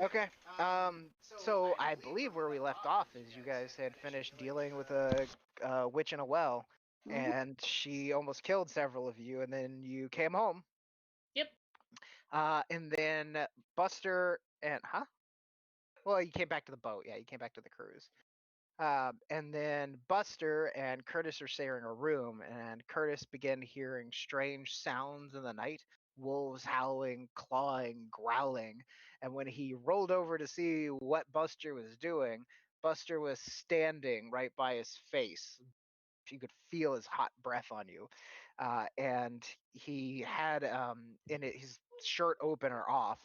Okay. So I believe where we left off is you guys had finished dealing with a witch in a well, Mhm. and she almost killed several of you, and then you came home. Yep. And then Buster and well, you came back to the boat. Yeah, you came back to the cruise. And then Buster and Curtis are sharing a room, and Curtis began hearing strange sounds in the night, wolves howling, clawing, growling. And when he rolled over to see what Buster was doing, Buster was standing right by his face. You could feel his hot breath on you. And he had his shirt open or off,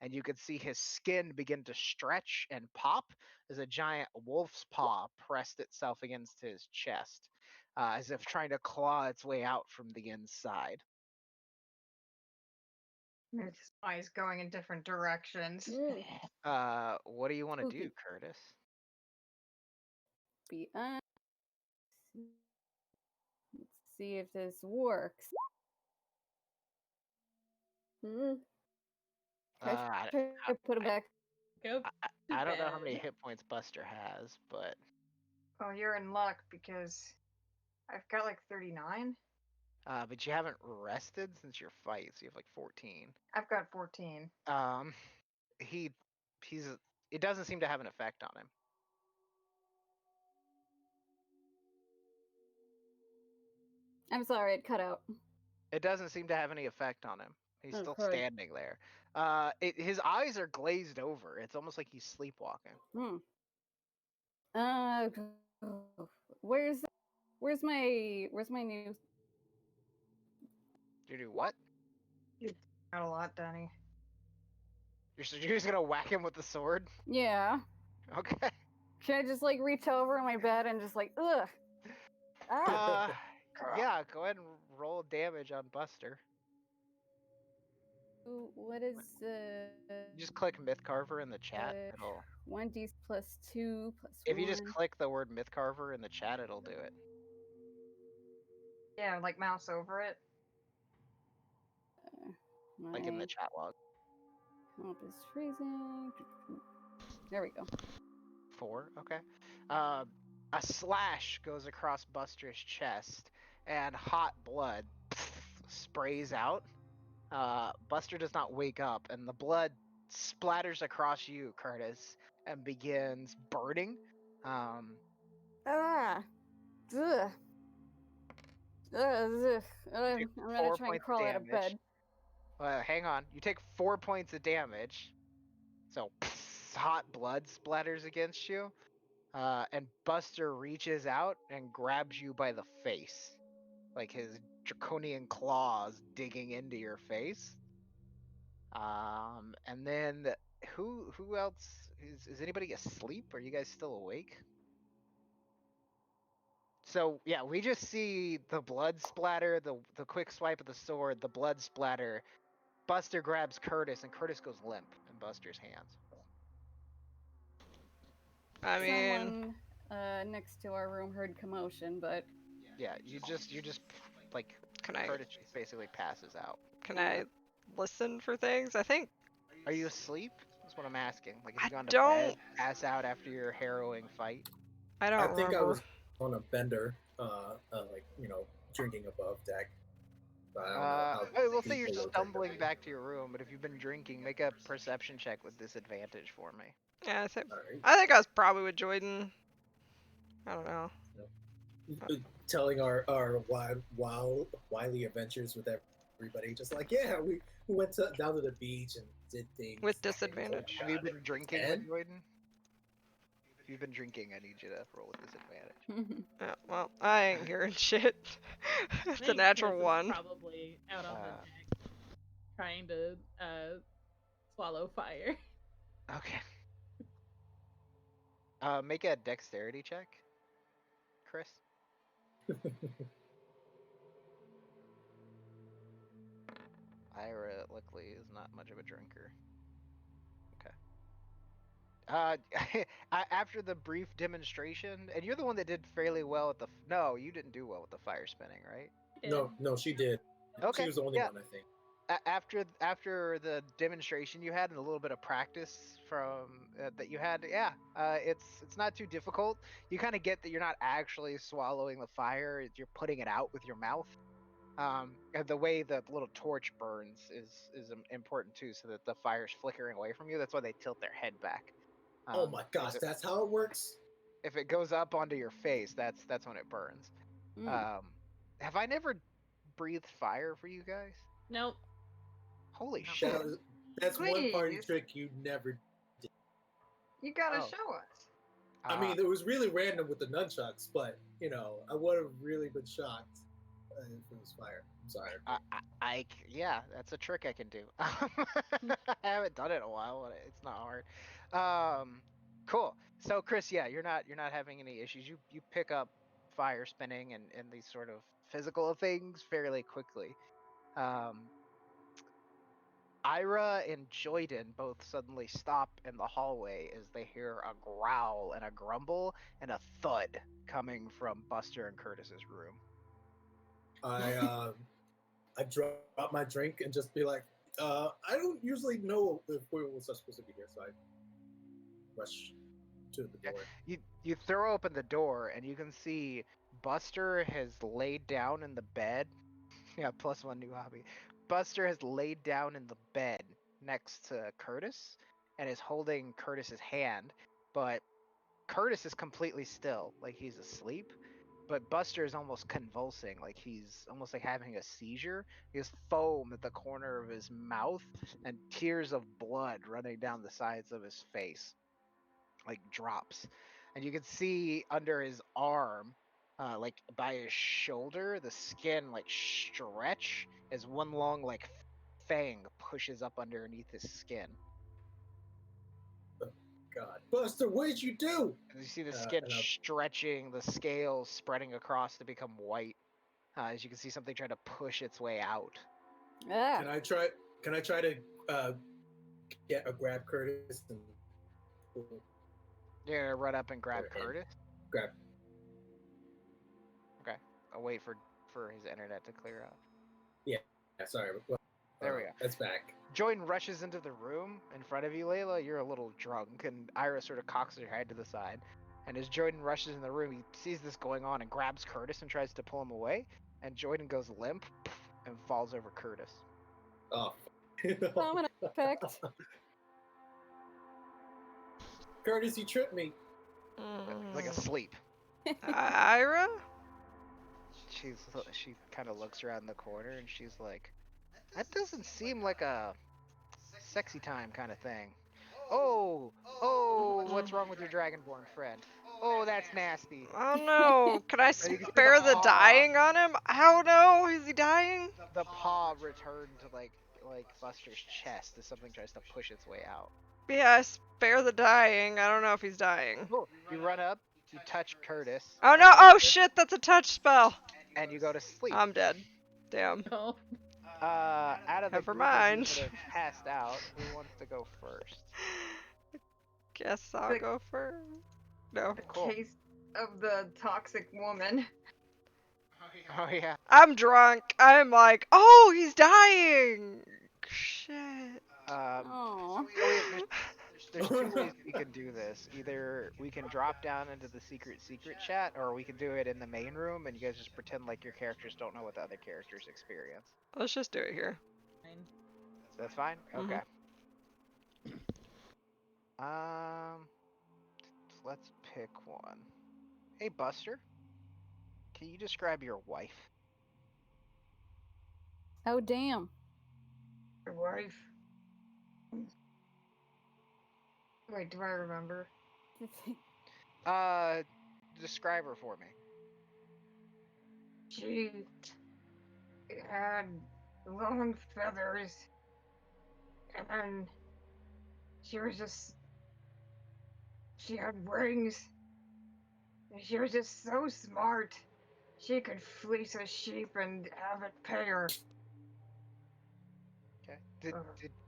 and you could see his skin begin to stretch and pop as a giant wolf's paw pressed itself against his chest, as if trying to claw its way out from the inside. His eyes going in different directions. What do you want to do, Spooky. Curtis? Be Let's see if this works. Hmm. Uh, I, Try to put him back. Go I, to I don't know how many bed. hit points Buster has, but Oh, you're in luck because I've got like 39. but you haven't rested since your fight, so you have like 14. I've got 14. Um, he he's it doesn't seem to have an effect on him. I'm sorry, it cut out. It doesn't seem to have any effect on him. He's still Okay. standing there. His eyes are glazed over. It's almost like he's sleepwalking. Hmm. Uh, where's where's my new? You do what? You got a lot, Danny. You're just gonna whack him with the sword? Yeah. Okay. Should I just like reach over in my bed and just like ugh? Ah. Uh, yeah. Go ahead and roll damage on Buster. What is You just click Myth Carver in the chat. It'll. 1d plus 2 plus If you just 1? click the word Myth Carver in the chat, it'll do it. Yeah, like mouse over it. Like in the chat log. Comp is freezing. There we go. 4. Okay. Uh, a slash goes across Buster's chest, and hot blood sprays out. Buster does not wake up, and the blood splatters across you, Curtis, and begins burning. Ah! Ugh. Ugh. Take I'm gonna 4 try and points of crawl out of damage. bed. Hang on. You take 4 points of damage. So hot blood splatters against you. And Buster reaches out and grabs you by the face, like his draconian claws digging into your face. And then who else is anybody asleep? Are you guys still awake? So yeah, we just see the blood splatter, the quick swipe of the sword, the blood splatter. Buster grabs Curtis, and Curtis goes limp in Buster's hands. I mean, Someone next to our room heard commotion, but Yeah, you just like can I Curtis just basically passes out. can I listen for things? I think Are you asleep? That's what I'm asking. Like, have I you gone to don't. bed, pass out after your harrowing fight? I I don't think I remember. was on a bender, like drinking above deck. But I don't know how We'll say deep you're below deck stumbling are. back to your room, but if you've been drinking, make a perception check with disadvantage for me. Yeah, All right. I think I was probably with Jordan. I don't know. Telling our wily adventures with everybody, just like we went down to the beach and did things. With And, oh my disadvantage. Have you God. been drinking And with Jordan? If you've been drinking, I need you to roll with disadvantage. Yeah, well, I ain't hearing shit. I It's a think natural Chris is one. probably out on the deck trying to swallow fire. Okay. Make a dexterity check, Chris. Ira, luckily, is not much of a drinker. Okay. After the brief demonstration, and you're the one that did fairly well at the. No, you didn't do well with the fire spinning, right? Did. no, she did. She Okay. was the only Yeah. one, I think. after the demonstration you had and a little bit of practice from that you had, yeah, it's not too difficult. You kind of get that you're not actually swallowing the fire; you're putting it out with your mouth. And the way the little torch burns is important too, so that the fire's flickering away from you. That's why they tilt their head back. Oh my gosh, that's how it works. If it goes up onto your face, that's when it burns. Mm. Have I never breathed fire for you guys? Nope. Holy No. shit! That's one party Please. trick you never. You gotta Oh. show us. I mean, it was really random with the nunchucks, but I would have really been shocked if it was fire. I'm sorry. Yeah, that's a trick I can do. I haven't done it in a while, but it's not hard. Cool. So Chris, yeah, you're not having any issues. You pick up fire spinning and these sort of physical things fairly quickly. Um, Ira and Joyden both suddenly stop in the hallway as they hear a growl and a grumble and a thud coming from Buster and Curtis's room. I drop my drink and just be like, I don't usually know if we were supposed to be here, so I rush to the door. You throw open the door and you can see Buster has laid down in the bed. Yeah, +1 new hobby. Buster has laid down in the bed next to Curtis and is holding Curtis's hand, but Curtis is completely still, like he's asleep. But Buster is almost convulsing, like he's almost like having a seizure. He has foam at the corner of his mouth and tears of blood running down the sides of his face, like drops. And you can see under his arm, like by his shoulder, the skin like stretch as one long like fang pushes up underneath his skin. God, Buster, what did you do? And you see the skin stretching, the scales spreading across to become white. As you can see something trying to push its way out. Yeah. Can I try? Can I try to grab Curtis and You're gonna run up and grab Or him. Curtis. grab? Okay, I'll wait for his internet to clear out. Yeah, sorry. There we go. That's back. Jordan rushes into the room in front of you, Layla. You're a little drunk, and Ira sort of cocks her head to the side. And as Jordan rushes in the room, he sees this going on and grabs Curtis and tries to pull him away. And Jordan goes limp and falls over Curtis. Oh. Domino effect. Curtis, you tripped me. Like asleep. Ira? She kind of looks around the corner and she's like, "That doesn't seem like a sexy time kind of thing. Oh, what's wrong with your dragonborn friend? Oh, that's nasty." Oh no, can I you can see spare the the paw. dying on him? How no? Is he dying? The paw returned to like Buster's chest as something tries to push its way out. Yeah, spare the dying. I don't know if he's dying. Cool. You run up, you touch Curtis. Oh no, oh shit, that's a touch spell. And you go to sleep. I'm dead. Damn. No. Out of the Never group of you mind. that have passed out, who wants to go first? Guess I'll Quick. go first. No. The Cool. case of the toxic woman. Oh yeah. I'm drunk. I'm like, oh, he's dying. Shit. Oh. There's two ways we can do this. Either we can drop down into the secret chat, or we can do it in the main room, and you guys just pretend like your characters don't know what the other characters experience. Let's just do it here. Fine. That's fine. Mhm. Okay. Let's pick one. Hey, Buster. Can you describe your wife? Oh, damn. Your wife. Wait, do I remember? Describe her for me. She had long feathers, and she had wings, and she was just so smart. She could fleece a sheep and have it pay her. Okay.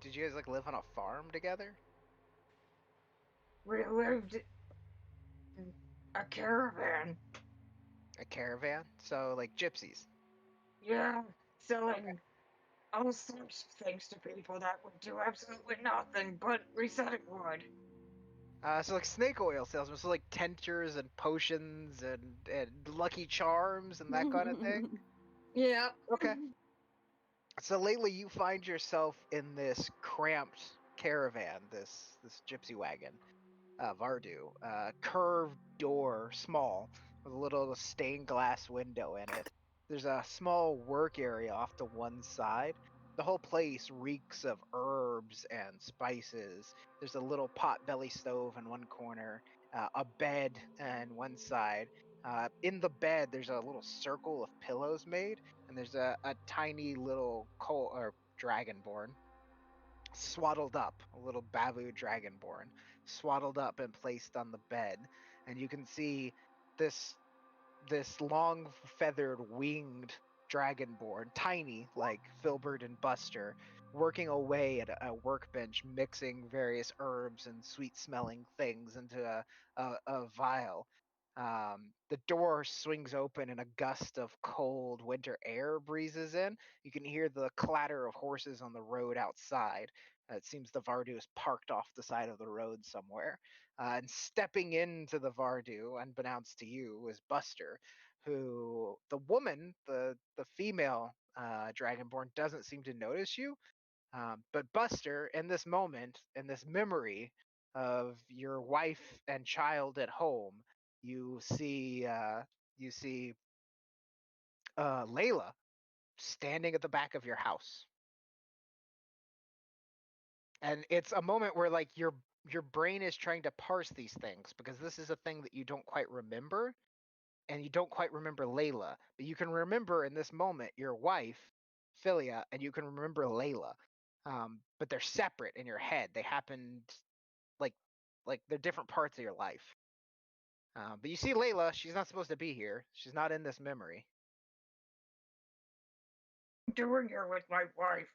Did you guys like live on a farm together? We lived in a caravan. A caravan? So like gypsies. Yeah, selling all sorts of things to people that would do absolutely nothing, but we said it would. So like snake oil salesman, so like tinctures and potions and lucky charms and that kind of thing. Yeah. Okay. So lately you find yourself in this cramped caravan, this gypsy wagon, Vardu, curved door, small, with a little stained glass window in it. There's a small work area off to one side. The whole place reeks of herbs and spices. There's a little pot-belly stove in one corner, a bed in one side. In the bed, there's a little circle of pillows made, and there's a tiny little coal or dragonborn swaddled up, a little babu dragonborn, swaddled up and placed on the bed, and you can see this this long feathered winged dragonborn, tiny like Filbert and Buster, working away at a workbench, mixing various herbs and sweet smelling things into a vial. The door swings open and a gust of cold winter air breezes in. You can hear the clatter of horses on the road outside. It seems the Vardu is parked off the side of the road somewhere. And stepping into the Vardu, unbeknownst to you, is Buster, who the woman, the female Dragonborn, doesn't seem to notice you. But Buster, in this moment, in this memory of your wife and child at home, you see Layla standing at the back of your house, and it's a moment where like your brain is trying to parse these things because this is a thing that you don't quite remember, and you don't quite remember Layla, but you can remember in this moment your wife, Philia, and you can remember Layla. But they're separate in your head. They happened like they're different parts of your life. But you see Layla, she's not supposed to be here. She's not in this memory. Doing here with my wife.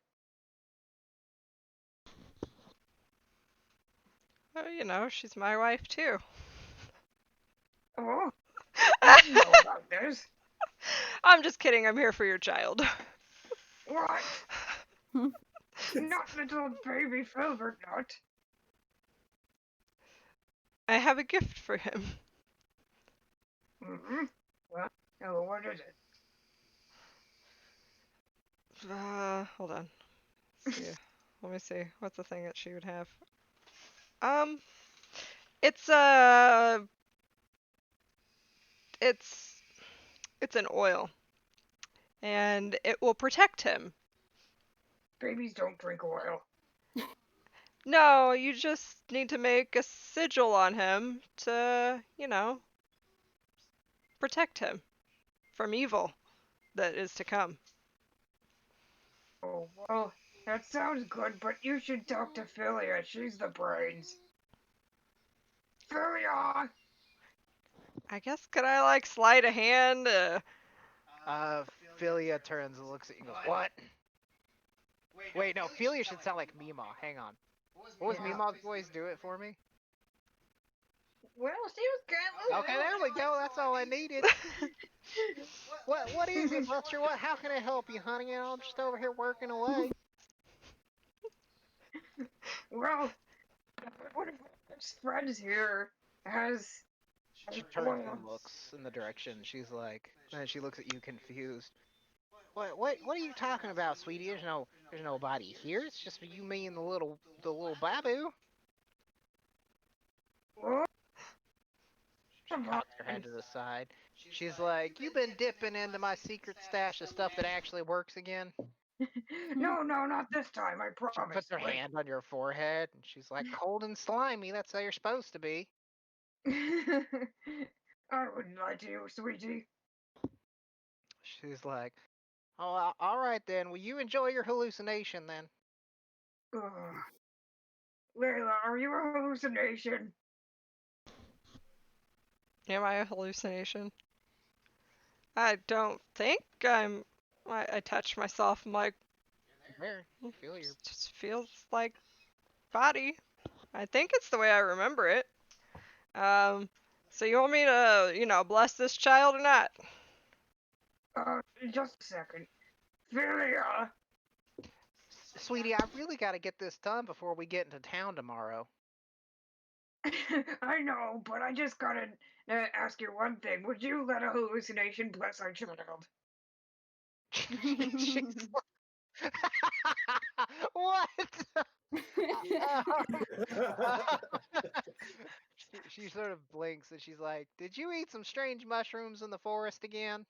Well, you know, she's my wife too. Oh, I didn't know about this. I'm just kidding. I'm here for your child. What? Not little baby Filbert, not. I have a gift for him. Mm-hmm. Well, oh, what is it? Hold on. Let's see. Let me see. What's the thing that she would have? Um, it's it's an oil, and it will protect him. Babies don't drink oil. No, you just need to make a sigil on him to, you know, protect him from evil that is to come. Oh, well, that sounds good, but you should talk to Philia. She's the brains. Philia! I guess could I like slide a hand? Philia turns and looks at you and goes, "What?" Wait, no, Philia should sound like Mima. Hang on. What was Mima's voice? Do it for me. Well, she was kind of... Okay, there we go. That's all I needed. What is it, Buster? How can I help you, honey? I'm just over here working away. Well, one of my best friends here has... She turns and looks in the direction. She's like, and she looks at you confused. What are you talking about, sweetie? There's nobody here. It's just you, me, and the little babu. What? She cocks her head to the side. She's like, "You've been dipping into my secret stash of stuff that actually works again." No, not this time, I She promise. puts her hand on your forehead, and she's like, "Cold and slimy. That's how you're supposed to be." I wouldn't lie to you, sweetie. She's like, "Oh, all right then. Will you enjoy your hallucination then?" Ugh. Layla, are you a hallucination? Am I a hallucination? I don't think I'm. I touch myself. I'm like, There, you feel your. just feels like body. I think it's the way I remember it. So you want me to, you know, bless this child or not? Just a second. Philia! Sweetie, I really got to get this done before we get into town tomorrow. I know, but I just gotta ask you one thing. Would you let a hallucination bless our child? She's what? She sort of blinks and she's like, "Did you eat some strange mushrooms in the forest again?"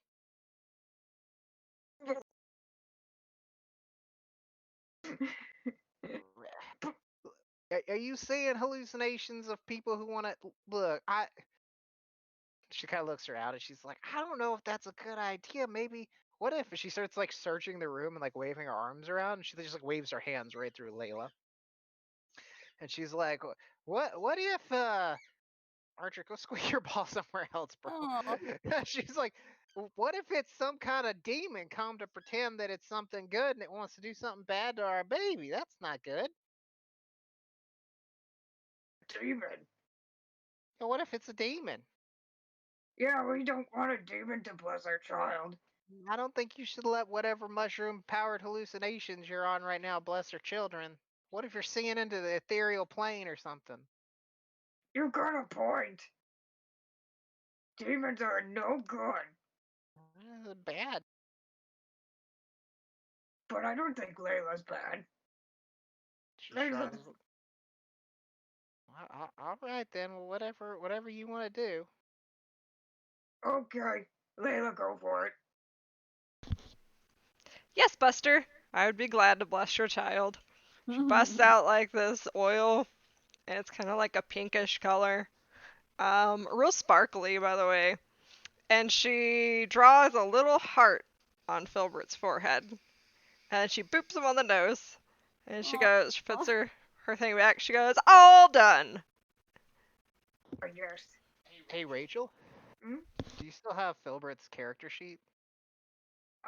Are you seeing hallucinations of people who want to look? She kind of looks her out and she's like, "I don't know if that's a good idea. Maybe what if?" She starts like searching the room and like waving her arms around. And she just like waves her hands right through Layla. And she's like, What if Archer, go squeak your ball somewhere else, bro." Aw. She's like, "What if it's some kind of demon come to pretend that it's something good and it wants to do something bad to our baby? That's not good." Demon. And what if it's a demon? Yeah, we don't want a demon to bless our child. I don't think you should let whatever mushroom powered hallucinations you're on right now bless your children. What if you're seeing into the ethereal plane or something? You got a point. Demons are no good, Bad. but I don't think Layla's bad. She Layla's shrugs. All right then. Well, whatever you want to do. okay. Layla, go for it. Yes, Buster. I would be glad to bless your child. She busts out like this oil, and it's kind of like a pinkish color. Real sparkly, by the way. And she draws a little heart on Filbert's forehead. And she boops him on the nose. And she goes, she puts her thing back. She goes, all done. Yes. Hey, Rachel. Hmm? Do you still have Filbert's character sheet?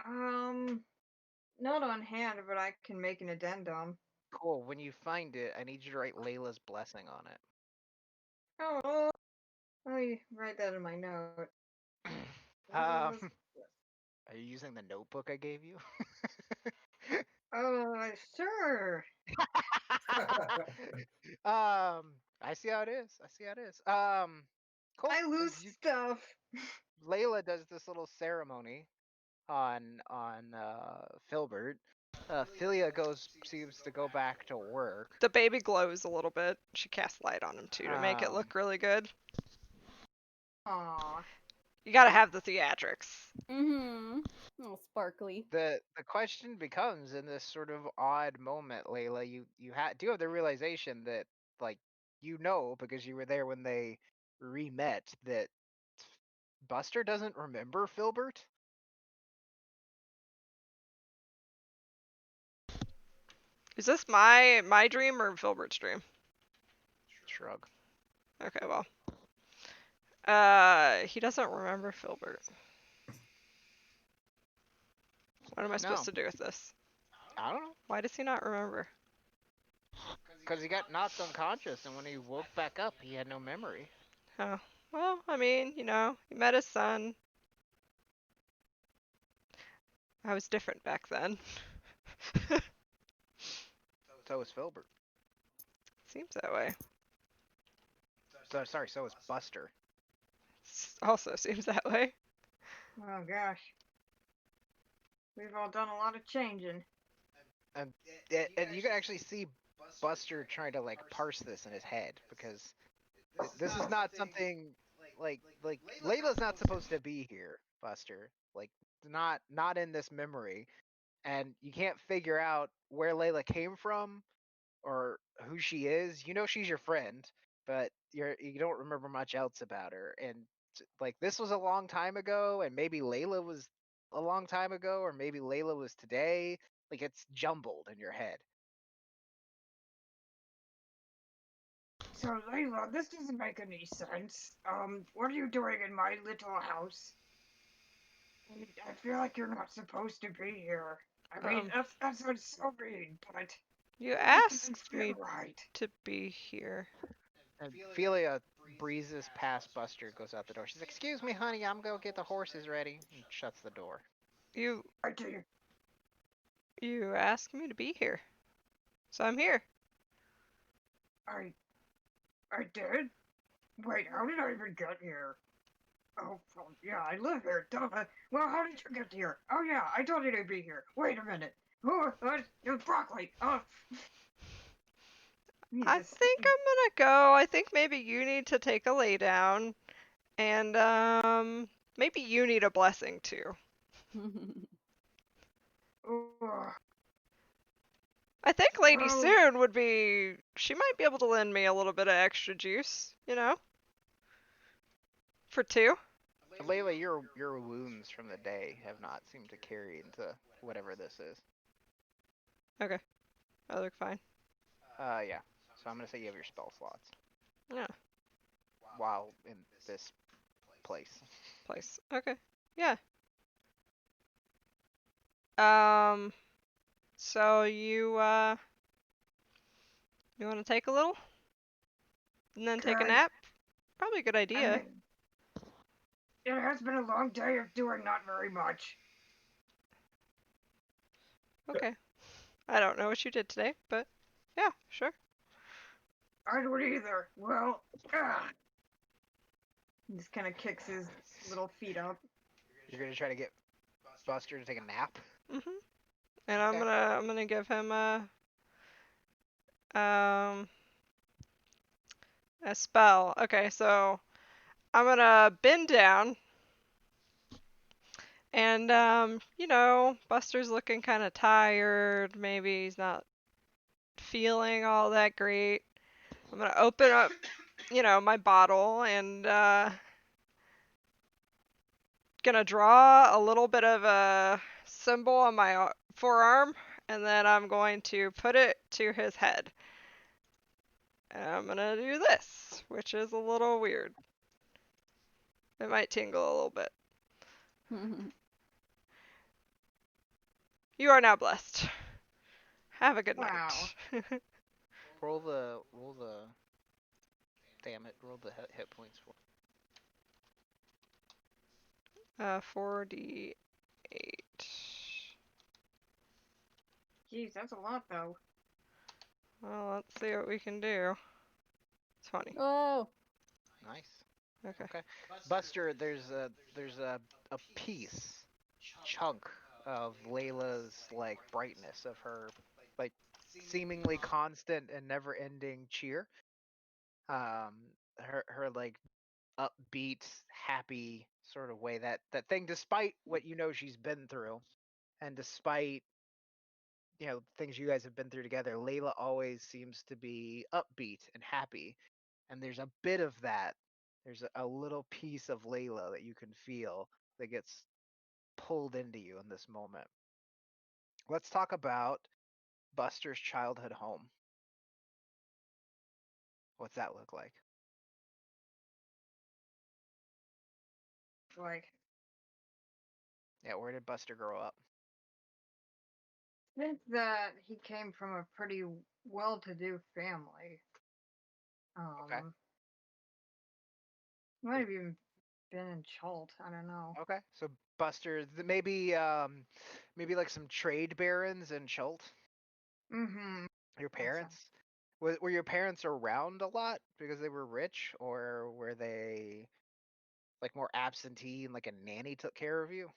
Not on hand, but I can make an addendum. Cool. When you find it, I need you to write Layla's blessing on it. Oh, let me write that in my note. Are you using the notebook I gave you? Sure. I see how it is. I see how it is. Cool. I lose stuff. Layla does this little ceremony on Filbert. Philia seems to go back to work. The baby glows a little bit. She casts light on him too to make it look really good. Aww. You gotta have the theatrics. Mm-hmm. Oh, sparkly. The question becomes, in this sort of odd moment, Layla, you do have the realization that, like, because you were there when they re-met, that Buster doesn't remember Filbert. Is this my dream or Filbert's dream? Shrug. Okay, well. He doesn't remember Filbert. What am I supposed to do with this? I don't know. Why does he not remember? Because he got knocked unconscious, and when he woke back up, he had no memory. Oh, well, I mean, he met his son. I was different back then. So was Filbert. Seems that way. So was Buster. Also seems that way. Oh gosh. We've all done a lot of changing. And you can actually see Buster trying to, like, parse this in his head, because this is not something like Layla's not supposed to be here, Buster. Like, not in this memory, and you can't figure out where Layla came from or who she is. You know she's your friend, but you don't remember much else about her. And like, this was a long time ago, and maybe Layla was a long time ago, or maybe Layla was today. Like, it's jumbled in your head. So Layla, this doesn't make any sense. What are you doing in my little house? I feel like you're not supposed to be here. I mean, that sounds so mean, but You it doesn't asked feel me right. to be here. And Philia breezes past Buster, goes out the door. She's like, "Excuse me, honey, I'm gonna get the horses ready," and shuts the door. You I do. you asked me to be here. So I'm here. I did? Wait, how did I even get here? Oh, well, yeah, I live here, duh. Well, how did you get here? Oh, yeah, I told you to be here. Wait a minute. Oh, it was broccoli. Oh, I Jesus. think I'm gonna go. I think maybe you need to take a lay down, and maybe you need a blessing too. Ugh. I think Lady Well, Soon would be. She might be able to lend me a little bit of extra juice, you know, for two. Layla, your wounds from the day have not seemed to carry into whatever this is. Okay, I look fine. Yeah. So I'm gonna say you have your spell slots Yeah, while in this place. place. Okay, yeah. Um, so you want to take a little, and then take a okay. nap? Probably a good I idea. mean, it has been a long day of doing not very much. Okay. I don't know what you did today, but yeah, sure. I don't either. Well, he just kind of kicks his little feet up. You're gonna try to get Buster to take a nap. Mhm. And Okay. I'm gonna give him um a spell. Okay, so I'm gonna bend down, and you know, Buster's looking kind of tired. Maybe he's not feeling all that great. I'm gonna open up, you know, my bottle, and gonna draw a little bit of a symbol on my forearm, and then I'm going to put it to his head. And I'm gonna do this, which is a little weird. It might tingle a little bit. You are now blessed. Have a good Wow. night. Roll the. Damn it! Roll the hit points for. 4d8. Jeez, that's a lot, though. Well, let's see what we can do. 20. Oh. Nice. Okay. Okay. Buster, there's a piece chunk of Layla's like brightness of her like seemingly constant and never ending cheer. Um her like upbeat, happy sort of way that thing despite what you know she's been through and despite things you guys have been through together, Layla always seems to be upbeat and happy. And there's a bit of that. There's a little piece of Layla that you can feel that gets pulled into you in this moment. Let's talk about Buster's childhood home. What's that look like? Like, Yeah, where did Buster grow up? I think that he came from a pretty well-to-do family. Okay. Might have even been in Chult. I don't know. Okay. So Buster, maybe like some trade barons in Chult. Mm-hmm. Your That's parents? Were your parents around a lot because they were rich, or were they like more absentee and like a nanny took care of you?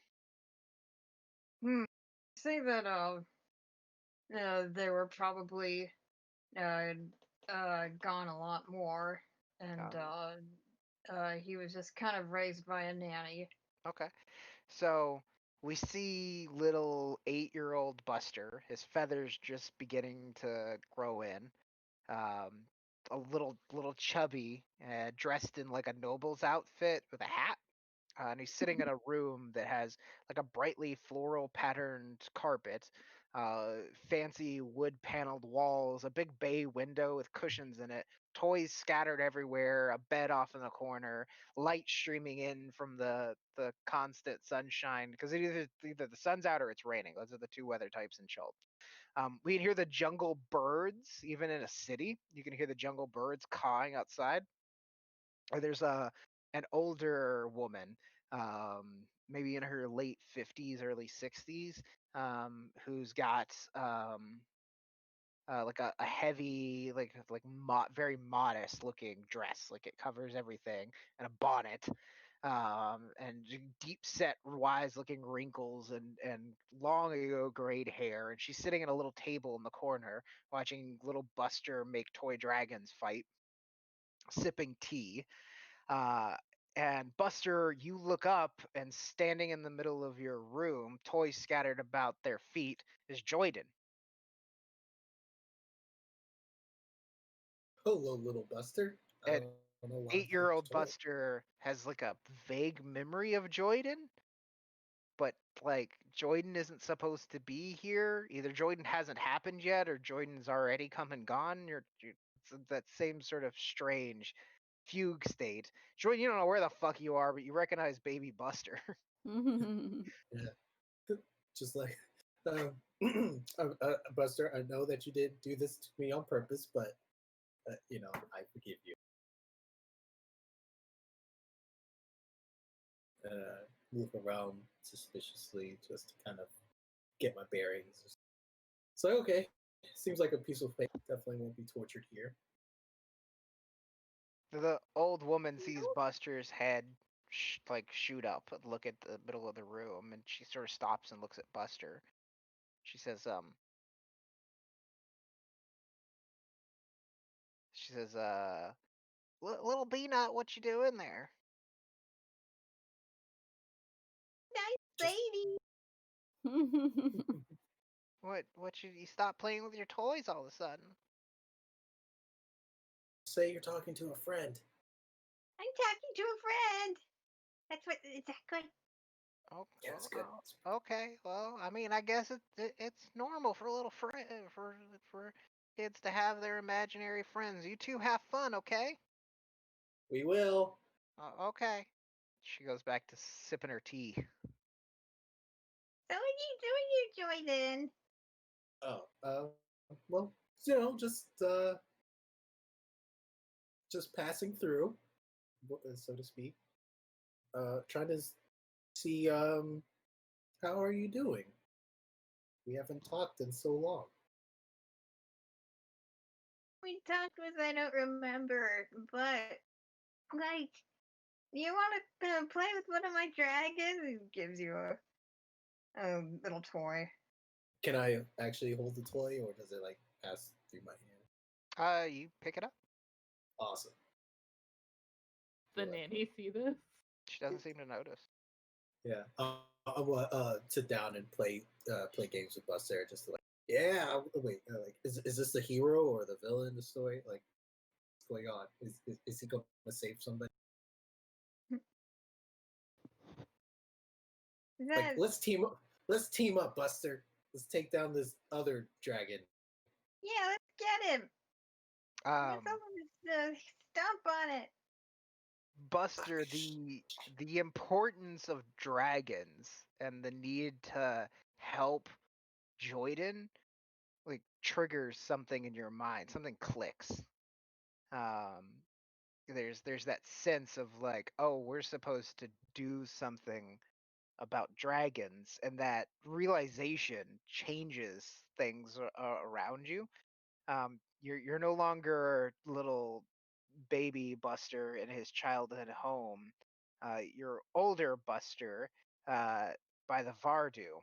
Say that they were probably uh gone a lot more, and Um, he was just kind of raised by a nanny. okay. So we see little 8-year-old Buster, his feathers just beginning to grow in. Um, a little chubby, dressed in like a noble's outfit with a hat. And he's sitting in a room that has like a brightly floral patterned carpet, uh, fancy wood paneled walls, a big bay window with cushions in it, toys scattered everywhere, a bed off in the corner, light streaming in from the constant sunshine because either the sun's out or it's raining. Those are the two weather types in Chult. We can hear the jungle birds even in a city. You can hear the jungle birds cawing outside. Or there's an older woman, maybe in her late 50s, early 60s, who's got like a heavy, very modest looking dress, like it covers everything, and a bonnet, and deep set, wise looking wrinkles and long ago grayed hair. And she's sitting at a little table in the corner, watching little Buster make toy dragons fight, sipping tea. Uh, and Buster, you look up, and standing in the middle of your room, toys scattered about their feet, is Joyden. Hello, little Buster. I And don't know why I'm 8-year-old toy. Buster has like a vague memory of Joyden, but like Joyden isn't supposed to be here. Either Joyden hasn't happened yet, or Joyden's already come and gone. It's that same sort of strange fugue state. Joyden, you don't know where the fuck you are, but you recognize baby Buster. Yeah. Just like, Buster, I know that you did do this to me on purpose, but I forgive you. Move around suspiciously just to kind of get my bearings. So okay, seems like a peaceful place. Definitely won't be tortured here. The old woman sees Buster's head shoot up and look at the middle of the room, and she sort of stops and looks at Buster. She says, little Beanut, what you doing there? Nice lady. What you stop playing with your toys all of a sudden? Say you're talking to a friend. I'm talking to a friend. That's what. Is that good? Oh, Yeah, it's good. okay. Well, I mean, I guess it's normal for little friend for kids to have their imaginary friends. You two have fun, okay? We will. Okay. She goes back to sipping her tea. So what are you doing here, Jordan? Oh, well, just passing through, so to speak. Trying to see how are you doing? We haven't talked in so long. We talked with I don't remember, but like, you want to play with one of my dragons? He gives you a little toy. Can I actually hold the toy, or does it like pass through my hand? You pick it up. Awesome. The Feel like- nanny see this? She doesn't seem to notice. Yeah. I want sit down and play games with Buster, just to like, yeah. Wait, like, is this the hero or the villain in the story? Like, what's going on? Is he going to save somebody? Like, That, let's team up. Let's team up, Buster. Let's take down this other dragon. yeah, let's get him. Um, Let's stomp on it. Buster, the importance of dragons and the need to help Joyden like triggers something in your mind. Something clicks. Um, there's that sense of like, oh, we're supposed to do something about dragons, and that realization changes things around you. You're no longer little baby Buster in his childhood home. You're older Buster uh, by the Vardu,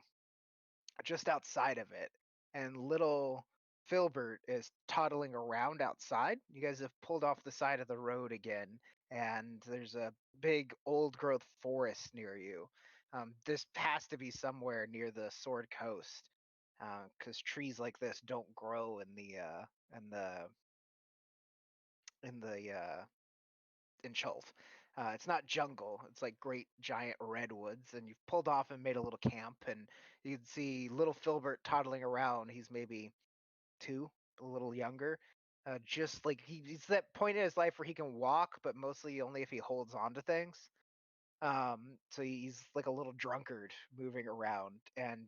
just outside of it, and little Filbert is toddling around outside. You guys have pulled off the side of the road again, and there's a big old growth forest near you. This has to be somewhere near the Sword Coast, because trees like this don't grow in the in the in Chulf. It's not jungle. It's like great giant redwoods, and you've pulled off and made a little camp, and you can see little Filbert toddling around. He's maybe 2, a little younger. Just like he's that point in his life where he can walk, but mostly only if he holds on to things. So he's like a little drunkard moving around, and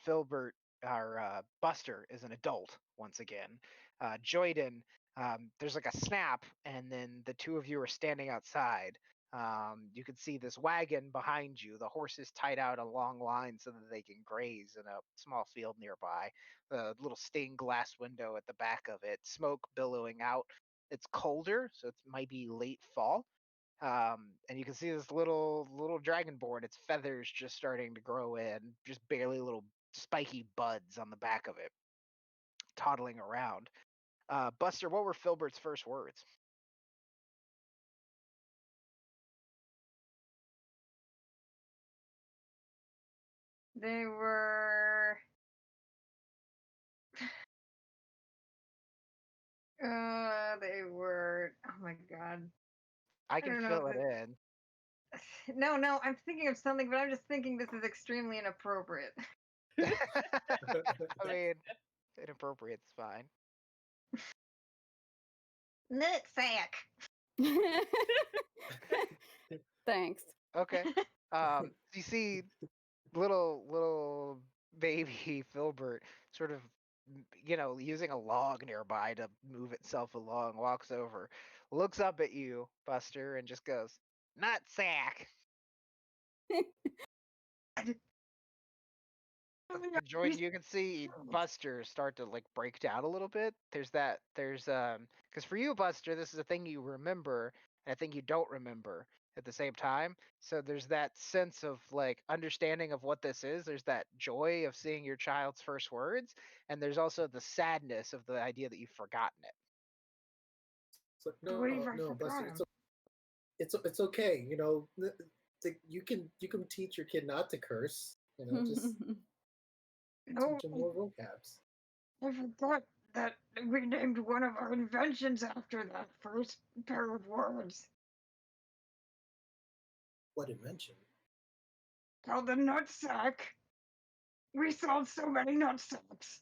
Filbert, our Buster, is an adult once again. Joyden, there's like a snap, and then the two of you are standing outside. You can see this wagon behind you. The horses tied out a long line so that they can graze in a small field nearby. The little stained glass window at the back of it, smoke billowing out. It's colder, so it might be late fall. And you can see this little dragonborn. Its feathers just starting to grow in, just barely little spiky buds on the back of it, toddling around. Buster, what were Filbert's first words? They were. They were. Oh my god. I I can don't know. fill it in. No, I'm thinking of something, but I'm just thinking this is extremely inappropriate. I mean, inappropriate's fine. Nutsack. Thanks. Okay. You see little baby Filbert sort of using a log nearby to move itself along, walks over, looks up at you, Buster, and just goes, "Nutsack." Jordan, you can see Buster start to like break down a little bit. There's because for you, Buster, this is a thing you remember and a thing you don't remember at the same time. So there's that sense of like understanding of what this is. There's that joy of seeing your child's first words, and there's also the sadness of the idea that you've forgotten it. It's like, I believe I no, forgot Buster, him. it's okay. You know, you can teach your kid not to curse. You know, just No, teach him more vocabs. I forgot that we named one of our inventions after that first pair of words. What invention? Called the nutsack. We sold so many nutsacks.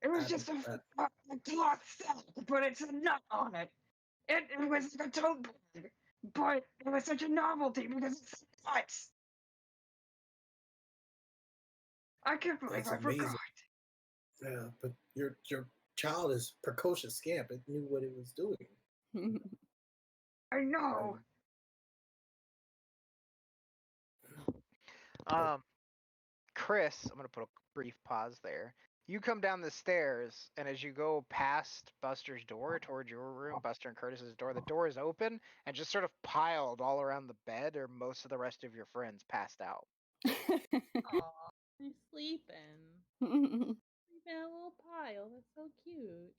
It was just a cloth sack, but it's a nut on it. It was like a tote bag, but it was such a novelty because it's nuts. I can't believe That's I forgot. amazing. Yeah, but your child is precocious scamp. It knew what it was doing. I know. Chris, I'm gonna put a brief pause there. You come down the stairs, and as you go past Buster's door towards your room, Buster and Curtis's door, the door is open and just sort of piled all around the bed, or most of the rest of your friends passed out. Aw, they're sleeping. Sleeping in a little pile. That's so cute.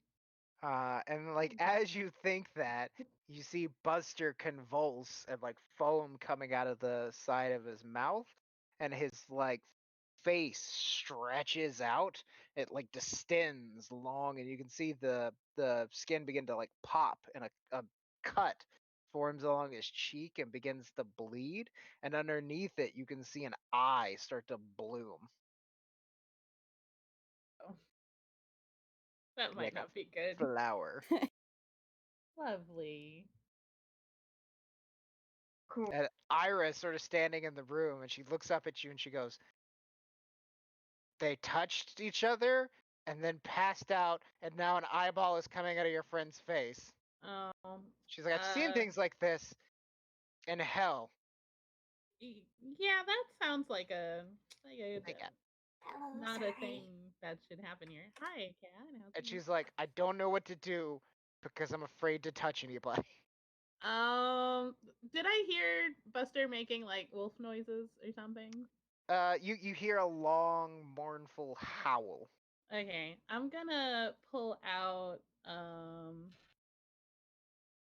And like as you think that, you see Buster convulse and like foam coming out of the side of his mouth, and his like face stretches out. It like distends long, and you can see the skin begin to like pop, and a cut forms along his cheek and begins to bleed. And underneath it, you can see an eye start to bloom. That might Like a not be good. flower. Lovely. Cool. And Ira's sort of standing in the room, and she looks up at you and she goes, "They touched each other and then passed out, and now an eyeball is coming out of your friend's face." She's like, "I've seen things like this in hell." Yeah, that sounds like a Like, not a thing that should happen here. Hi, Kat. and she's like, "I don't know what to do because I'm afraid to touch anybody." Did I hear Buster making like wolf noises or something? You hear a long, mournful howl. Okay, I'm gonna pull out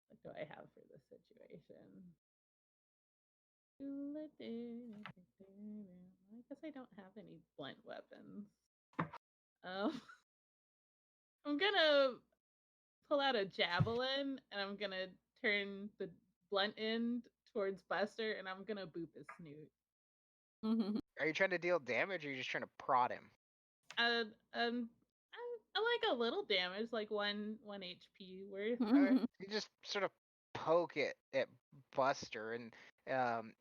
what do I have for this situation? I guess I don't have any blunt weapons. I'm gonna pull out a javelin and I'm gonna turn the blunt end towards Buster and I'm gonna boop his snoot. Are you trying to deal damage, or are you just trying to prod him? I like a little damage, like one HP worth. You just sort of poke it at Buster, and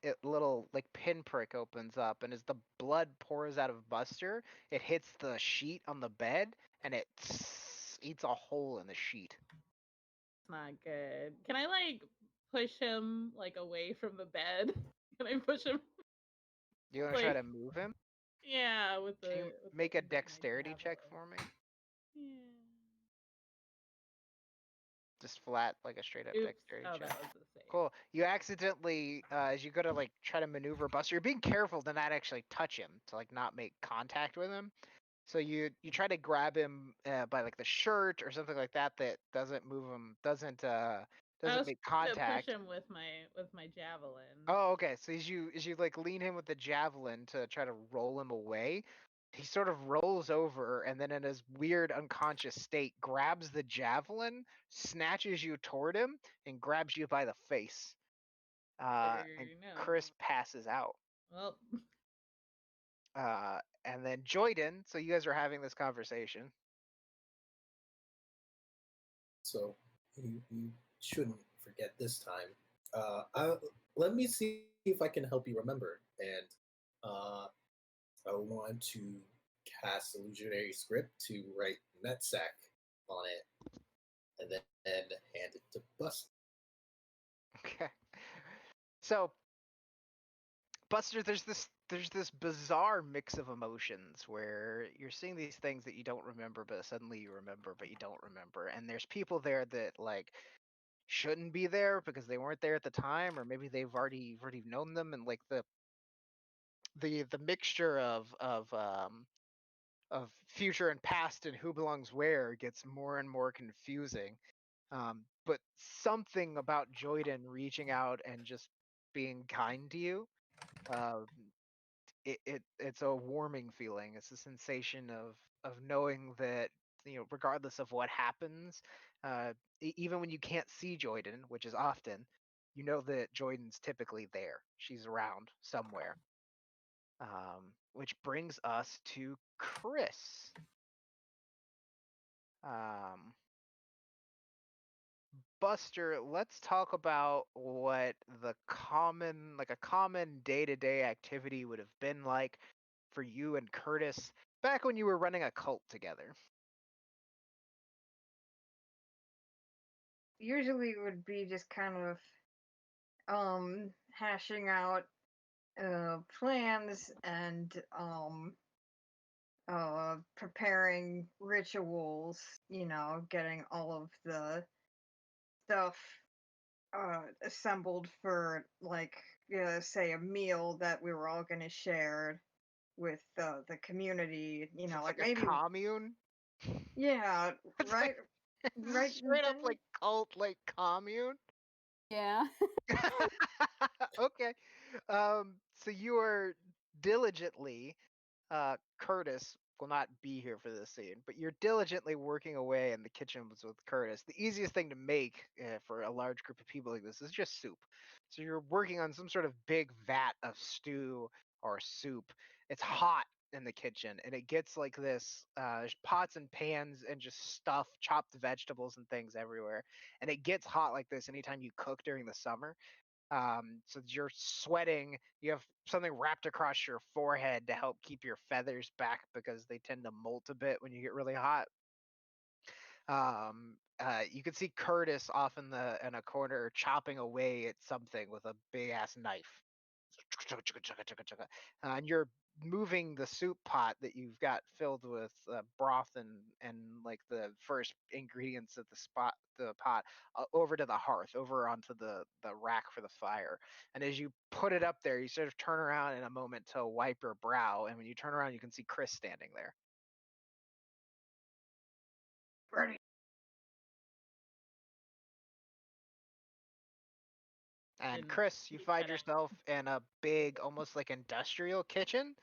it little like pinprick opens up, and as the blood pours out of Buster, it hits the sheet on the bed, and it eats a hole in the sheet. not good. Can I like push him like away from the bed? Can I push him? You want to try Like, to move him? yeah, with the Can you with make the a end of my dexterity check javelin. for me? Yeah. Just flat, like a straight up Oops. dexterity Oh, check. that was a save. Cool. You accidentally, as you go to like try to maneuver Buster, you're being careful to not actually touch him, to like not make contact with him. So you try to grab him by like the shirt or something like that that doesn't move him, doesn't I doesn't was make trying to push contact. him with my javelin. Oh, okay. So as you like lean him with the javelin to try to roll him away, he sort of rolls over and then in his weird unconscious state grabs the javelin, snatches you toward him, and grabs you by the face. And No. Chris passes out. Well, And then Joyden, so you guys are having this conversation. So you shouldn't forget this time. Let me see if I can help you remember. And I want to cast illusionary script to write Netsack on it, and then hand it to Buster. Okay. So Buster, there's this bizarre mix of emotions where you're seeing these things that you don't remember, but suddenly you remember, but you don't remember. And there's people there that like shouldn't be there because they weren't there at the time, or maybe they've already known them, and like the mixture of future and past and who belongs where gets more and more confusing. But something about Joyden reaching out and just being kind to you, uh, it's a warming feeling. It's a sensation of knowing that regardless of what happens, even when you can't see Joyden, which is often, you know that Joyden's typically there. She's around somewhere. Which brings us to Chris. Um, Buster, let's talk about what a common day-to-day activity would have been like for you and Curtis back when you were running a cult together. Usually it would be just kind of hashing out plans and preparing rituals, getting all of the stuff assembled for like say a meal that we were all going to share with the community, So it's like like a maybe commune. yeah, It's right, right. straight up Then like cult, like commune. Yeah. Okay. So you are diligently, Curtis will not be here for this scene, but you're diligently working away in the kitchen with Curtis. The easiest thing to make for a large group of people like this is just soup. So you're working on some sort of big vat of stew or soup. It's hot in the kitchen and it gets like this there's pots and pans and just stuff, chopped vegetables and things everywhere, and it gets hot like this anytime you cook during the summer. So you're sweating. You have something wrapped across your forehead to help keep your feathers back because they tend to molt a bit when you get really hot. You can see Curtis off in a corner chopping away at something with a big ass knife. And you're moving the soup pot that you've got filled with broth and like the first ingredients of the pot over to the hearth, over onto the rack for the fire. And as you put it up there, you sort of turn around in a moment to wipe your brow, and when you turn around, you can see Chris standing there. ready. And and Chris, you he find kind of yourself in a big, almost like industrial kitchen.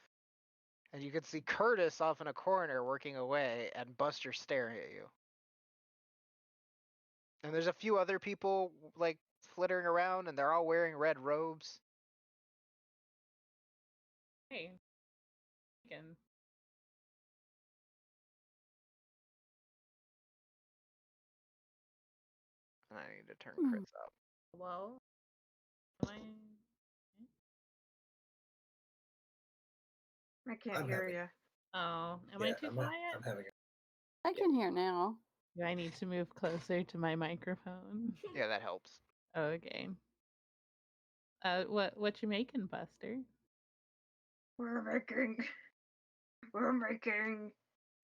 And you can see Curtis off in a corner working away and Buster staring at you. And there's a few other people like flittering around and they're all wearing red robes. hey, can And I need to turn Hmm. Chris up. hello. Am I can't I'm hear having. you. I? Oh, am I Yeah, too I'm quiet? having. I can hear now. Do I need to move closer to my microphone? Yeah, that helps. Okay. What you making, Buster? We're making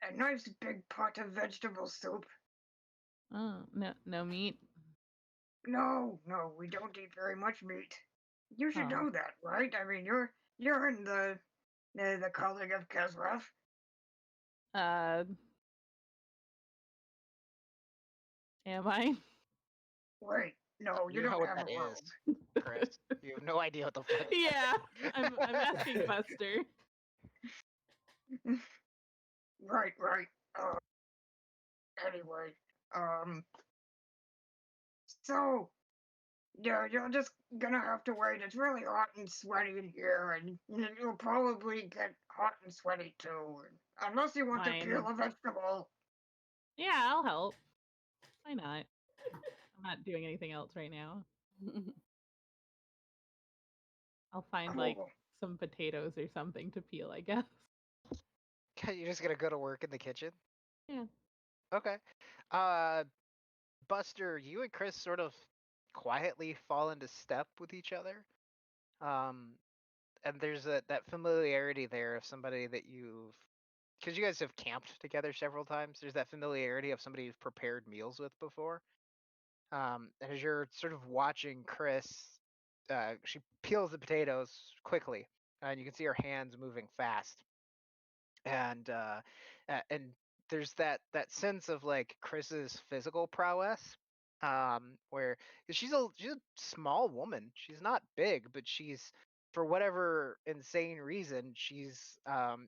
a nice big pot of vegetable soup. Oh, no meat. No, we don't eat very much meat. You should Oh. know that, right? I mean, you're in the colleague of Kesref. Am I? Wait, no, you You know don't what have that a is, robe. Chris. You have no idea what the fuck. Yeah, I'm asking Buster. Right. Anyway, um, so yeah, you're just gonna have to wait. It's really hot and sweaty in here, and you'll probably get hot and sweaty too, unless you want to peel Fine. a vegetable. Yeah, I'll help. Why not? I'm not doing anything else right now. I'll find like Cool. some potatoes or something to peel, I guess. You're just gonna go to work in the kitchen? Yeah. Okay. Buster, you and Chris sort of quietly fall into step with each other. Um, and there's that familiarity there of somebody that because you guys have camped together several times. There's that familiarity of somebody you've prepared meals with before. And as you're sort of watching Chris, she peels the potatoes quickly, and you can see her hands moving fast. And there's that sense of like Chris's physical prowess, where 'cause she's a small woman. She's not big, but she's, for whatever insane reason, she's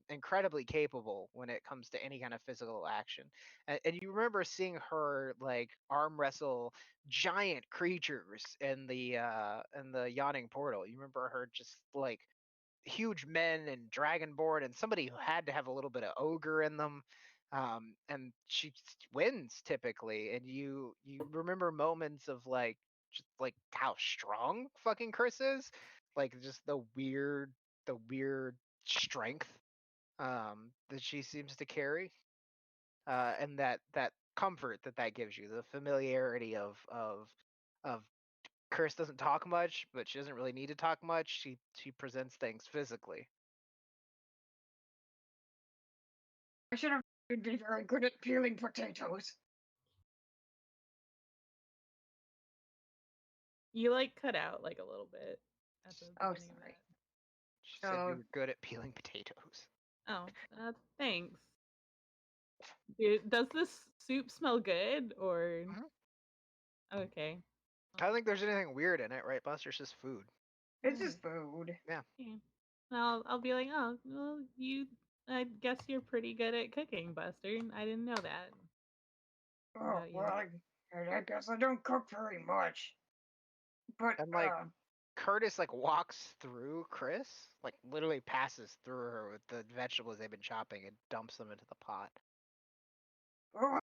incredibly capable when it comes to any kind of physical action. And you remember seeing her like arm wrestle giant creatures in the yawning portal. You remember her just like huge men and dragonborn and somebody who had to have a little bit of ogre in them. And she wins typically, and you remember moments of like just like how strong fucking Chris is, like just the weird strength that she seems to carry, and that comfort that gives you, the familiarity of Chris doesn't talk much, but she doesn't really need to talk much. She presents things physically. I should have be very good at peeling potatoes. You like cut out like a little bit at the Oh, beginning of sorry. She said Uh, you were good at peeling potatoes. that. Oh, thanks. Dude, does this soup smell good or Mhm. okay? I don't think there's anything weird in it, right, Buster? It's just food. it's just food. Yeah. Yeah. I'll be like, oh, well, I guess you're pretty good at cooking, Buster. I didn't know that Oh, about you. well, I guess I don't cook very much. But, And like Curtis like walks through Chris, like literally passes through her with the vegetables they've been chopping and dumps them into the pot. oh,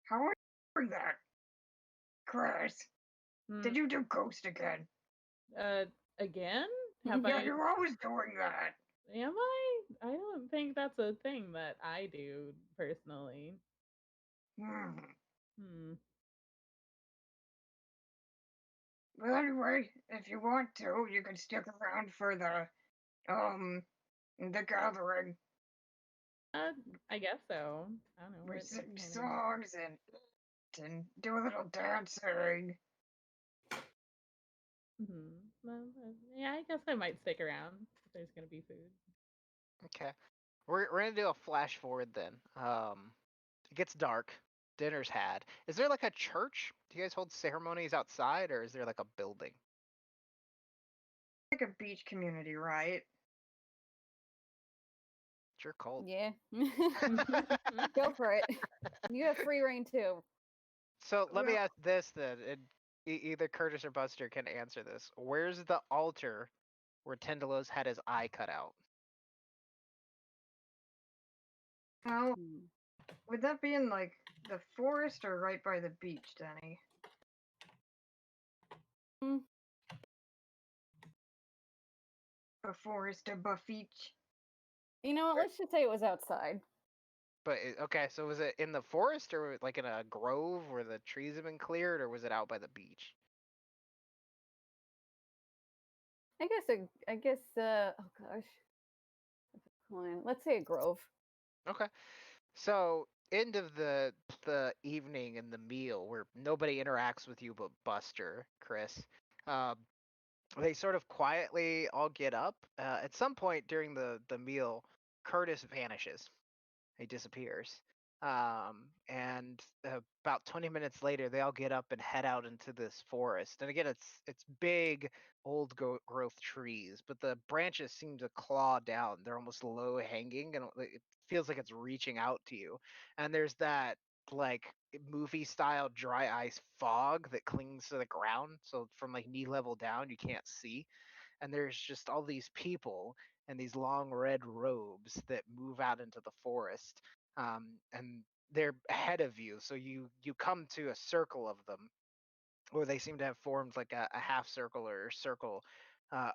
how are you doing that? Chris, Hmm. did you do ghost again? Again? Have Yeah, I? you're always doing that. Am I? I don't think that's a thing that I do personally. Hmm. Hmm. Well, anyway, if you want to, you can stick around for the gathering. I guess so. I don't know We what sing kind of. songs and do a little dancing. Well, yeah, I guess I might stick around if there's gonna be food. Okay. We're gonna do a flash forward then. It gets dark. Dinner's had. Is there like a church? Do you guys hold ceremonies outside, or is there like a building? Like a beach community, right? Sure, cold. Yeah. Go for it. You have free reign too. So let me Well- ask this then, and either Curtis or Buster can answer this. Where's the altar where Tendelos had his eye cut out? Well, Hmm. would that be in like the forest or right by the beach, Denny? Hmm. A forest, a beach. You know what? Let's just say it was outside. But okay, so was it in the forest or like in a grove where the trees have been cleared, or was it out by the beach? I guess. Oh gosh. Coin. Let's say a grove. Okay. So end of the evening and the meal where nobody interacts with you but Buster, Chris. Um, they sort of quietly all get up. At some point during the meal, Curtis vanishes. He disappears. And about 20 minutes later, they all get up and head out into this forest. And again, it's big, old growth trees, but the branches seem to claw down. They're almost low hanging, and it feels like it's reaching out to you. And there's that like movie style dry ice fog that clings to the ground. So from like knee level down, you can't see, and there's just all these people in these long red robes that move out into the forest, and they're ahead of you. So you come to a circle of them, or they seem to have formed like a half circle or circle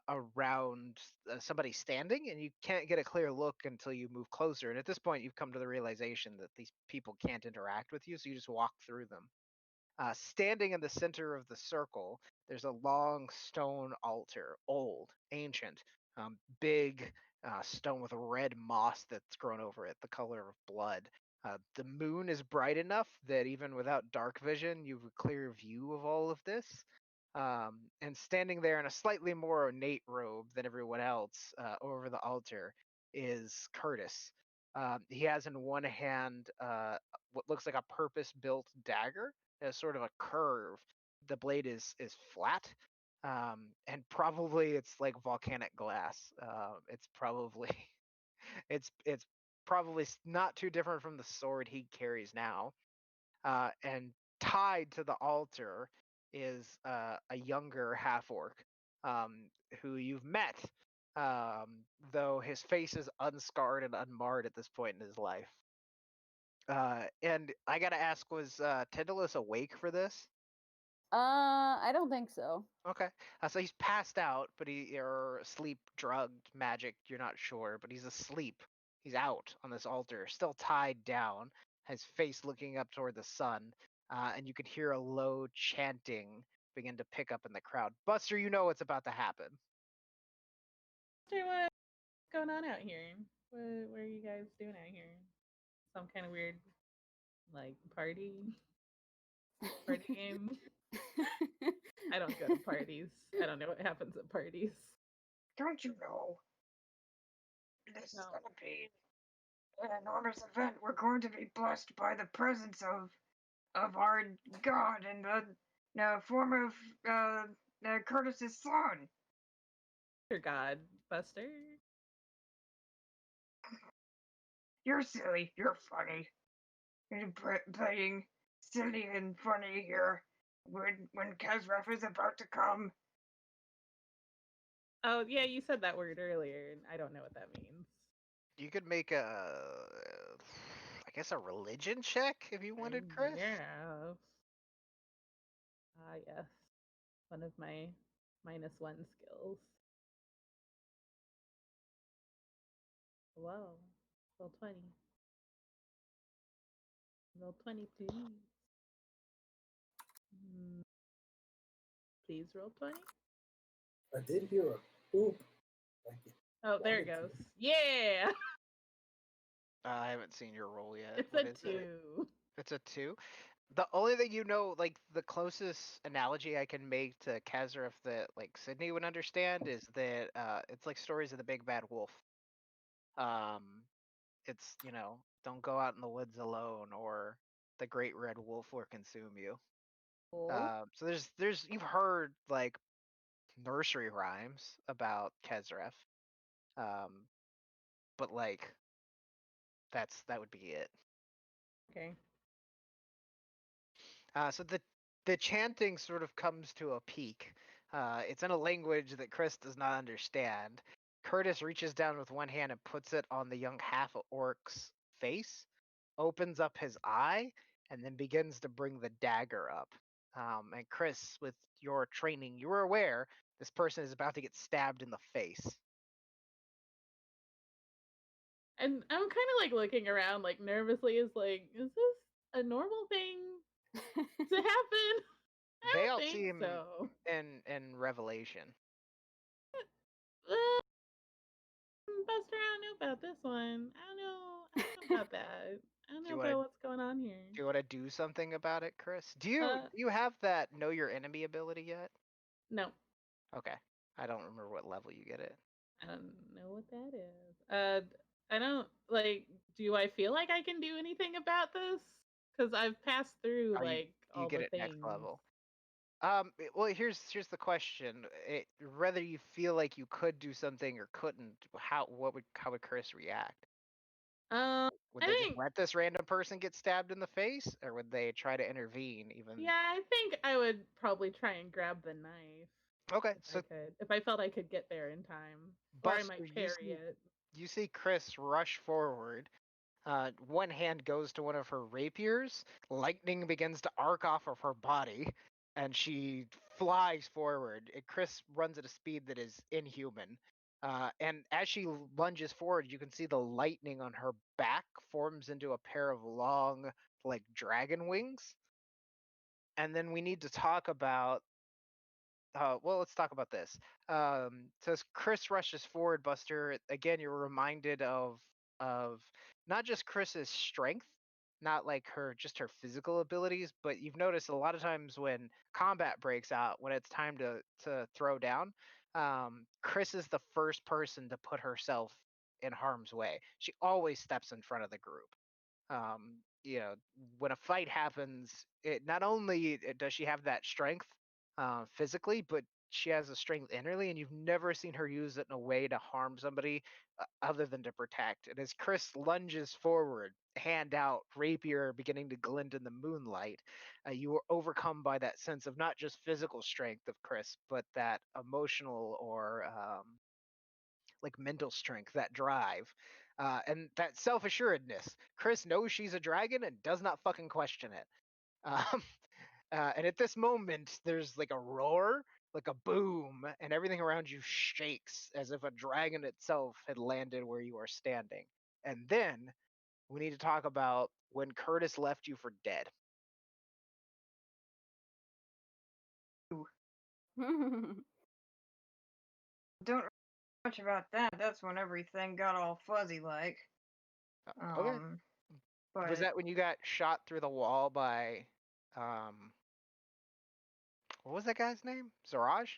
around somebody standing, and you can't get a clear look until you move closer. And at this point, you've come to the realization that these people can't interact with you, so you just walk through them. Standing in the center of the circle, there's a long stone altar, old, ancient, big stone with red moss that's grown over it, the color of blood. The moon is bright enough that even without dark vision, you have a clear view of all of this. And standing there in a slightly more ornate robe than everyone else over the altar is Curtis. He has in one hand what looks like a purpose-built dagger. Has sort of a curve. The blade is flat, and probably it's like volcanic glass. It's probably it's probably not too different from the sword he carries now. And tied to the altar is a younger half orc, who you've met, though his face is unscarred and unmarred at this point in his life. And I gotta ask, was Tendalus awake for this? I don't think so. Okay. So he's passed out, but or sleep, drugged, magic, you're not sure, but he's asleep. He's out on this altar, still tied down, his face looking up toward the sun, and you can hear a low chanting begin to pick up in the crowd. Buster, you know what's about to happen. Buster, what's going on out here? What are you guys doing out here? Some kind of weird, like, party game? I don't go to parties. I don't know what happens at parties. Don't you know? This is No. gonna be an enormous event. We're going to be blessed by the presence of our god in the form of Curtis's son. Your god, Buster. You're silly. You're funny. You're playing silly and funny here. When Kezref is about to come, Oh yeah, you said that word earlier, and I don't know what that means. You could make I guess a religion check if you wanted, Chris. Yeah. Ah, yes. One of my -1 skills. Wow. Roll 20. Roll 20, please. Mm, Please roll 20. I did hear a boop. Like it Oh, there it wanted goes. to. Yeah! I haven't seen your roll yet. It's What a is it? 2. It's a 2. The only thing like the closest analogy I can make to Kazareth that like Sydney would understand is that it's like stories of the big bad wolf. Um, it's don't go out in the woods alone, or the great red wolf will consume you. Cool. So there's you've heard like nursery rhymes about Kazareth, um, but like that would be it. Okay. So the chanting sort of comes to a peak. It's in a language that Chris does not understand. Curtis reaches down with one hand and puts it on the young half orc's face, opens up his eye, and then begins to bring the dagger up. And Chris, with your training, you were aware this person is about to get stabbed in the face. And I'm kind of like looking around, like nervously, is like, is this a normal thing to happen? I They don't all think seem so. in Revelation. Buster, I don't know about this one. I don't know. I don't know about that. I don't Do know you want to about what's going on here. do you want to do something about it, Chris? Do Uh, you have that know your enemy ability yet? no, Okay, I don't remember what level you get it. I don't know what that is. I don't like. Do I feel like I can do anything about this? Because I've passed through Are you like you all get the it next things. level? Well, here's the question: whether you feel like you could do something or couldn't, how would Chris react? Would I they just think let this random person get stabbed in the face, or would they try to intervene? Even yeah, I think I would probably try and grab the knife okay, if I so could, if I felt I could get there in time, or I Buster, might parry it. you see Chris rush forward. One hand goes to one of her rapiers. Lightning begins to arc off of her body, and she flies forward. Chris runs at a speed that is inhuman. And as she lunges forward, you can see the lightning on her back forms into a pair of long, like dragon wings. And then we need to talk about well, let's talk about this. So as Chris rushes forward, Buster, again, you're reminded of not just Chris's strength, not like her physical abilities, but you've noticed a lot of times when combat breaks out, when it's time to throw down, Chris is the first person to put herself in harm's way. She always steps in front of the group. You know, when a fight happens, it not only does she have that strength physically, but she has a strength innerly, and you've never seen her use it in a way to harm somebody other than to protect. And as Chris lunges forward, hand out, rapier beginning to glint in the moonlight, you are overcome by that sense of not just physical strength of Chris, but that emotional or like mental strength, that drive, and that self assuredness. Chris knows she's a dragon and does not fucking question it. Um, and at this moment, there's like a roar, like a boom, and everything around you shakes as if a dragon itself had landed where you are standing. And then we need to talk about when Curtis left you for dead. Don't know much about that. That's when everything got all fuzzy like. Okay. But Was that when you got shot through the wall by, what was that guy's name? Zaraj?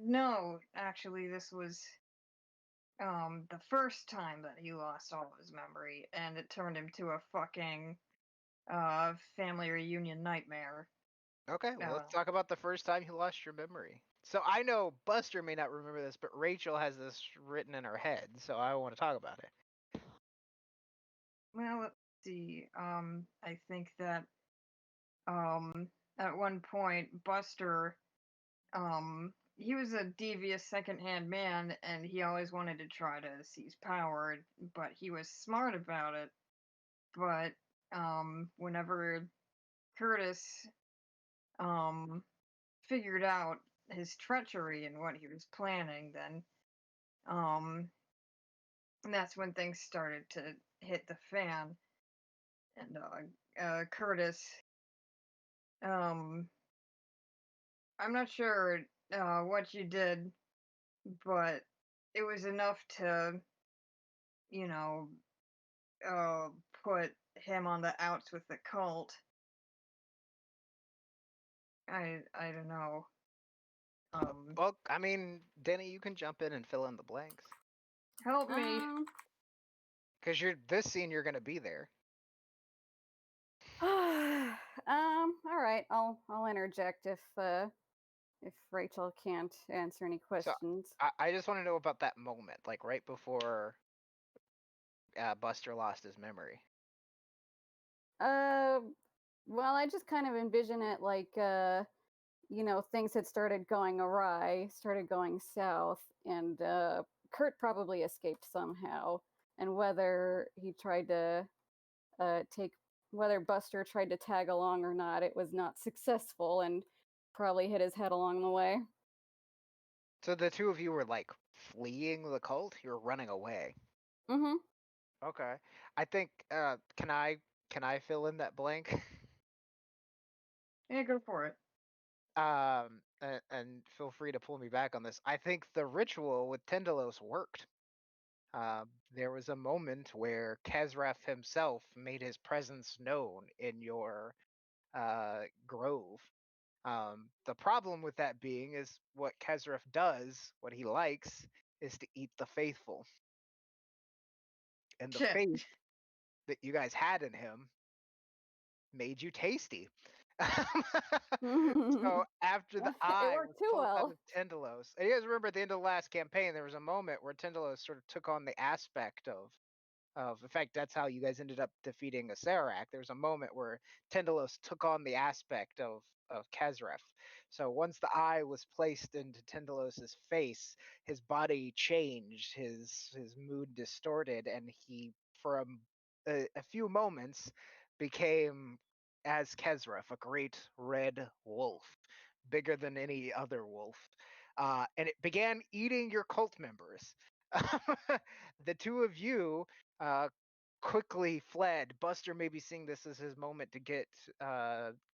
no, actually this was the first time that he lost all of his memory, and it turned him to a fucking family reunion nightmare. Okay, well, let's talk about the first time you lost your memory. So I know Buster may not remember this, but Rachel has this written in her head, so I want to talk about it. Well, let's see. I think that at one point Buster he was a devious second-hand man, and he always wanted to try to seize power, but he was smart about it. But whenever Curtis um figured out his treachery and what he was planning, then um that's when things started to hit the fan. And Curtis, um I'm not sure what you did, but it was enough to, you know, uh put him on the outs with the cult. I don't know. Well, I mean, Denny, you can jump in and fill in the blanks. Help me. Because this scene, you're going to be there. All right. I'll interject if Rachel can't answer any questions. I just want to know about that moment, like right before Buster lost his memory. Well, I just kind of envision it like things had started going awry, started going south, and Kurt probably escaped somehow. And whether he tried to whether Buster tried to tag along or not, it was not successful and probably hit his head along the way. So the two of you were like fleeing the cult? You were running away. Mm-hmm. Okay. I think can I fill in that blank? Yeah, go for it. And feel free to pull me back on this. I think the ritual with Tendalos worked. There was a moment where Kezref himself made his presence known in your grove. The problem with that being is what Kezref does, what he likes, is to eat the faithful. And the Shit. faith that you guys had in him made you tasty. So after the It eye was worked too pulled out well. of Tendalos, and you guys remember at the end of the last campaign, there was a moment where Tendalos sort of took on the aspect of. In fact, that's how you guys ended up defeating Acerak. There was a moment where Tendalos took on the aspect of Kezref. So once the eye was placed into Tendalos's face, his body changed, his mood distorted, and he, for a few moments, became as Kezref, a great red wolf, bigger than any other wolf. And it began eating your cult members. The two of you uh, quickly fled. Buster maybe seeing this as his moment to get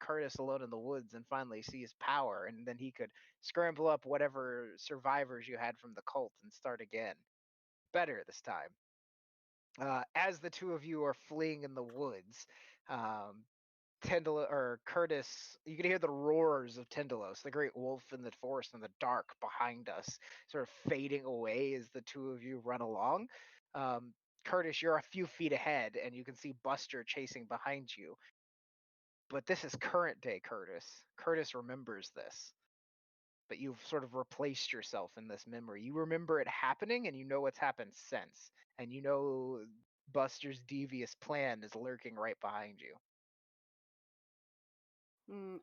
Curtis alone in the woods and finally see his power, and then he could scramble up whatever survivors you had from the cult and start again. Better this time. As the two of you are fleeing in the woods, um, Tendalo or Curtis, you can hear the roars of Tendalos, the great wolf in the forest in the dark behind us, sort of fading away as the two of you run along. Um, Curtis, you're a few feet ahead, and you can see Buster chasing behind you. But this is current day Curtis. Curtis remembers this, but you've sort of replaced yourself in this memory. You remember it happening, and you know what's happened since, and you know Buster's devious plan is lurking right behind you.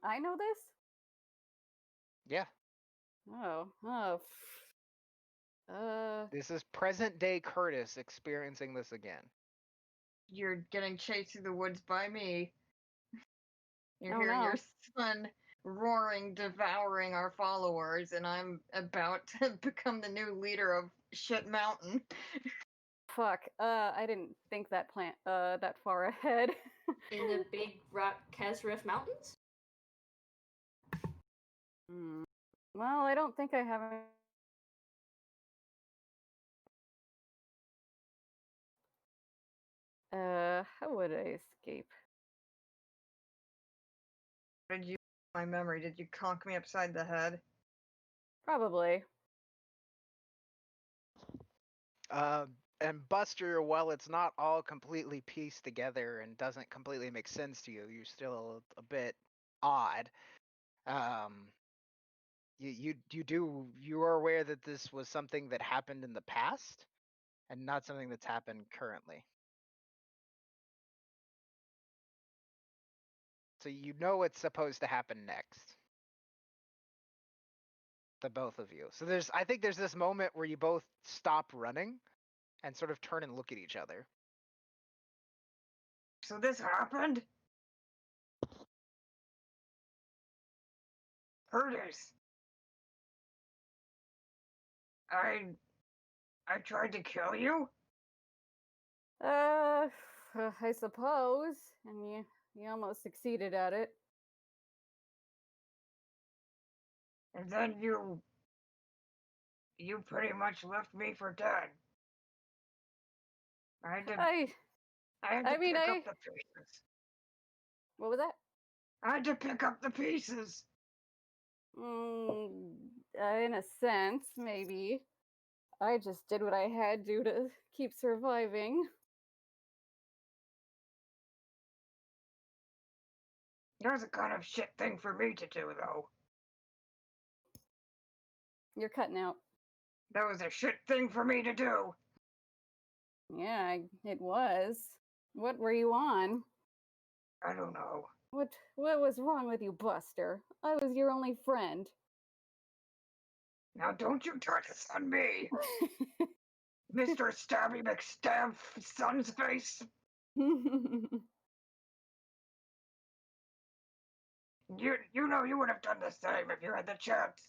I know this? Yeah. Oh. Oh. This is present day Curtis experiencing this again. You're getting chased through the woods by me. You're Oh, hearing no. your son roaring, devouring our followers, and I'm about to become the new leader of Shit Mountain. Fuck. I didn't think that far ahead. In the big rock Kazrif Mountains? Well, I don't think I have. How would I escape? Did you, my memory, did you conk me upside the head? Probably. And Buster, while it's not all completely pieced together and doesn't completely make sense to you, you're still a bit odd. Um, you are aware that this was something that happened in the past and not something that's happened currently. So you know what's supposed to happen next. The both of you. So I think there's this moment where you both stop running and sort of turn and look at each other. So this happened? Curtis. I tried to kill you? I suppose. And you almost succeeded at it. And then you pretty much left me for dead. I had to pick up the pieces. What was that? I had to pick up the pieces. In a sense, maybe. I just did what I had to keep surviving. That was a kind of shit thing for me to do, though. You're cutting out. That was a shit thing for me to do. Yeah, it was. What were you on? I don't know. What was wrong with you, Buster? I was your only friend. Now don't you try to sun me, Mr. Stabby McStab Sun's face. You know you would have done the same if you had the chance.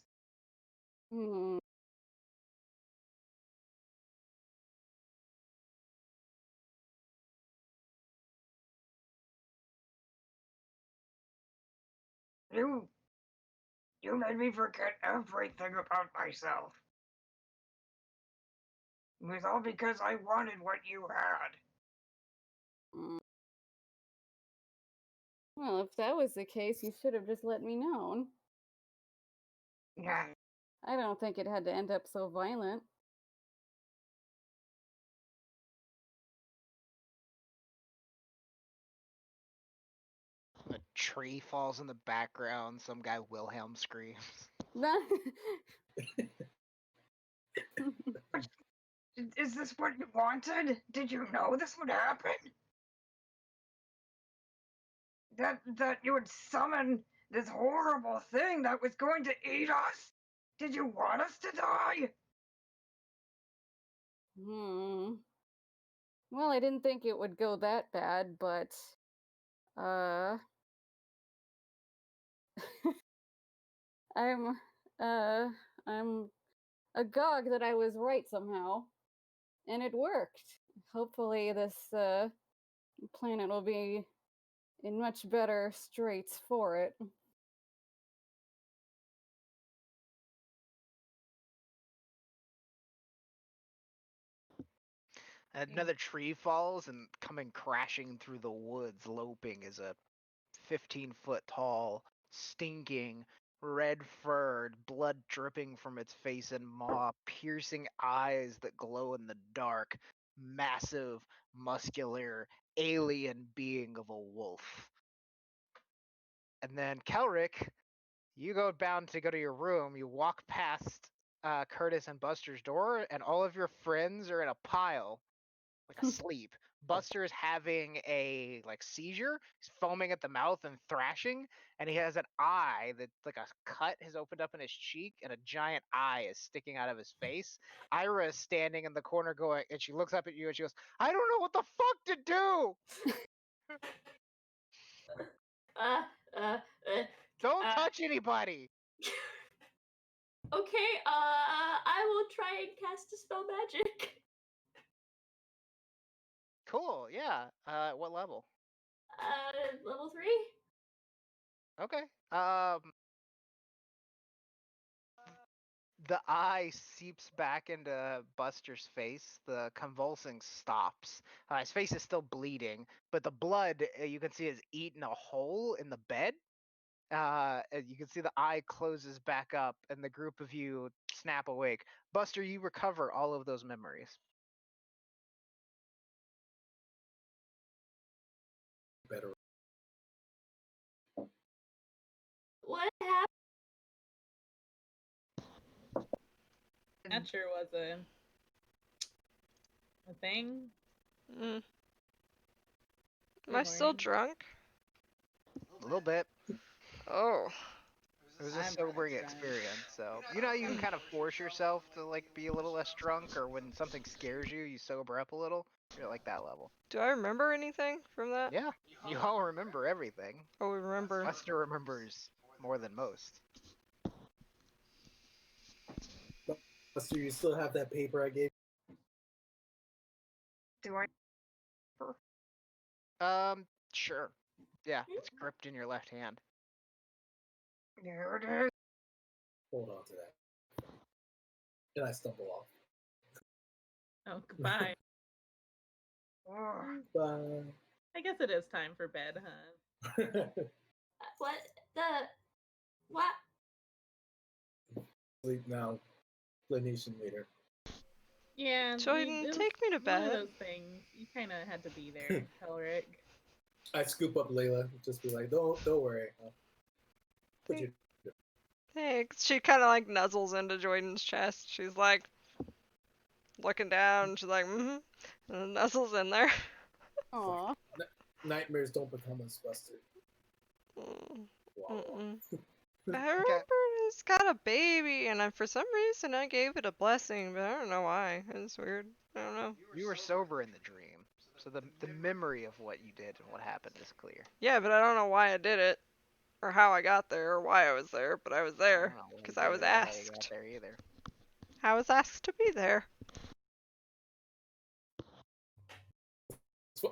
You made me forget everything about myself. It was all because I wanted what you had. Mm. Well, if that was the case, you should have just let me know. Yeah. I don't think it had to end up so violent. A tree falls in the background. Some guy Wilhelm screams. Is this what you wanted? Did you know this would happen? That you would summon this horrible thing that was going to eat us? Did you want us to die? Well, I didn't think it would go that bad, but I'm I'm agog that I was right somehow, and it worked. Hopefully, this planet will be in much better straits for it. Another tree falls, and coming crashing through the woods, loping, is a 15-foot tall, stinking, red-furred, blood dripping from its face and maw, piercing eyes that glow in the dark, massive, muscular, alien being of a wolf. And then Kelric, you go bound to go to your room. You walk past Curtis and Buster's door, and all of your friends are in a pile, like asleep. Buster is having a seizure. He's foaming at the mouth and thrashing, and he has an eye that like a cut has opened up in his cheek, and a giant eye is sticking out of his face. Ira is standing in the corner going, and she looks up at you and she goes, "I don't know what the fuck to do. Don't touch anybody." Okay, I will try and cast a spell magic. Cool. Yeah. What level? Level 3? Okay. The eye seeps back into Buster's face. The convulsing stops. His face is still bleeding, but the blood you can see has eaten a hole in the bed. And you can see the eye closes back up, and the group of you snap awake. Buster, you recover all of those memories. Better. What happened? That sure was a thing. Mm. Am I still drunk? A little bit. Oh. It was a I'm sobering drunk. experience. So you can kind of force yourself to be a little less drunk, or when something scares you, you sober up a little. You're like that level. Do I remember anything from that? Yeah, you all remember everything. Oh, we remember. Buster remembers more than most. Buster, you still have that paper I gave Do I? Sure. Yeah, it's gripped in your left hand. There it is. Hold on to that. And I stumble off. Oh, goodbye. Ugh. Bye. I guess it is time for bed, huh? What the? What? Sleep now. Explanation later. Yeah. Jordan, it was take me to one of bed. those things. You kind of had to be there, Elric. I scoop up Layla, just be like, don't worry. I'll put you. Thanks. She kind of like nuzzles into Jordan's chest. She's like looking down. She's like, mm-hmm. And nuzzles in there. Aw. Nightmares don't become us, Buster. Mm, Wow. mm-mm. I remember it's got a baby, and for some reason I gave it a blessing, but I don't know why. It's weird. I don't know. You were sober in the dream, so the memory of what you did and what happened is clear. Yeah, but I don't know why I did it, or how I got there, or why I was there, but I was there, because I was asked. There either. I was asked to be there.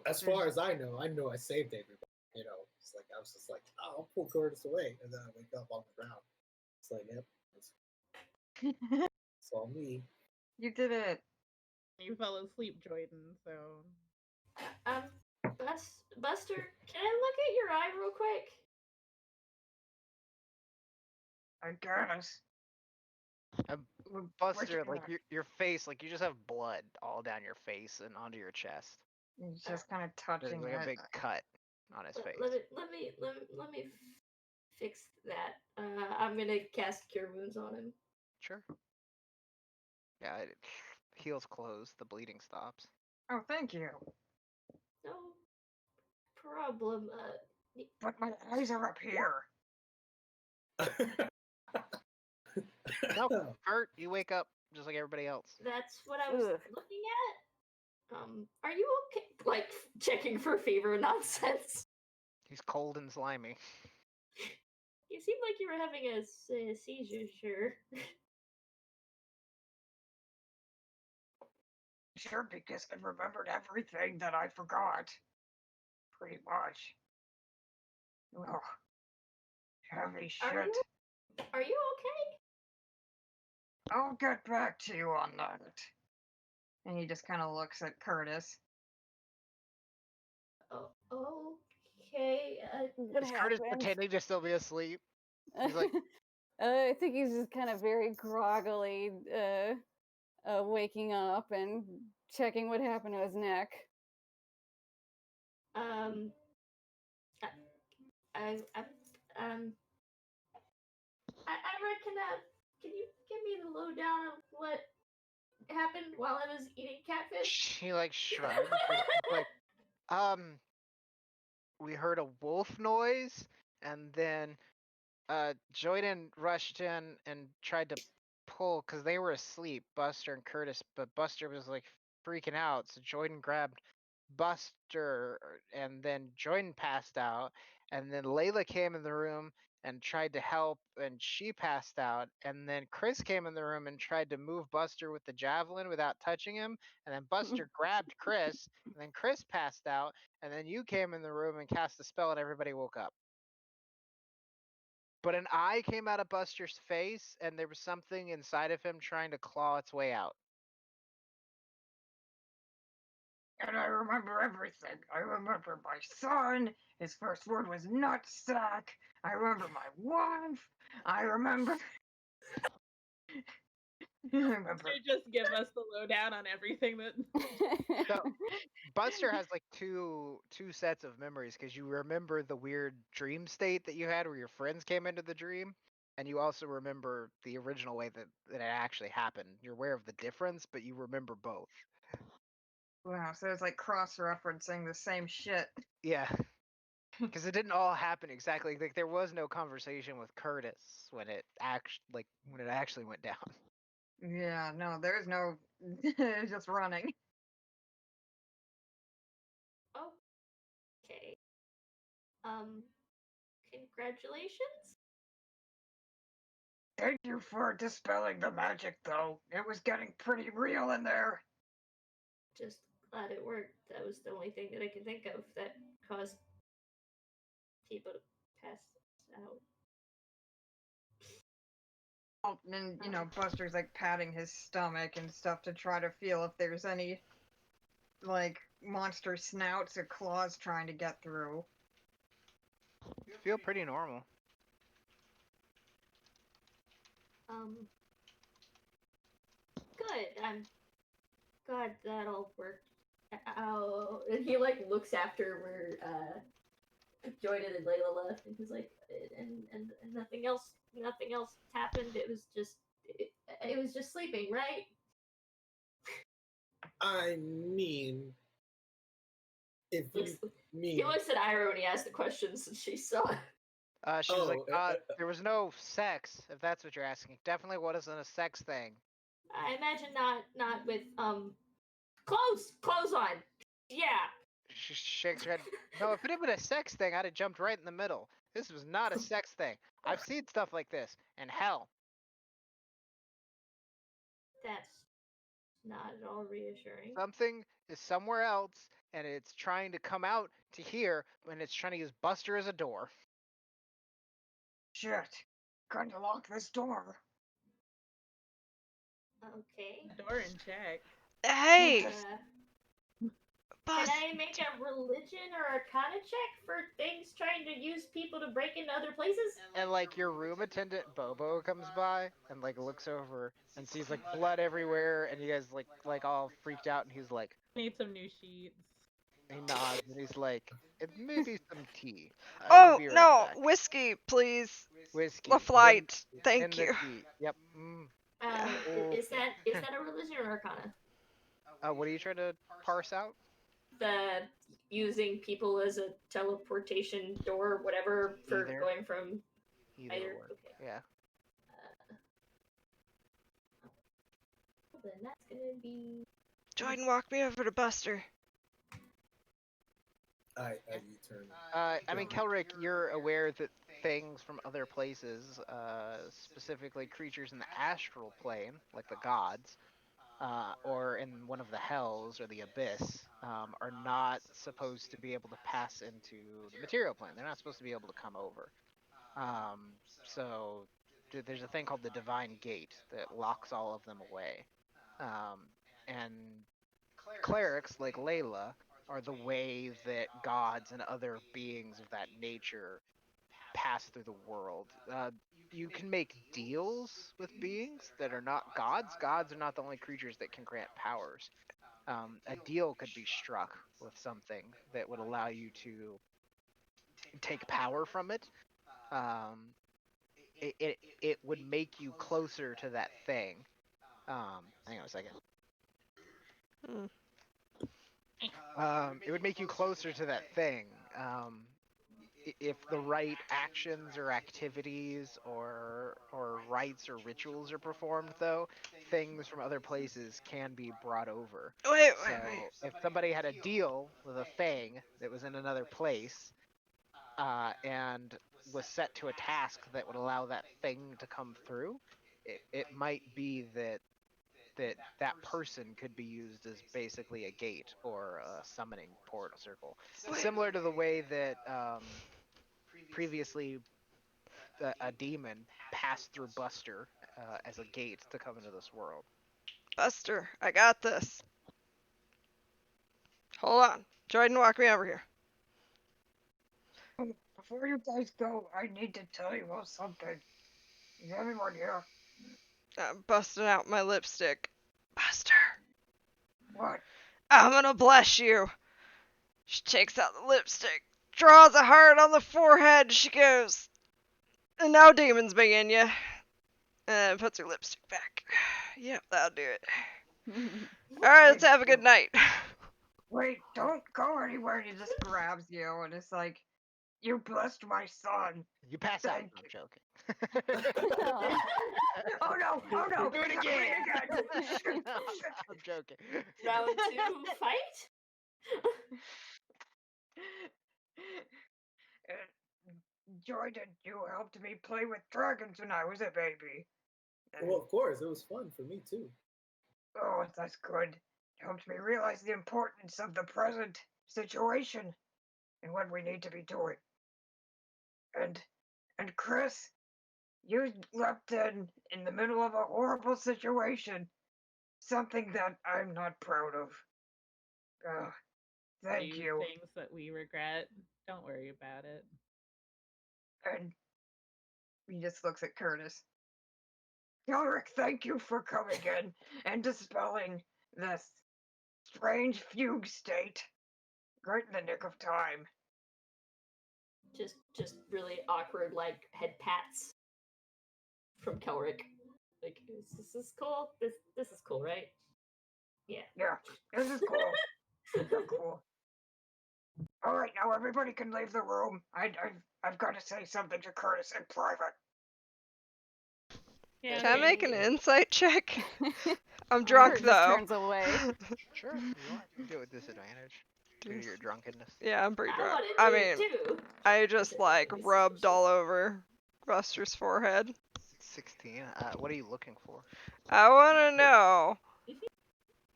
As far as I know I saved everybody. I was just like, oh, I'll pull Curtis away, and then I wake up on the ground. It's like, yep, it's all me. You did it. You fell asleep, Jordan. So Buster, can I look at your eye real quick? I guess. Buster, like your face, like you just have blood all down your face and onto your chest. He's just kind of There's touching like it. a big cut on his face. Let me fix that. I'm gonna cast Cure Wounds on him. Sure. Yeah, it heals closed. The bleeding stops. Oh, thank you. No problem. But my eyes are up here. No, Kurt, you wake up just like everybody else. That's what I was Ugh. looking at. Are you okay? Like checking for fever nonsense. He's cold and slimy. You seemed like you were having a seizure. Sure. Sure, because I remembered everything that I forgot. Pretty much. Ugh. Heavy shit. Are you okay? I'll get back to you on that. And he just kind of looks at Curtis. Oh, okay. What Is Curtis happened? pretending to still be asleep? He's like, I think he's just kind of very groggily waking up and checking what happened to his neck. I reckon. Can you give me the lowdown of what happened while I was eating catfish? she like shrugs. Like, we heard a wolf noise, and then Joyden rushed in and tried to pull because they were asleep, Buster and Curtis, but Buster was like freaking out, so Joyden grabbed Buster, and then Joyden passed out, and then Layla came in the room and tried to help, and she passed out, and then Chris came in the room and tried to move Buster with the javelin without touching him, and then Buster grabbed Chris, and then Chris passed out, and then you came in the room and cast a spell, and everybody woke up. But an eye came out of Buster's face, and there was something inside of him trying to claw its way out. And I remember everything. I remember my son. His first word was nutsack. I remember my wife. I remember. I remember. you just give us the lowdown on everything that. So Buster has like two sets of memories because you remember the weird dream state that you had where your friends came into the dream, and you also remember the original way that it actually happened. You're aware of the difference, but you remember both. Wow, so it's like cross-referencing the same shit. Yeah. Because it didn't all happen exactly. Like there was no conversation with Curtis when it actually went down. Yeah, no, there's no. It's just running. Okay. Congratulations. Thank you for dispelling the magic, though. It was getting pretty real in there. Just glad it worked. That was the only thing that I could think of that caused people to pass out. And, Buster's like patting his stomach and stuff to try to feel if there's any, like, monster snouts or claws trying to get through. You feel pretty normal. Good. I'm glad that all worked out. And he like looks after where Jordan and Layla left, and he's like, and nothing else happened. It was just sleeping, right? I mean, if you mean, He looks at Ira when he asks the question since she saw it. She was like, there was no sex, if that's what you're asking. Definitely wasn't a sex thing. I imagine not with clothes on. Yeah. She shakes her head. No, if it had been a sex thing, I'd have jumped right in the middle. This was not a sex thing. I've seen stuff like this in hell. That's Not at all reassuring. Something is somewhere else, and it's trying to come out to here, and it's trying to use Buster as a door. Shit. Gotta lock this door. Okay. Door in check. Hey, Just- Can Bust. I make a religion or arcana check for things trying to use people to break into other places? And like your room attendant Bobo comes by and like looks over and sees like blood everywhere, and you guys like all freaked out, and he's like, Need some new sheets. he nods and he's like, it may be some tea. I will Oh be right no, back. whiskey, please. Whiskey. The flight. In Thank the you. tea. Yep. Mm. Is that a religion or arcana? What are you trying to parse out? The using people as a teleportation door, whatever, for Either. going from Either either. work. Okay. Yeah. Then that's gonna be. Jordan, walk me over to Buster. I U-turn. I mean, Kelrick, you're aware that things from other places, specifically creatures in the astral plane, like the gods, or in one of the hells or the abyss, are not supposed to be able to pass into the material plane. They're not supposed to be able to come over. So there's a thing called the Divine Gate that locks all of them away. And clerics like Layla are the way that gods and other beings of that nature pass through the world. You can make deals with beings that are not gods. Gods are not the only creatures that can grant powers. A deal could be struck with something that would allow you to take power from it. It would make you closer to that thing. Hang on a second. Hmm. It would make you closer to that thing. If the right actions or activities or rites or rituals are performed, though, things from other places can be brought over. Wait, So wait, wait. if somebody had a deal with a thing that was in another place, and was set to a task that would allow that thing to come through, it might be that person could be used as basically a gate or a summoning port, a circle. Wait. Similar to the way that previously a demon passed through Buster as a gate to come into this world. Buster, I got this. Hold on. Jordan, walk me over here. Before you guys go, I need to tell you about something. Is everyone here? I'm busting out my lipstick. Buster, What? I'm gonna bless you. She takes out the lipstick, draws a heart on the forehead, she goes, and now demons begin ya. And puts her lipstick back. Yep, that'll do it. Alright, let's have a good night. Wait, don't go anywhere. And he just grabs you and it's like, you blessed my son. You pass out. Thank I'm joking. Oh no! Oh no! Do it It's happening again. Shit, No, shit. I'm joking. Round 2, fight? Jordan, you helped me play with dragons when I was a baby. Well, of course, it was fun for me too. Oh, that's good. Helped me realize the importance of the present situation and what we need to be doing. And Chris, you leapt in the middle of a horrible situation. Something that I'm not proud of. Thank Do you. things that we regret. Don't worry about it. And he just looks at Curtis. Ulrich, thank you for coming in and dispelling this strange fugue state. Right in the nick of time. Just really awkward, like, head pats from Kelrick. Like, this is cool? This is cool, right? Yeah. Yeah, this is cool. You're cool. All right, now everybody can leave the room. I've got to say something to Curtis in private. Yeah, Can I make an insight check? I'm Kurt drunk just though. turns away. Sure, if you want. You can do it with disadvantage due to your drunkenness. Yeah, I'm pretty I drunk. wanted I to mean, too. I just like rubbed all over Buster's forehead. 16. What are you looking for? I want to know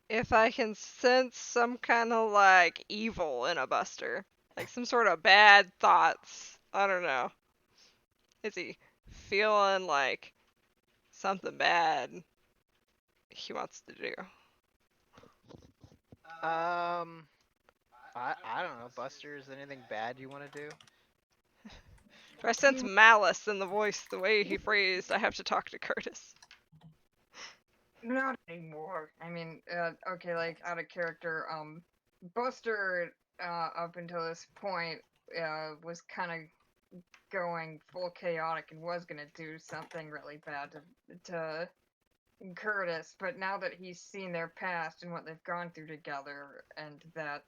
if I can sense some kind of like evil in a Buster, like some sort of bad thoughts. I don't know. Is he feeling like something bad he wants to do? I don't know, Buster. Is there anything bad you want to do? Do I sense malice in the voice, the way he phrased, I have to talk to Curtis? Not anymore. I mean, okay, like out of character. Buster, up until this point, was kind of going full chaotic and was gonna do something really bad to Curtis. But now that he's seen their past and what they've gone through together, and that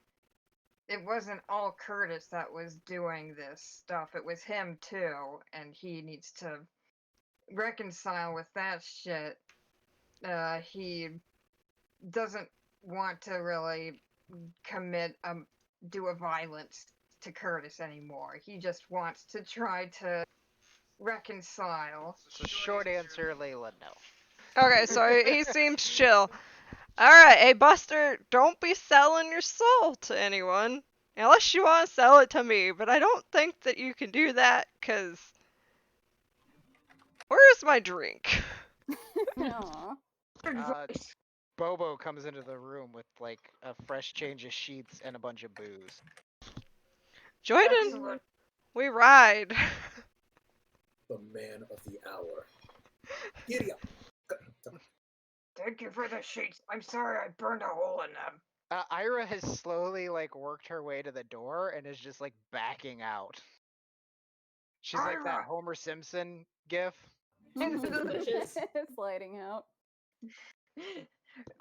it wasn't all Curtis that was doing this stuff, it was him too, and he needs to reconcile with that shit. He doesn't want to really do a violence to Curtis anymore. He just wants to try to reconcile. So short answer, Layla, no. Okay, so he seems chill. Alright, hey Buster, don't be selling your soul to anyone. Unless you want to sell it to me, but I don't think that you can do that, because... Where's my drink? Aw. Advice. Bobo comes into the room with like a fresh change of sheets and a bunch of booze. Jordan, Excellent. we ride. The man of the hour. Giddy up. Thank you for the sheets. I'm sorry I burned a hole in them. Ira has slowly like worked her way to the door and is just like backing out. She's like that Ira! Homer Simpson gif. Suspicious. Sliding out.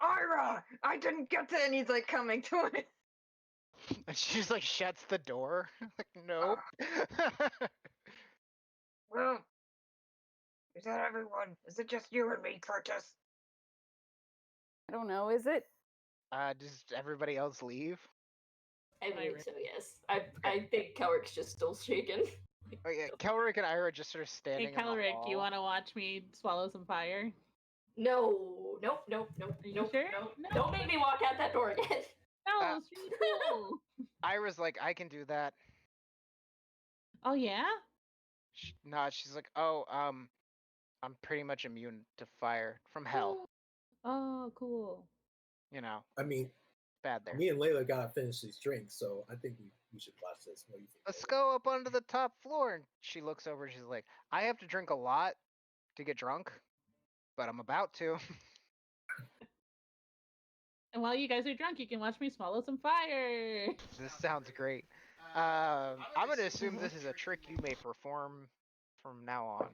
Ira! I didn't get to. And he's like coming to it. And she's like shuts the door. Like, nope. Well, is that everyone? Is it just you and me, Curtis? I don't know, is it? Does everybody else leave? I think so, yes. I think Kelrick's just still shaken. Oh yeah, Kelrick and Ira just sort of Hey, standing in the Calric, hall. you want to watch me swallow some fire? No, nope, nope, nope, Are you nope, sure? nope. No. Don't make me walk out that door again. No, it's really cool. Ira's like, I can do that. Oh yeah? No, she's like, oh, I'm pretty much immune to fire from hell. Oh, cool. You know, I mean, bad there. me and Layla gotta finish these drinks, so I think we should watch this. What do you think? Let's Layla? go up onto the top floor. And she looks over and she's like, I have to drink a lot to get drunk, but I'm about to. And while you guys are drunk, you can watch me swallow some fire. This sounds great. I'm going to assume this is a trick you may perform from now on.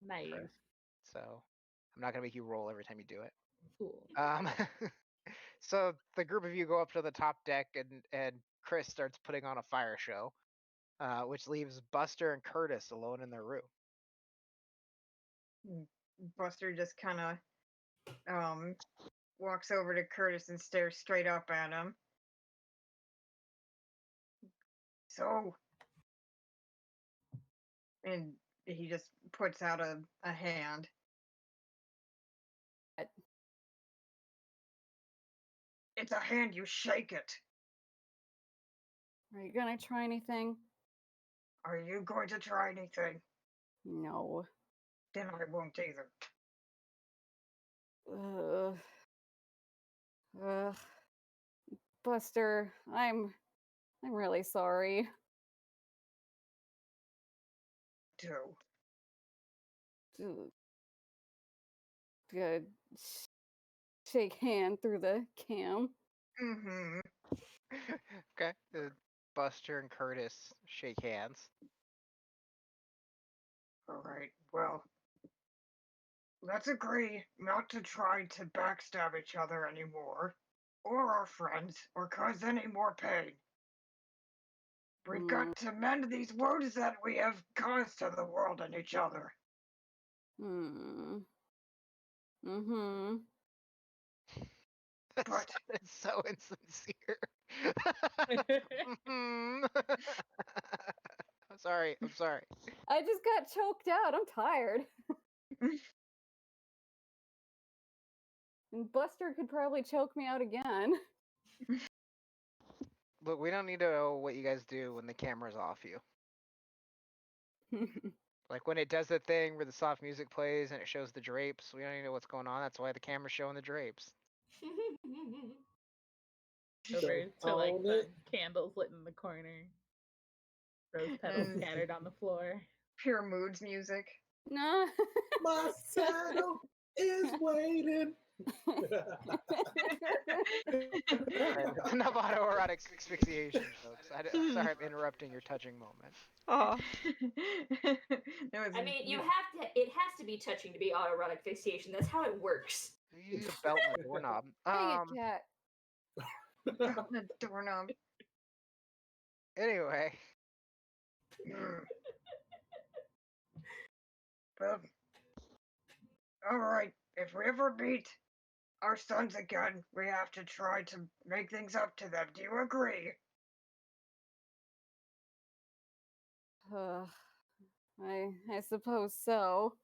Nice. Chris. So I'm not going to make you roll every time you do it. Cool. So the group of you go up to the top deck and Chris starts putting on a fire show, which leaves Buster and Curtis alone in their room. Buster just kind of walks over to Curtis and stares straight up at him. So, and he just puts out a hand. What? It's a hand, you shake it. Are you gonna try anything? Are you going to try anything? No. Then I won't either. Ugh. Ugh. Buster, I'm really sorry. Too. Ugh. Good. Shake hand through the cam. Mm-hmm. Okay. Buster and Curtis shake hands. Alright, well, let's agree not to try to backstab each other anymore, or our friends, or cause any more pain. We've got to mend these wounds that we have caused to the world and each other. Hmm. Mm-hmm. But It's so insincere. Mhm. I'm sorry. I'm sorry. I just got choked out. I'm tired. And Buster could probably choke me out again. Look, we don't need to know what you guys do when the camera's off you. Like when it does the thing where the soft music plays and it shows the drapes, we don't even know what's going on. That's why the camera's showing the drapes. Over to like Own the it. candles lit in the corner. Rose petals scattered on the floor. Pure moods music. No. My saddle is waiting. It's enough autoerotic asphyxiation, folks. Sorry, I'm interrupting your touching moment. Oh, I mean, you have to. It has to be touching to be autoerotic fixation. That's how it works. You need a belt and a doorknob. Dang it, cat. The doorknob. Anyway, Well, all right. If we ever meet our sons again, we have to try to make things up to them. Do you agree? I suppose so.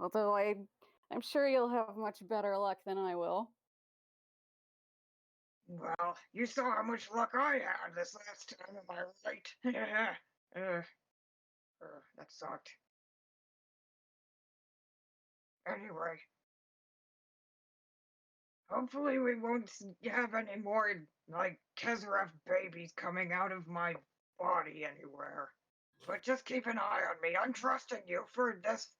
Although I'm sure you'll have much better luck than I will. Well, you saw how much luck I had this last time, am I right? That sucked. Anyway, hopefully we won't have any more, like, Kezaref babies coming out of my body anywhere. But just keep an eye on me. I'm trusting you for this.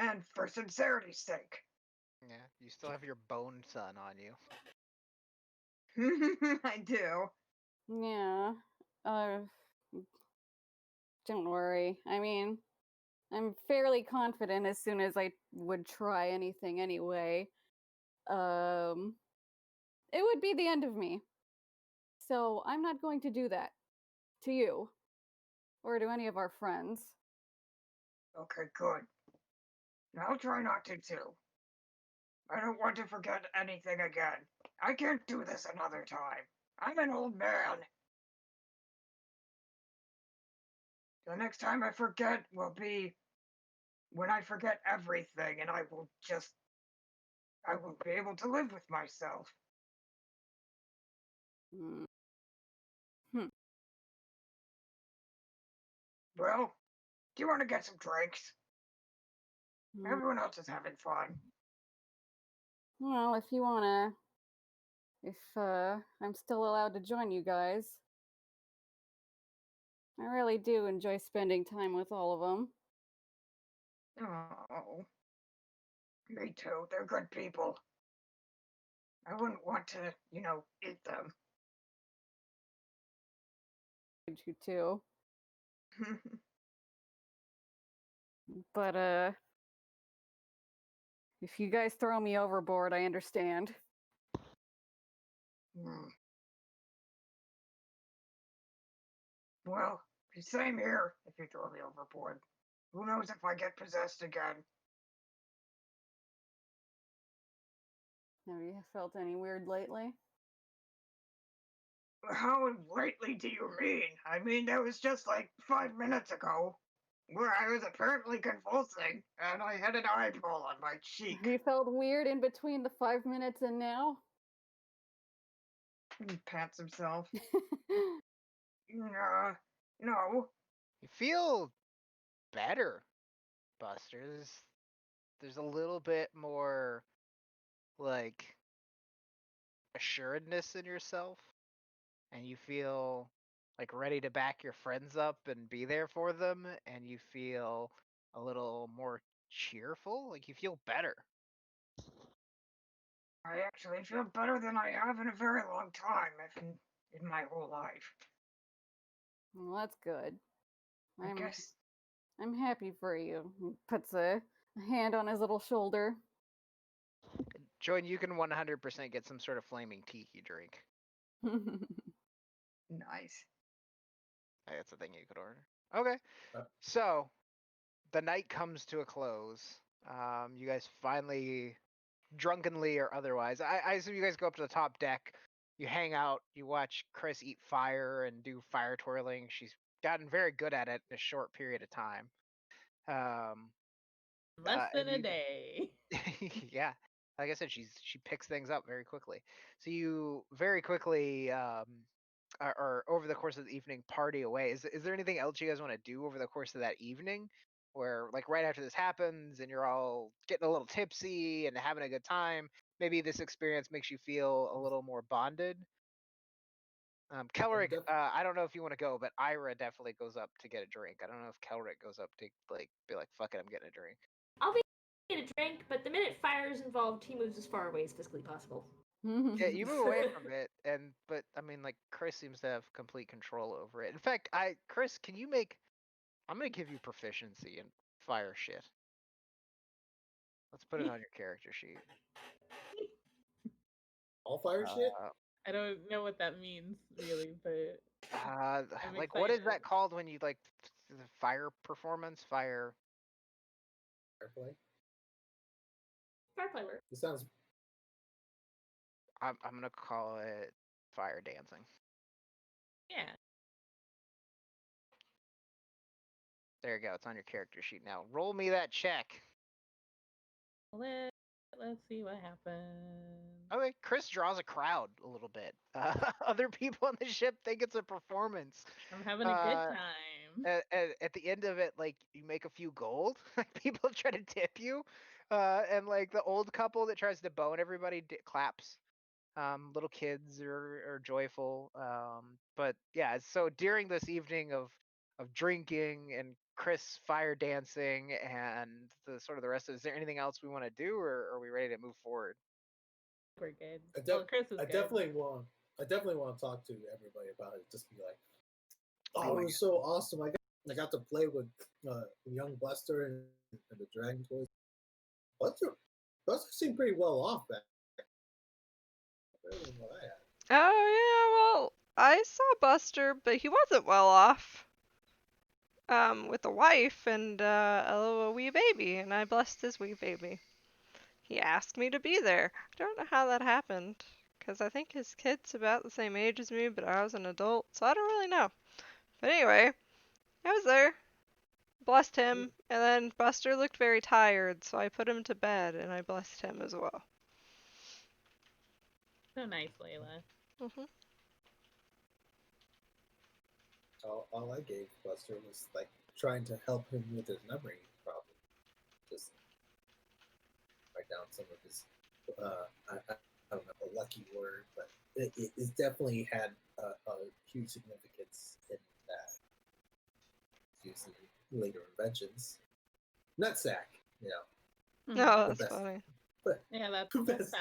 And for sincerity's sake. yeah, you still have your bone son on you. I do. Yeah. Don't worry. I mean, I'm fairly confident as soon as I would try anything anyway. It would be the end of me. So I'm not going to do that to you or to any of our friends. Okay, good. I'll try not to too. I don't want to forget anything again. I can't do this another time. I'm an old man. The next time I forget will be when I forget everything and I won't be able to live with myself. Hmm. Well, do you want to get some drinks? Hmm. Everyone else is having fun. Well, if you wanna, if I'm still allowed to join you guys, I really do enjoy spending time with all of them. Oh, me too. They're good people. I wouldn't want to, eat them. You too. But if you guys throw me overboard, I understand. Well, same here if you throw me overboard. Who knows if I get possessed again? Have you felt any weird lately? How lately do you mean? I mean, that was just like 5 minutes ago, where I was apparently convulsing, and I had an eyeball on my cheek. Have you felt weird in between the 5 minutes and now? He pats himself. No. You feel better, Buster. There's a little bit more, like, assuredness in yourself, and you feel like ready to back your friends up and be there for them, and you feel a little more cheerful. Like you feel better. I actually feel better than I have in a very long time, if in my whole life. Well, that's good. I guess. I'm happy for you. He puts a hand on his little shoulder. Join, you can 100% get some sort of flaming tiki drink. Nice. That's a thing you could order. Okay. So the night comes to a close. You guys finally, drunkenly or otherwise, I assume you guys go up to the top deck. You hang out. You watch Chris eat fire and do fire twirling. She's gotten very good at it in a short period of time. Less than and a day. yeah. like I said, she picks things up very quickly. So you very quickly or over the course of the evening party away. Is there anything else you guys want to do over the course of that evening? Where like right after this happens and you're all getting a little tipsy and having a good time, maybe this experience makes you feel a little more bonded. Kelric, def- I don't know if you want to go, but Ira definitely goes up to get a drink. I don't know if Kelric goes up to like be like, "Fuck it, I'm getting a drink." I'll be get a drink, but the minute fire is involved, he moves as far away as physically possible. Yeah, you move away from it, but I mean, like Chris seems to have complete control over it. In fact, Chris, can you make? I'm gonna give you proficiency in fire shit. Let's put it on your character sheet. All fire shit. I don't know what that means really, but I'm Like what is that excited. called when you like the fire performance? Fire. Fireplay. Fireplay work. This sounds. I'm gonna call it fire dancing. Yeah. There you go. It's on your character sheet now. Roll me that check. Let's see what happens. Okay, Chris draws a crowd a little bit. Other people on the ship think it's a performance. I'm having a good time. At the end of it, like you make a few gold. Like people try to tip you, and like the old couple that tries to bone everybody claps. Little kids are joyful. But yeah, so during this evening of drinking and Chris fire dancing and the sort of the rest of it, is there anything else we want to do, or are we ready to move forward? We're good. I, Well, Chris is I good. definitely want. I definitely want to talk to everybody about it. Just be like, oh, Oh, it was so awesome. I got to play with young Buster and the Dragon Toys. Buster seemed pretty well off back. Better than what I had. Oh yeah, well, I saw Buster, but he wasn't well off. With a wife and a wee baby, and I blessed his wee baby. He asked me to be there. I don't know how that happened, because I think his kid's about the same age as me, but I was an adult, so I don't really know. But anyway, I was there, blessed him, and then Buster looked very tired, so I put him to bed, and I blessed him as well. So nice, Layla. hmm All I gave Buster was like trying to help him with his memory problem. Just write down some of his, I don't know, a lucky word, but it definitely had a huge significance in that. Using later inventions. Nutsack, you know. No, The that's best. funny. Yeah, that Best.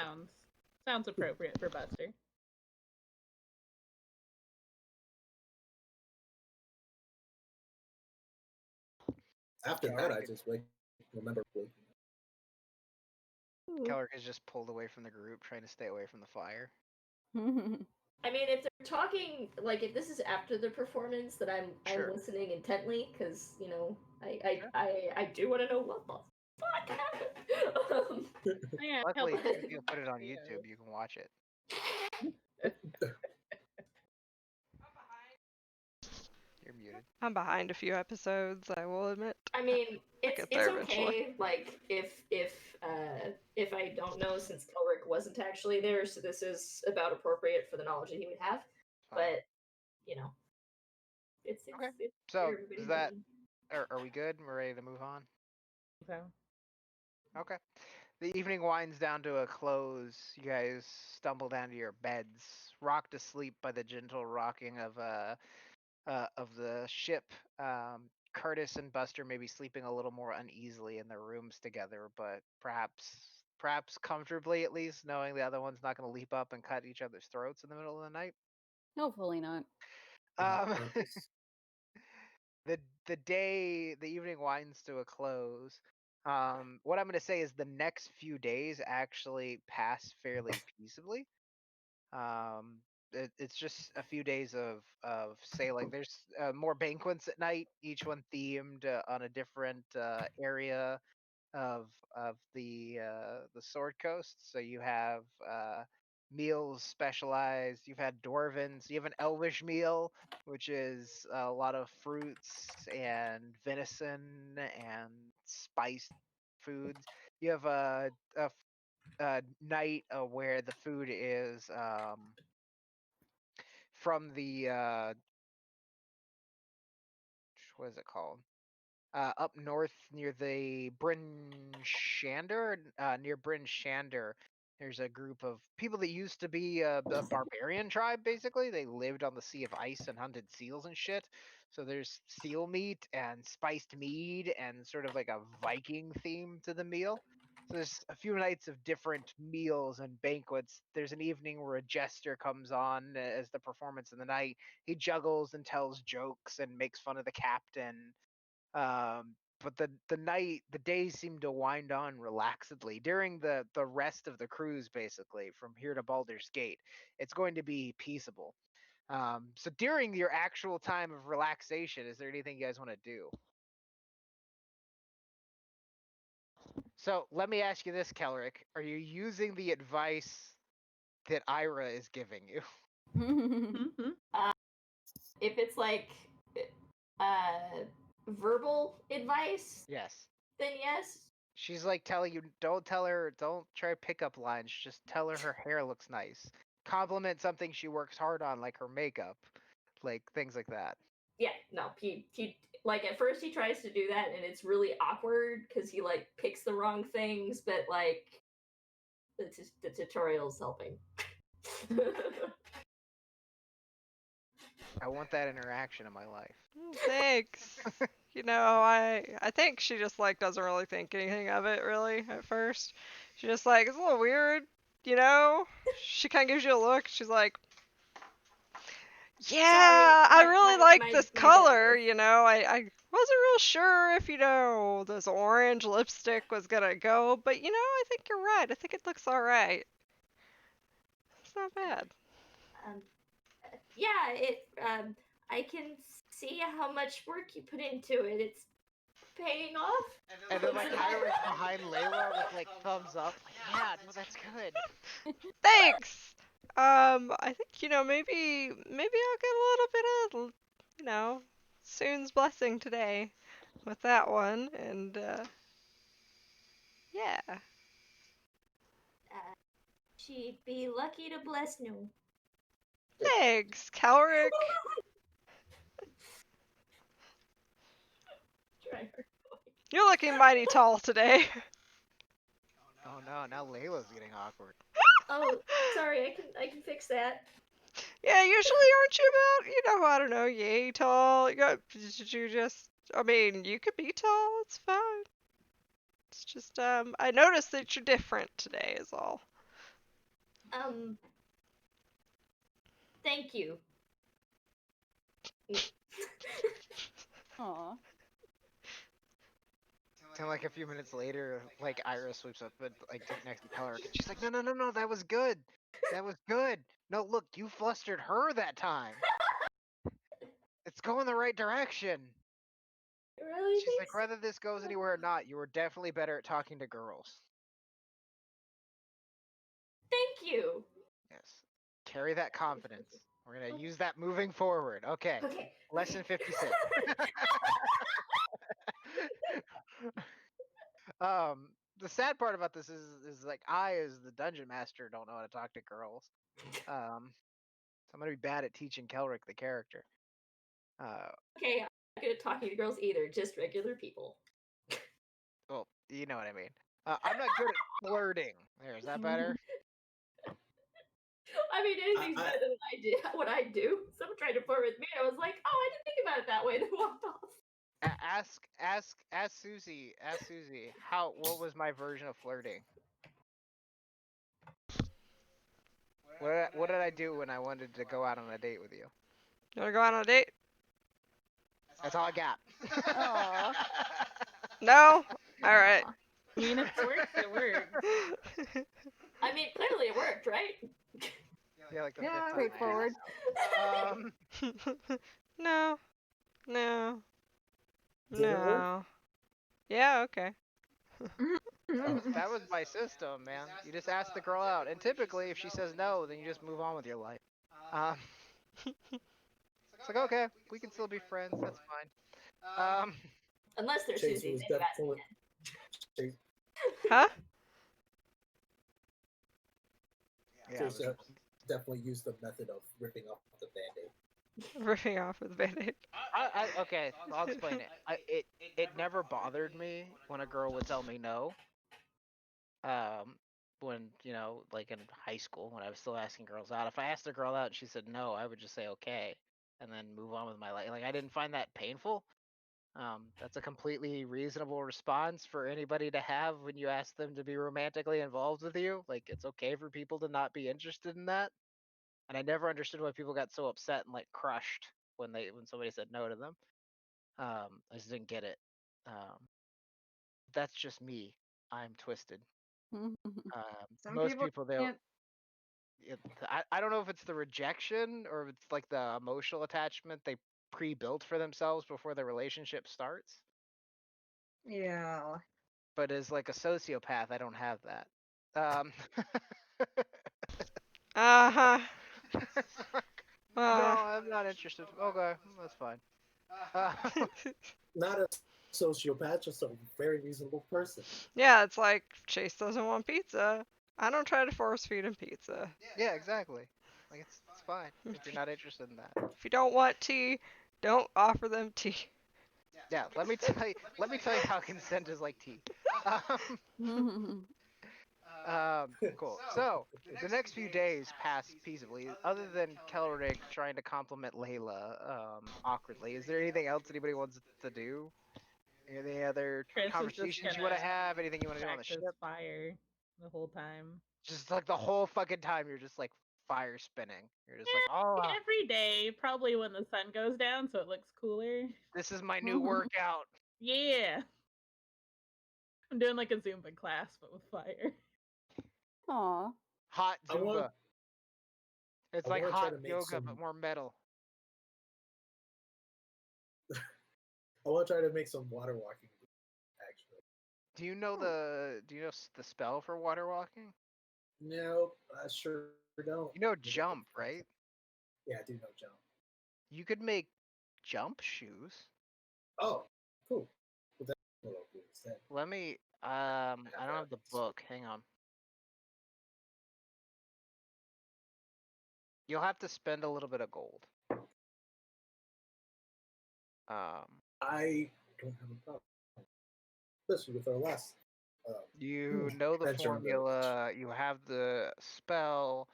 sounds appropriate for Buster. After that, I just remember waking Keller is just pulled away from the group, trying to stay away from the fire. I mean, if they're talking, like if this is after the performance, that I'm Sure. listening intently because I do want to know what the fuck happened. Yeah, Luckily, help if you put it on Yeah. YouTube, you can watch it. You're muted. I'm behind a few episodes, I will admit. I mean, it's get there okay. eventually. Like if I don't know, since Kelric wasn't actually there, so this is about appropriate for the knowledge that he would have. Fine. But you know, it's Okay. it's So for everybody is to that? learn. Are we good? We're ready to move on. So, Okay. The evening winds down to a close. You guys stumble down to your beds, rocked to sleep by the gentle rocking of the ship. Curtis and Buster may be sleeping a little more uneasily in their rooms together, but perhaps comfortably at least, knowing the other one's not going to leap up and cut each other's throats in the middle of the night. Hopefully not. on Um, purpose. the evening winds to a close. What I'm going to say is the next few days actually pass fairly peaceably. It's just a few days of sailing. There's more banquets at night, each one themed on a different area of the Sword Coast. So you have meals specialized. You've had dwarvens. You have an elvish meal, which is a lot of fruits and venison and spiced foods. You have a night where the food is from the what is it called? Up north near the Bryn Shander, near Bryn Shander. There's a group of people that used to be a barbarian tribe, basically. They lived on the Sea of Ice and hunted seals and shit. So there's seal meat and spiced mead and sort of like a Viking theme to the meal. So there's a few nights of different meals and banquets. There's an evening where a jester comes on as the performance of the night. He juggles and tells jokes and makes fun of the captain. But the days seem to wind on relaxedly during the rest of the cruise. Basically, from here to Baldur's Gate, it's going to be peaceable. So during your actual time of relaxation, is there anything you guys want to do? So let me ask you this, Kelric: are you using the advice that Ira is giving you? Mhm. If it's like uh verbal advice, Yes. then yes. She's like telling you, don't try pickup lines. Just tell her hair looks nice. Compliment something she works hard on, like her makeup, like things like that. Yeah, no, he like at first he tries to do that and it's really awkward because he like picks the wrong things, but like the tutorial's helping. I want that interaction in my life. Thanks. I think she just like doesn't really think anything of it really at first. She's just like, it's a little weird, you know? She kind of gives you a look. She's like, yeah, I really like this color, I wasn't real sure if, this orange lipstick was gonna go, but I think you're right. I think it looks alright. It's not bad. Yeah, I can see how much work you put into it. It's paying off. And then like Ira's behind Layla with like thumbs up, like, yeah, no, that's good. Thanks. I think maybe I'll get a little bit of Soon's blessing today with that one, and yeah. She'd be lucky to bless you. Thanks, Calric. You're looking mighty tall today. Oh no, now Layla's getting awkward. Oh, sorry, I can fix that. Yeah, usually aren't you about, I don't know, yay tall? You could be tall, it's fine. It's just, I noticed that you're different today is all. Thank you. Aw. And like a few minutes later, like Ira sweeps up and like next to Kelric, and she's like, no, that was good. That was good. No, look, you flustered her that time. It's going the right direction. You really She's think like, so? whether this goes anywhere or not, you were definitely better at talking to girls. Thank you. Yes. Carry that confidence. We're gonna use that moving forward. Okay. Okay. Lesson 56. The sad part about this is like I, as the dungeon master, don't know how to talk to girls. So I'm gonna be bad at teaching Kelric the character. Okay, I'm not good at talking to girls either, just regular people. Well, you know what I mean. I'm not good at flirting. There, is that better? I mean, anything's better than what I do. Someone tried to flirt with me. I was like, oh, I didn't think about it that way. Then walked off. Ask Susie. Ask Susie. What was my version of flirting? What did I do when I wanted to go out on a date with you? You wanna go out on a date? That's all I got. Aw. No? Alright. I mean, if it works, it works. I mean, clearly it worked, right? Yeah, like the Yeah, fifth time. Straightforward. No. No. Did it work? No. Yeah, okay. That was my system, man. You just ask the girl out, and typically, if she says no, then you just move on with your life. It's like, okay, we can still be friends. That's fine. Unless they're Chase Susie, was then you got definitely. Chase, Huh? Yeah, So it it's, was definitely use the method of ripping off the band-aid. Ripping off with the band-aid. okay, I'll explain it. It never bothered me when a girl would tell me no. When like in high school, when I was still asking girls out, if I asked a girl out and she said no, I would just say okay, and then move on with my life. Like I didn't find that painful. That's a completely reasonable response for anybody to have when you ask them to be romantically involved with you. Like it's okay for people to not be interested in that. And I never understood why people got so upset and like crushed when somebody said no to them. I just didn't get it. That's just me. I'm twisted. Some Most people people can't. I don't know if it's the rejection or if it's like the emotional attachment they pre-built for themselves before the relationship starts. Yeah. But as like a sociopath, I don't have that. Um, Uh-huh. no, I'm not interested. Okay, that's fine. Uh, Not a sociopath, just a very reasonable person. Yeah, it's like Chase doesn't want pizza. I don't try to force feed him pizza. yeah, exactly. Like it's fine if you're not interested in that. If you don't want tea, don't offer them tea. Yeah, let me tell you. Let me tell you how consent is like tea. Cool. So the next few days pass peaceably. Other than Kelrick trying to compliment Layla awkwardly, is there anything else anybody wants to do? Any other Chris is just conversations you want to gonna have? Anything you want to do on the practice ship? fire the whole time. Just like the whole fucking time, you're just like fire spinning. You're just like, oh, Like, every day, probably when the sun goes down, so it looks cooler. this is my new workout. Yeah. I'm doing like a Zumba class, but with fire. Aw. Hot I want- Zumba. It's I like wanna try hot to make yoga, some- but more metal. I want to try to make some water walking. Actually, Do you know the spell for water walking? no, I sure don't. You know jump, right? Yeah, I do know jump. You could make jump shoes. Oh, cool. Well, that's what I'll do instead. Let me I don't have the book. Hang on. You'll have to spend a little bit of gold. I don't have a problem. Especially with our last. You know the adventure on the beach. formula, you have the spell,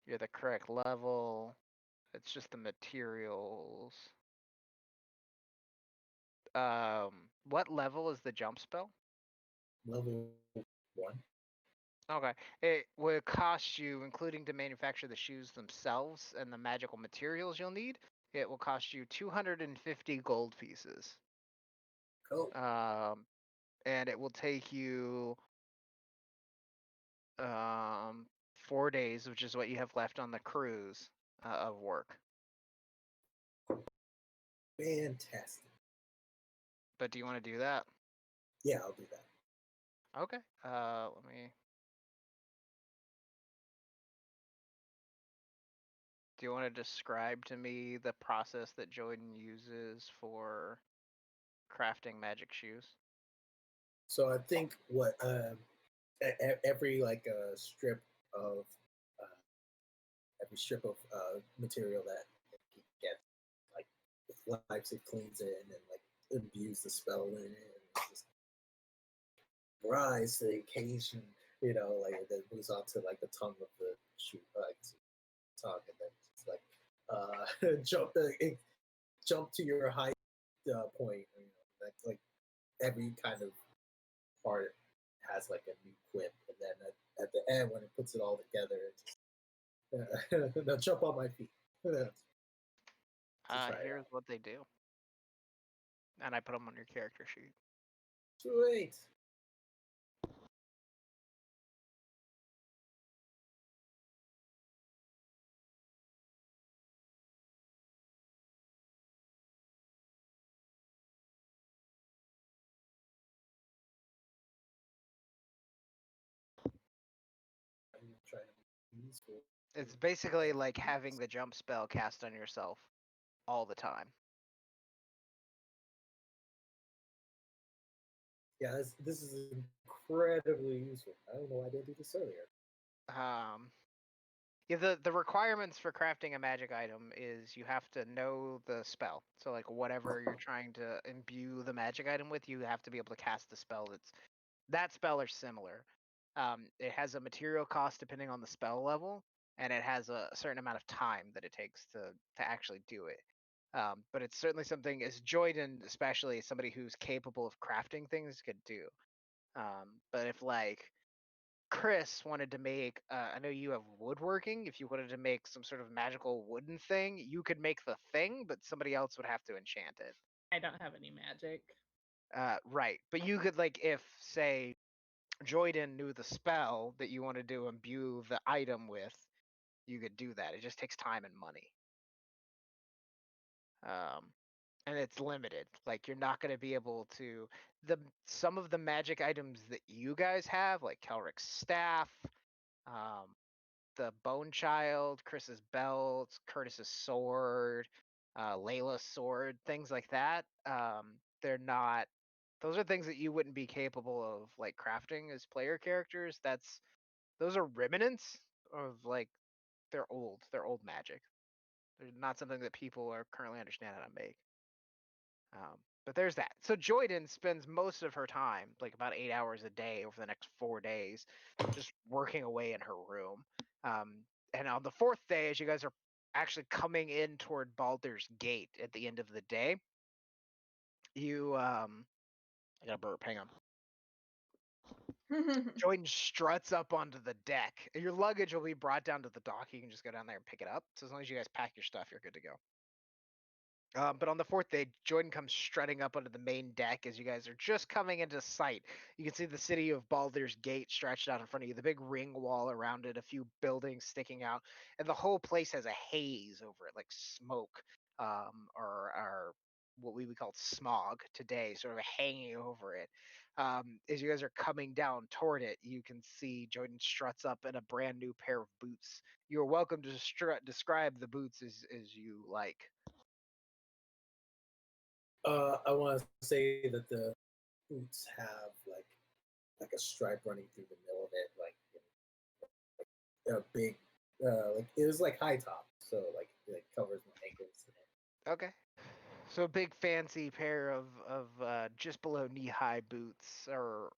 you're the correct level. It's just the materials. What level is the jump spell? Level 1. Okay. It would cost you, including to manufacture the shoes themselves and the magical materials you'll need, it will cost you 250 gold pieces. Cool. And it will take you 4 days, which is what you have left on the cruise of work. Fantastic. But do you want to do that? Yeah, I'll do that. Okay. Let me. Do you want to describe to me the process that Jordan uses for crafting magic shoes? So I think what every like strip of material that he gets, like wipes it, cleans it, and then like imbues the spell in it, and just rise to the occasion. Like it then moves on to like the tongue of the shoe, like tongue, and then it's like jump to your height point. That's like every kind of part has like a new quip, and then at the end when it puts it all together, it's just now jump on my feet. Here's what they do. And I put them on your character sheet. Sweet. I'm trying to be useful. It's basically like having the jump spell cast on yourself all the time. Yeah, this is incredibly useful. I don't know why I didn't do this earlier. Yeah, the requirements for crafting a magic item is you have to know the spell. So like whatever you're trying to imbue the magic item with, you have to be able to cast the spell that's that spell or similar. It has a material cost depending on the spell level, and it has a certain amount of time that it takes to actually do it. But it's certainly something as Joyden, especially somebody who's capable of crafting things, could do. But if like Chris wanted to make, I know you have woodworking. If you wanted to make some sort of magical wooden thing, you could make the thing, but somebody else would have to enchant it. I don't have any magic. Right. But you could, like, if, say, Joyden knew the spell that you wanted to imbue the item with, you could do that. It just takes time and money. And it's limited. Like, you're not going to be able to. Some of the magic items that you guys have, like Kelric's staff, um, the Bone Child, Chris's belt, Curtis's sword, Layla's sword, things like that. They're not. Those are things that you wouldn't be capable of like crafting as player characters. Those are remnants of like they're old. They're old magic. They're not something that people are currently understand how to make. But there's that. So Joyden spends most of her time, like about 8 hours a day over the next 4 days, just working away in her room. And on the fourth day, as you guys are actually coming in toward Baldur's Gate at the end of the day, you I got a burp. Hang on. Joyden struts up onto the deck. Your luggage will be brought down to the dock. You can just go down there and pick it up. So as long as you guys pack your stuff, you're good to go. But on the fourth day, Jordan comes strutting up onto the main deck as you guys are just coming into sight. You can see the city of Baldur's Gate stretched out in front of you, the big ring wall around it, a few buildings sticking out, and the whole place has a haze over it, like smoke, or what we would call smog today, sort of hanging over it. As you guys are coming down toward it, you can see Jordan struts up in a brand new pair of boots. You are welcome to describe the boots as you like. I want to say that the boots have like a stripe running through the middle of it, like a big, like it was like high top, so like it covers my ankles. Okay. So a big fancy pair of just below knee high boots or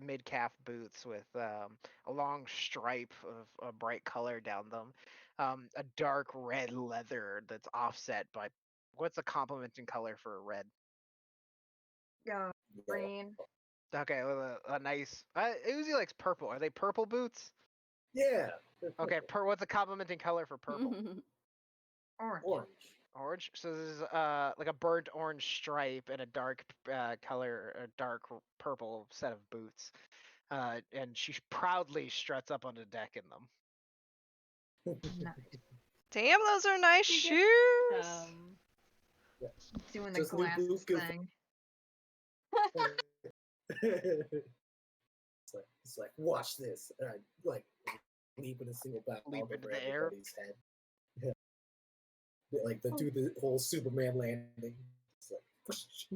mid calf boots with a long stripe of a bright color down them, a dark red leather that's offset by what's a complementing color for a red? Yeah, Yeah. green. Okay, with a nice. Uzi likes purple. Are they purple boots? Yeah. Okay, what's a complementing color for purple? Orange. Orange. Orange. So this is like a burnt orange stripe and a dark color, a dark purple set of boots. And she proudly struts up on the deck in them. Nice. Damn, those are nice You shoes. Doing the Just new glasses boot goof. thing. It's like watch this, and I like leap in a single bound Leap over into the air. everybody's head. Yeah. Like do the whole Superman landing. It's like whoosh.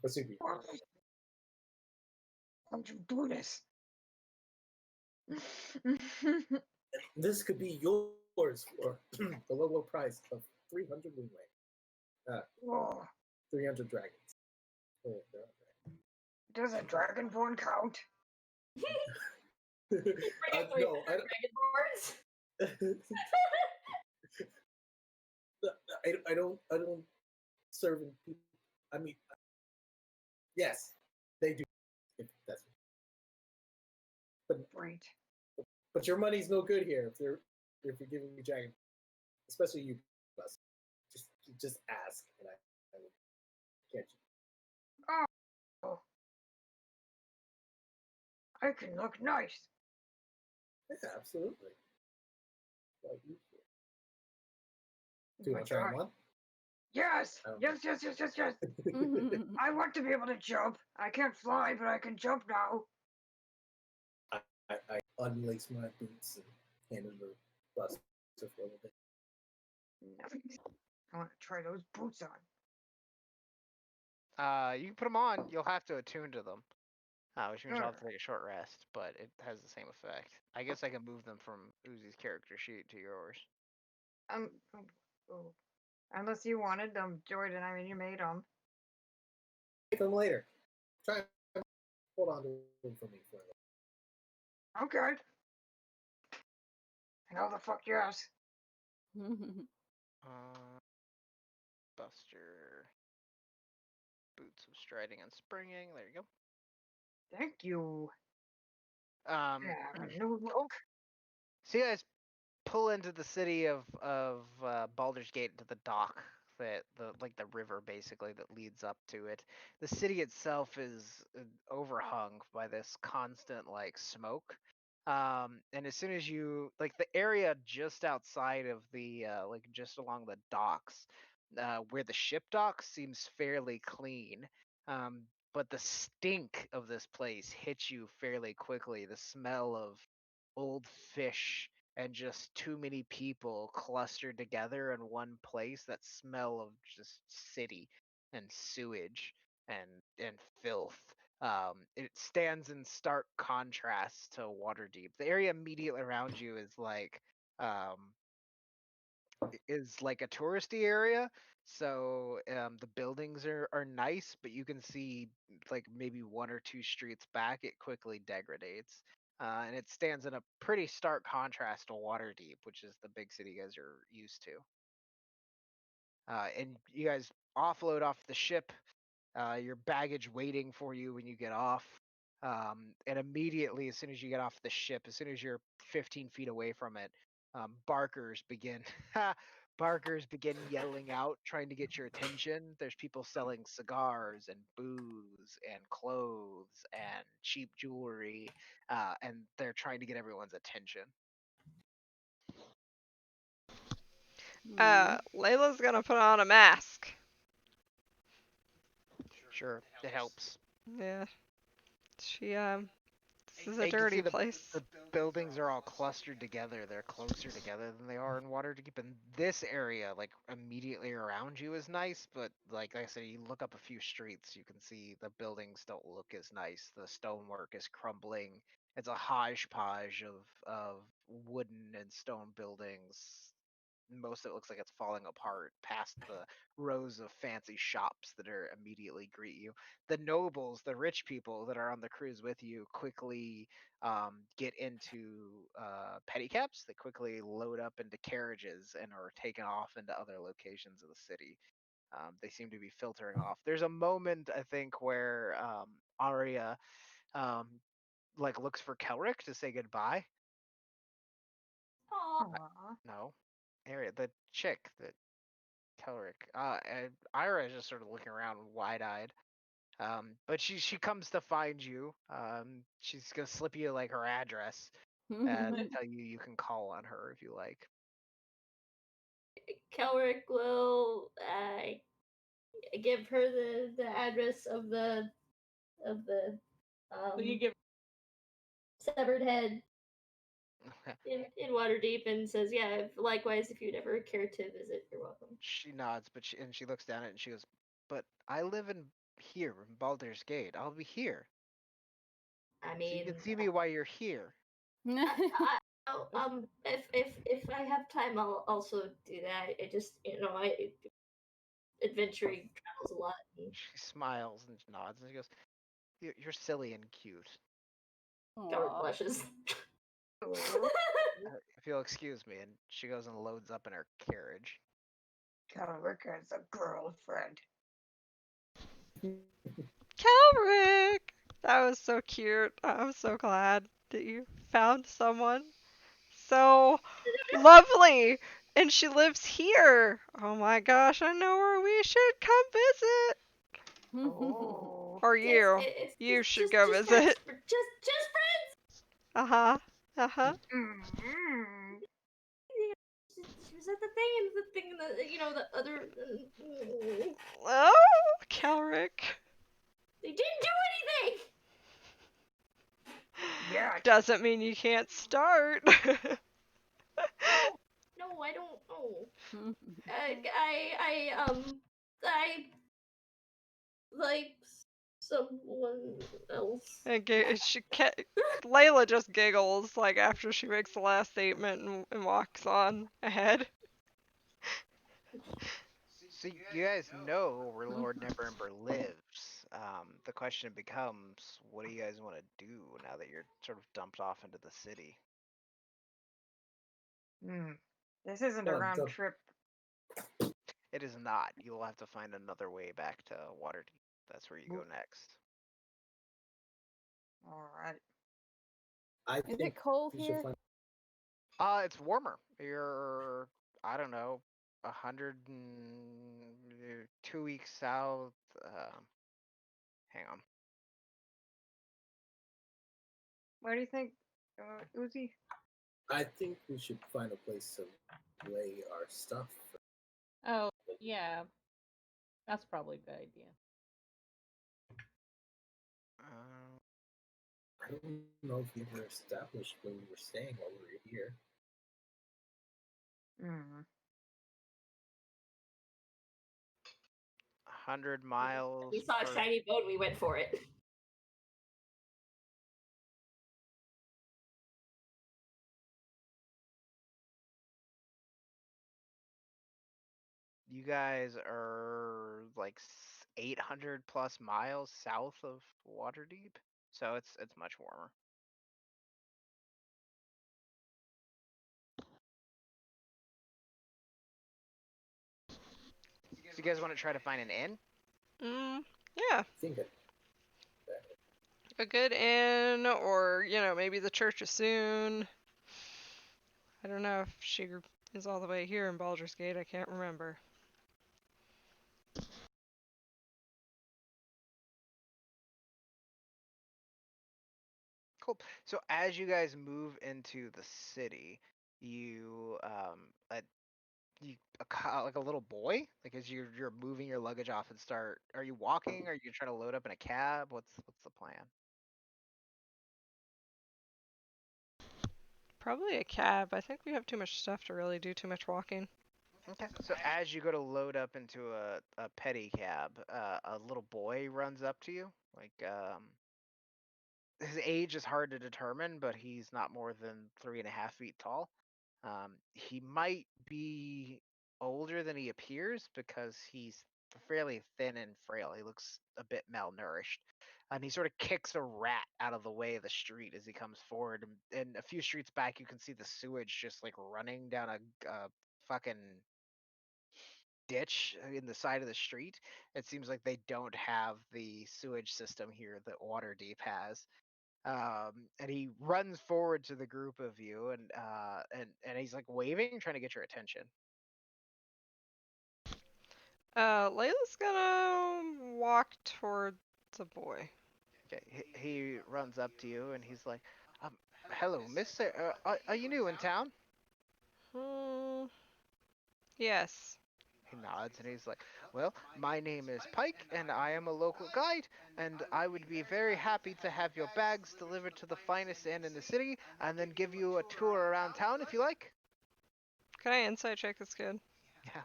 Or Superman. Don't you do this? This could be yours for the low price of 300 wingway. Whoa. 300 dragons. Oh, Does a dragonborn count? You bring in three no, I dragonborns. don't serve in people. I mean, yes, they do. If that's Great. but your money's no good here if you're giving me dragon, especially you. Plus, just ask, and I will get you. Oh. I can look nice. Yeah, absolutely. Like you should. Oh Do you my want to try God. one? Yes! I don't Yes, yes, yes, yes, yes! I want to be able to jump. I can't fly, but I can jump now. I unlace my boots and hand them to Buster for a little bit. Nice. I want to try those boots on. You can put them on. You'll have to attune to them. which means I'll have to take a short rest, but it has the same effect. I guess I can move them from Uzi's character sheet to yours. Oh, oh. Unless you wanted them, Jordan. I mean, you made them. Take them later. Try and hold on to them for me for a little. Okay. Hell the fuck yes. Buster. Boots of striding and springing. There you Thank you. go. Yeah, a new look. So you guys pull into the city of Baldur's Gate, into the dock, the river basically that leads up to it. The city itself is overhung by this constant like smoke. And as soon as you like the area just outside of the like just along the docks, where the ship docks seems fairly clean. Um, but the stink of this place hits you fairly quickly. The smell of old fish and just too many people clustered together in one place, that smell of just city and sewage and filth. It stands in stark contrast to Waterdeep. The area immediately around you um, is like a touristy area. So the buildings are nice, but you can see like maybe one or two streets back, it quickly degrades. And it stands in a pretty stark contrast to Waterdeep, which is the big city you guys are used to. And you guys offload off the ship, your baggage waiting for you when you get off. And immediately, as soon as you get off the ship, as soon as you're 15 feet away from it, barkers begin barkers begin yelling out, trying to get your attention. There's people selling cigars and booze and clothes and cheap jewelry, and they're trying to get everyone's attention. Layla's gonna put on a mask. Sure, it helps. Yeah. She, this is a You can see dirty place. the buildings are all clustered together. They're closer together than they are in Waterdeep. And this area, like immediately around you, is nice. But like I said, you look up a few streets, you can see the buildings don't look as nice. The stonework is crumbling. It's a hodgepodge of wooden and stone buildings. Most of it looks like it's falling apart past the rows of fancy shops that are immediately greet you. The nobles, the rich people that are on the cruise with you, quickly get into pedicabs. They quickly load up into carriages and are taken off into other locations of the city. They seem to be filtering off. There's a moment, I think, where Arya um, like looks for Kelric to say goodbye. Aw. Aw. No, Arya, the chick that Kelric. And Ira is just sort of looking around wide-eyed. But she comes to find you. She's gonna slip you like her address and tell you you can call on her if you like. Kelric will give her the address of the So you give severed head in Waterdeep and says, yeah, likewise, if you'd ever care to visit, you're welcome. She nods, but she looks down at it and she goes, "But I live in here in Baldur's Gate. I'll be here. I So mean, you can see me while you're here." if I have time, I'll also do that. I just, adventuring travels a lot. And She smiles and nods and she goes, You're silly and cute. Kelric blushes. If you'll excuse me." And she goes and loads up in her carriage. Kelric has a girlfriend. Kelric! That was so cute. I'm so glad that you found someone so lovely. And she lives here. Oh my gosh, I know where we should come visit. Oh. Or you. It's You just- should just- go just visit. friends. Just friends. Uh-huh. Uh-huh. Mm-hmm. Was that the thing? And the other. Oh, Kelric. They didn't do anything. Yeah. Doesn't mean you can't start. No, I don't know. Mhm. I like someone else. And Layla just giggles like after she makes the last statement and walks on ahead. So you guys know where Lord Neverember lives. The question becomes, what do you guys want to do now that you're sort of dumped off into the city? This isn't a Well, round the- trip. It is not. You'll have to find another way back to Waterdeep. That's where you go next. All right. I Is think it cold we should here? find. It's warmer. You're, I don't know, 2 weeks south. Hang on. What do you think, Uzi? I think we should find a place to lay our stuff. Oh, yeah. That's probably a good idea. Uh, I don't know if we ever established where we were staying while we were here. 100 miles. We saw a per- shiny boat. We went for it. You guys are like 800 plus miles south of Waterdeep, so it's much warmer. So you guys want to try to find an inn? Yeah, I think a good inn, or maybe the church is soon. I don't know if she is all the way here in Baldur's Gate. I can't remember. Cool. So as you guys move into the city, you like a little boy, like as you're moving your luggage off and start. Are you walking? Are you trying to load up in a cab? What's the plan? Probably a cab. I think we have too much stuff to really do too much walking. Okay. So as you go to load up into a pedicab, a little boy runs up to you. Like his age is hard to determine, but he's not more than 3.5 feet tall. He might be older than he appears because he's fairly thin and frail. He looks a bit malnourished. And he sort of kicks a rat out of the way of the street as he comes forward. And a few streets back, you can see the sewage just like running down a fucking ditch in the side of the street. It seems like they don't have the sewage system here that Waterdeep has. And he runs forward to the group of you, and he's like waving, trying to get your attention. Layla's gonna walk toward the boy. Okay, he runs up to you, and he's like, "Hello, Mister. Are you new in town?" Hmm. Yes. He nods, and he's like, "Well, my name is Pike, and I am a local guide, and I would be very happy to have your bags delivered to the finest inn in the city, and then give you a tour around town if you like." Can I insight check this kid? Yeah.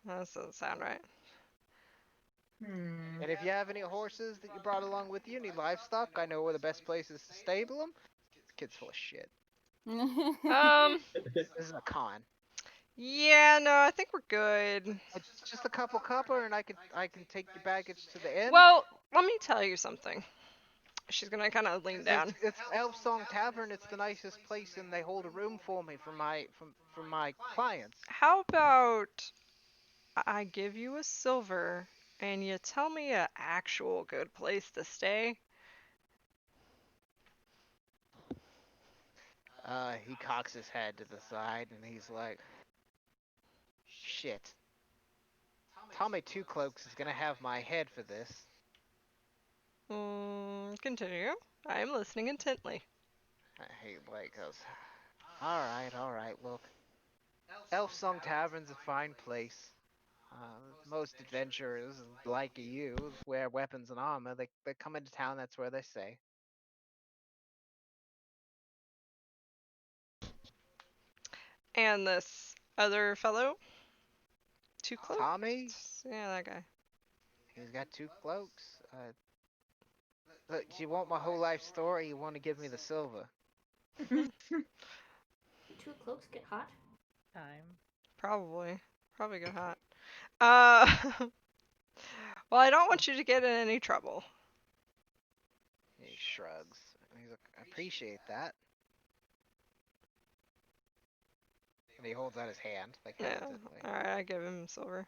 That doesn't sound right. And if you have any horses that you brought along with you, any livestock, I know where the best place is to stable them. This kid's full of shit. This is a con. Yeah, no, I think we're good. It's just a couple copper, and I can take your baggage to the inn. Well, let me tell you something. She's gonna kind of lean down. It's Elf Song Tavern. It's the nicest place, and they hold a room for me for my clients. How about I give you a silver and you tell me a actual good place to stay? He cocks his head to the side, and he's like, "Shit. Tommy Two Cloaks is gonna have my head for this." Continue. I am listening intently. He like goes, all right. Look, Elf Song Tavern's a fine place. Most adventurers like you wear weapons and armor. They come into town. That's where they stay. And this other fellow? Two cloaks? Tommy, Yeah, that guy. he's got two cloaks. Look, you want my whole life story? You want to give me the silver? Two cloaks get hot. Time. Probably get hot. Well, I don't want you to get in any trouble. He shrugs. He's like, I appreciate that. And he holds out his hand, like Yeah. hesitantly. All right, I give him silver.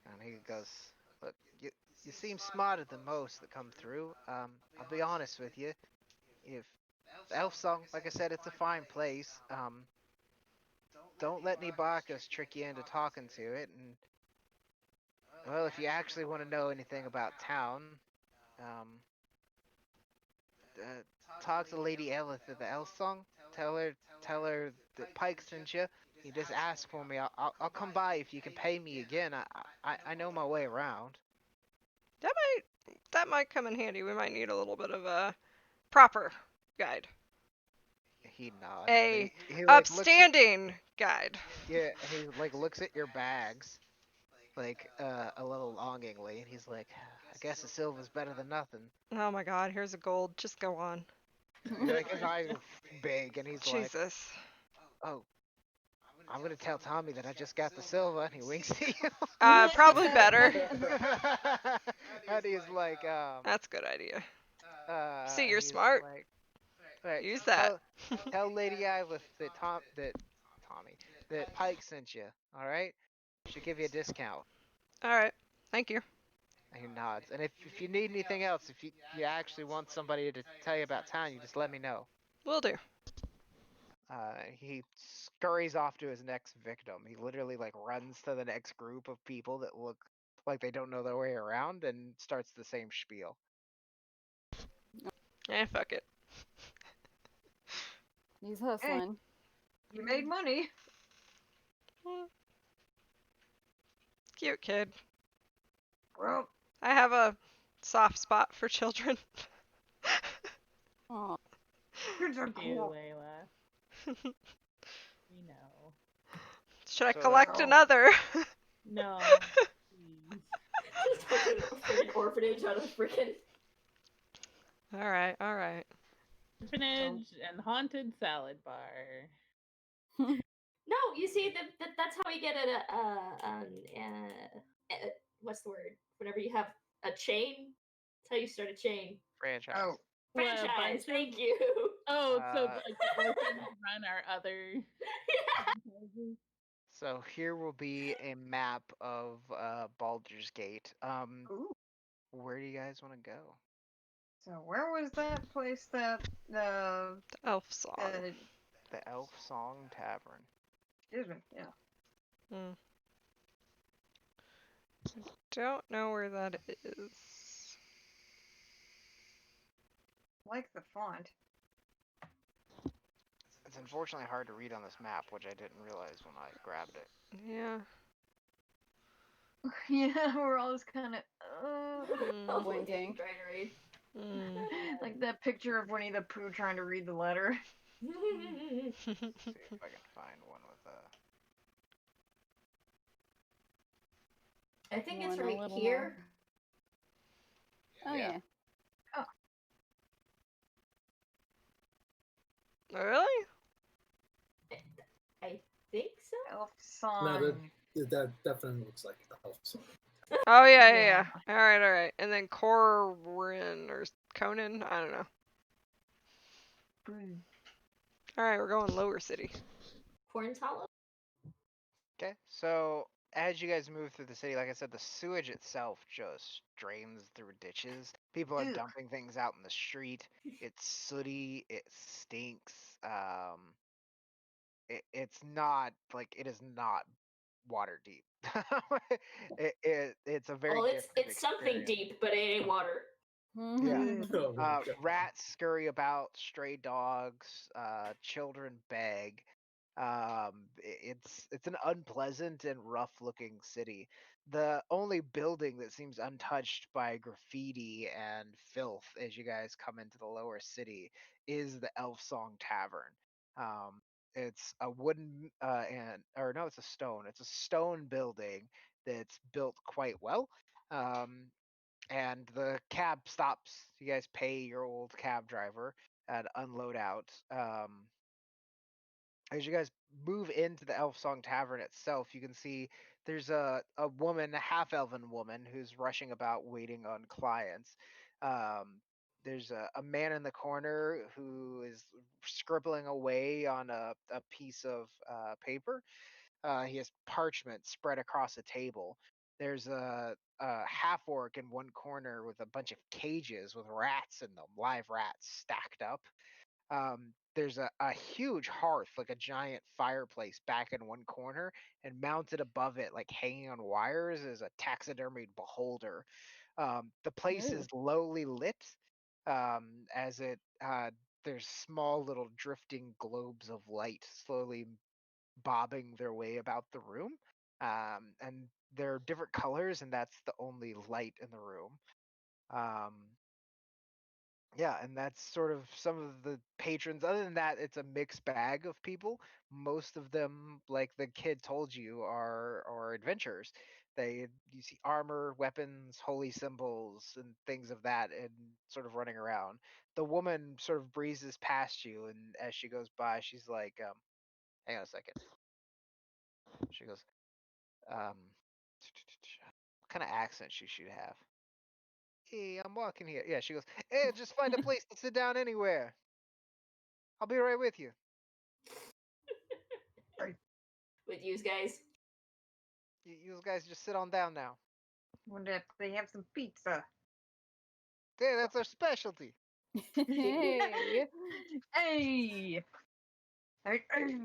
And he goes, look, you seem smarter than most that come through. I'll be honest with you. If the elf song, like I said, it's a fine place. Don't let any barkers trick you into talking to it. And well, if you actually want to know anything about town, um, talk to Lady Elith of the elf song. Tell her that Pike sent you. You just ask for me. I'll come by if you can pay me again. I know my way around. That might come in handy. We might need a little bit of a proper guide. He nods. A he like looks at, upstanding guide. yeah, he like looks at your bags, like a little longingly, and he's like, I guess the silver's better than nothing. Oh my god, here's a gold. Just go on. Like his eyes are big, and he's like, Jesus. oh, I'm gonna tell Tommy that I just got the silver, and he winks at you. Probably better. And he's like, That's a good idea. See, you're he's smart. Like, right, Use that. Tell Lady Iveth that Tommy that Pike sent you. All right, she'll give you a discount. All right. Thank you. And he nods. And if you need anything else, if you actually want somebody to tell you about town, you just let me know. Will do. He scurries off to his next victim. He literally like runs to the next group of people that look like they don't know their way around and starts the same spiel. Fuck it. He's hustling. You made money. Cute kid. Well, I have a soft spot for children. Aw. kids are You do, cool. Layla. We know. Should I So collect that's all. another? No. Please. Just open a freaking orphanage out of freaking. All right. Orphanage and haunted salad bar. No, you see, that's how we get what's the word? Whenever you have a chain, that's how you start a chain. Franchise. Oh, Well, a Franchise, bunch of- thank you. Oh, so Uh, like the orphans run our other Yeah. franchises. So here will be a map of Baldur's Gate. ooh. Where do you guys want to go? So where was that place that The elf song. The Elf Song Tavern. excuse me, yeah. Hmm. Don't know where that is. Like the font. It's unfortunately hard to read on this map, which I didn't realize when I grabbed it. Yeah. Yeah, we're all just kind of Oh, Winking. trying to read. Mm. like that picture of Winnie the Pooh trying to read the letter. See if I can find one with I think it's Want a right little here. Oh Yeah. yeah. Really? I think so. Elf No, song. that definitely looks like an elf song. Oh yeah. Yeah. All right. And then Corin or Conan, I don't know. All right, we're going Lower City. Corn's Hollow. Okay, so as you guys move through the city, like I said, the sewage itself just drains through ditches. People are Ew. dumping things out in the street. It's sooty. It stinks. It's not like it is not water deep. It's a very Well, it's different something experience. deep, but it ain't water. Mhm. Oh my God. Rats scurry about, stray dogs, children beg. It's an unpleasant and rough-looking city. The only building that seems untouched by graffiti and filth as you guys come into the lower city is the Elf Song Tavern. It's a wooden no, it's a stone. It's a stone building that's built quite well. Um, and the cab stops. You guys pay your old cab driver and unload out. As you guys move into the Elf Song Tavern itself, you can see there's a woman, a half elven woman, who's rushing about waiting on clients. There's a man in the corner who is scribbling away on a piece of paper. He has parchment spread across a table. There's a half orc in one corner with a bunch of cages with rats in them, live rats stacked up. There's a huge hearth, like a giant fireplace, back in one corner, and mounted above it, like hanging on wires, is a taxidermied beholder. The place Ooh. is lowly lit, as it there's small little drifting globes of light slowly bobbing their way about the room, and they're different colors, and that's the only light in the room. Um, yeah, and that's sort of some of the patrons. Other than that, it's a mixed bag of people. Most of them, like the kid told you, are adventurers. You see armor, weapons, holy symbols, and things of that, and sort of running around. The woman sort of breezes past you, and as she goes by, she's like, "Hang on a second." She goes, "What kind of accent she should have?" "Hey, I'm walking here." Yeah, she goes, "Hey, just find a place to sit down anywhere. I'll be right with you." With you guys. You guys just sit on down now. Wonder if they have some pizza. Hey, that's our specialty. Hey. Hey! Hey, hey.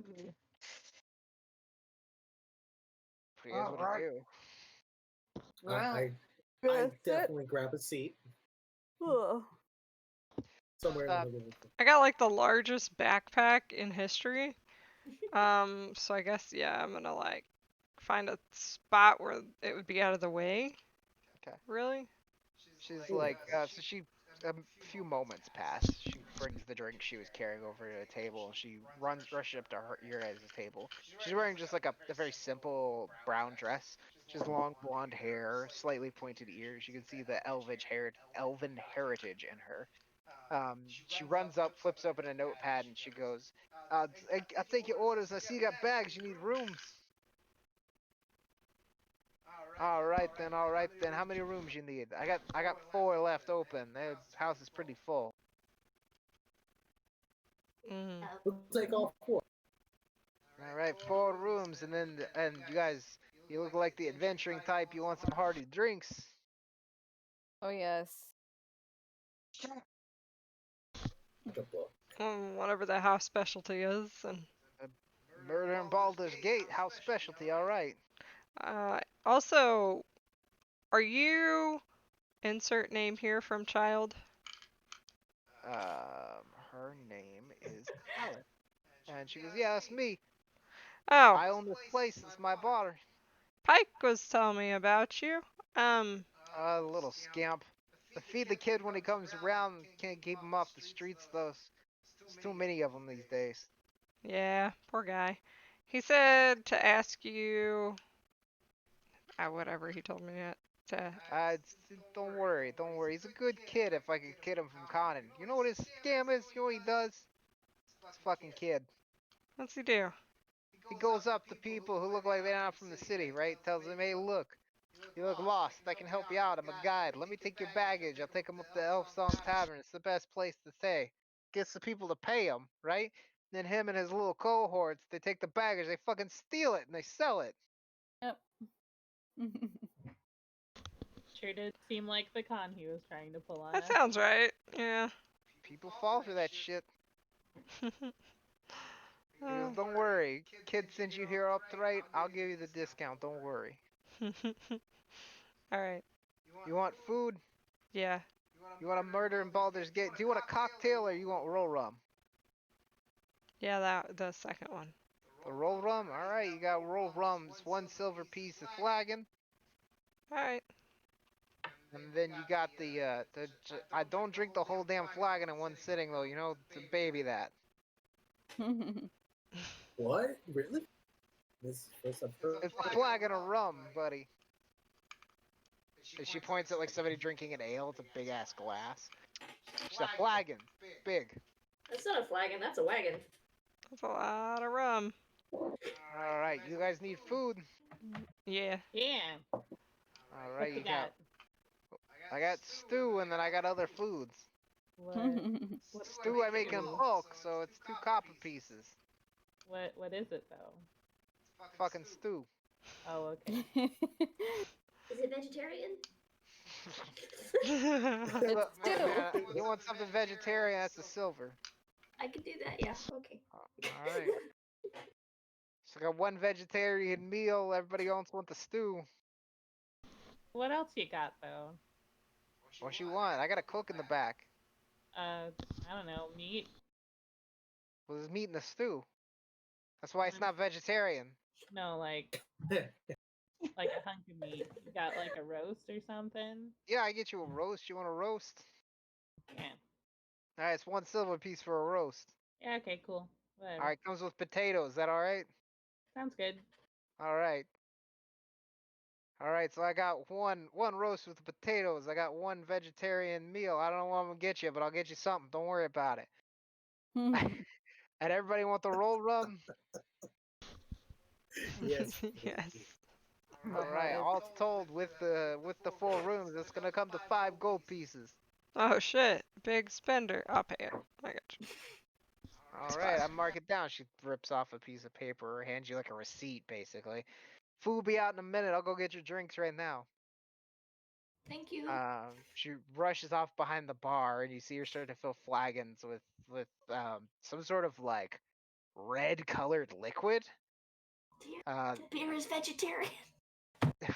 What do you guys want to Alright. do? Well, I That's it. definitely grab a seat Ugh. somewhere in Uh, the middle. I got like the largest backpack in history. So I guess yeah, I'm gonna like find a spot where it would be out of the way. Okay. Really? She's Ooh. like, so she, a few moments pass. She brings the drink she was carrying over to a table, and she rushes up to your guys' table. She's wearing just like a very simple brown dress. She has long blonde hair, slightly pointed ears. You can see the elven heritage in her. She runs up, flips open a notepad, and she goes, I'll take your orders. I see you got bags. You need rooms. All right then. All right then. How many rooms you need? I got 4 left open. The house is pretty full. Mm. We'll take all 4. All right, 4 rooms, and you guys, you look like the adventuring type. You want some hearty drinks? Oh yes. Like a book. Whatever the house specialty is, and Murder in Baldur's Gate, house specialty. All right. also, are you insert name here from child? Her name is Alice, and she goes, "Yeah, that's me. Oh, I own this place. It's my bar." Pike was telling me about you. Little scamp. To feed the kid when he comes around. Can't keep him off the streets, though. There's too many of them these days. Yeah, poor guy. He said to ask you, whatever he told me to. Don't worry, don't worry. He's a good kid if I could kid him from conning. You know what his scam is? You know what he does? This fucking kid. What's he do? He goes up to people who look like they're not from the city, right? Tells them, hey, look, you look lost. I can help you out. I'm a guide. Let me take your baggage. I'll take them up to Elf Song Tavern. It's the best place to stay. Gets the people to pay him, right? Then him and his little cohorts, they take the baggage, they fucking steal it, and they sell it. Yep. Sure did seem like the con he was trying to pull on That us. sounds right. Yeah. People fall for that shit. He goes, don't worry. Kid sends you here up to right, I'll give you the discount. Don't worry. All right. You want food? Yeah. You want a murder in Baldur's Gate? Do you want a cocktail or you want roll rum? Yeah, the second one. The roll rum? Alright, you got roll rum. It's 1 silver piece of flagon. All right. And then you got I don't drink the whole damn flagon in one sitting though, you know, to baby that. What? Really? This is first I've heard. It's a flagon of rum, buddy. And she points at like somebody drinking an ale. It's a big ass glass. She's a flagon. Big. That's not a flagon, that's a wagon. That's a lot of rum. Alright, you guys need food. Yeah. Yeah. Alright, What you you got. got? I got stew and then I got other foods. What? What Stew I make in stew? bulk, so it's 2 copper pieces. What is it though? Fucking stew. Oh, okay. Is it vegetarian? Look, stew. man, you want something vegetarian? That's the silver. I could do that, yeah. Okay. Alright. So I got 1 vegetarian meal. Everybody else want the stew. What else you got though? What you want? I got a cook in the back. I don't know, meat. Well, there's meat in the stew. That's why it's not vegetarian. No, like a hunk of meat. You got like a roast or something? Yeah, I get you a roast. You want a roast? Yeah. Alright, it's 1 silver piece for a roast. Yeah. Okay. Cool. Whatever. Alright, comes with potatoes. Is that alright? Sounds good. Alright. Alright, so I got one roast with the potatoes. I got 1 vegetarian meal. I don't know what I'm gonna get you, but I'll get you something. Don't worry about it. And everybody want the roll rum? Yes. Yes. Alright, all told with the 4 rooms, it's gonna come to 5 gold pieces. Oh shit. Big spender. I'll pay it. I got you. Alright, I mark it down. She rips off a piece of paper, hands you like a receipt, basically. Food will be out in a minute. I'll go get your drinks right now. Thank you. She rushes off behind the bar, and you see her starting to fill flagons with some sort of like red colored liquid. The beer is vegetarian. And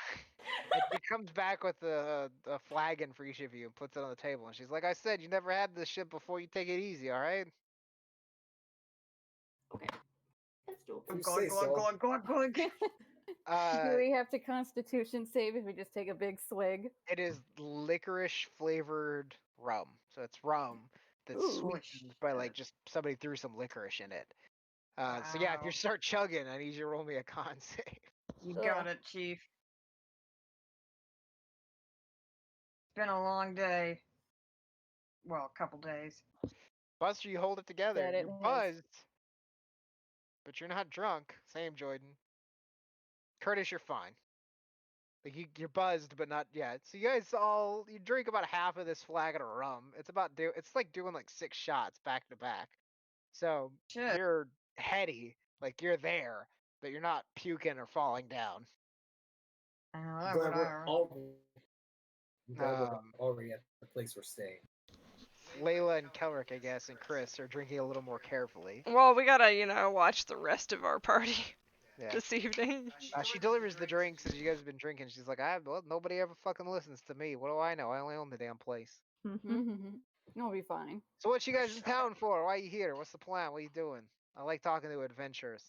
she comes back with a flagon for each of you and puts it on the table. And she's like, I said, you never had this shit before. You take it easy, all right? Okay. That's doable. You say so. Glug. Do we have to Constitution save if we just take a big swig? It is licorice flavored rum. So it's rum that's Ooh. sweetened by like just somebody threw some licorice in it. So yeah, if you Wow. start chugging, I need you to roll me a con save. You got it, Chief. It's been a long day. Well, a couple days. Buster, you hold it together. That it You're has. buzzed, but you're not drunk. Same, Jordan. Curtis, you're fine. Like you're buzzed, but not yet. So you guys you drink about half of this flagon of rum. It's like doing like 6 shots back to back. So Shit. you're heady, like you're there, but you're not puking or falling down. I'm glad we're Um, already at the place we're staying. Layla and Kelric, I guess, and Chris are drinking a little more carefully. Well, we gotta, watch the rest of our party Yeah. this evening. She delivers the drinks as you guys have been drinking. She's like, well, nobody ever fucking listens to me. What do I know? I only own the damn place. It'll be fine. So what you guys in town for? Why are you here? What's the plan? What are you doing? I like talking to adventurers.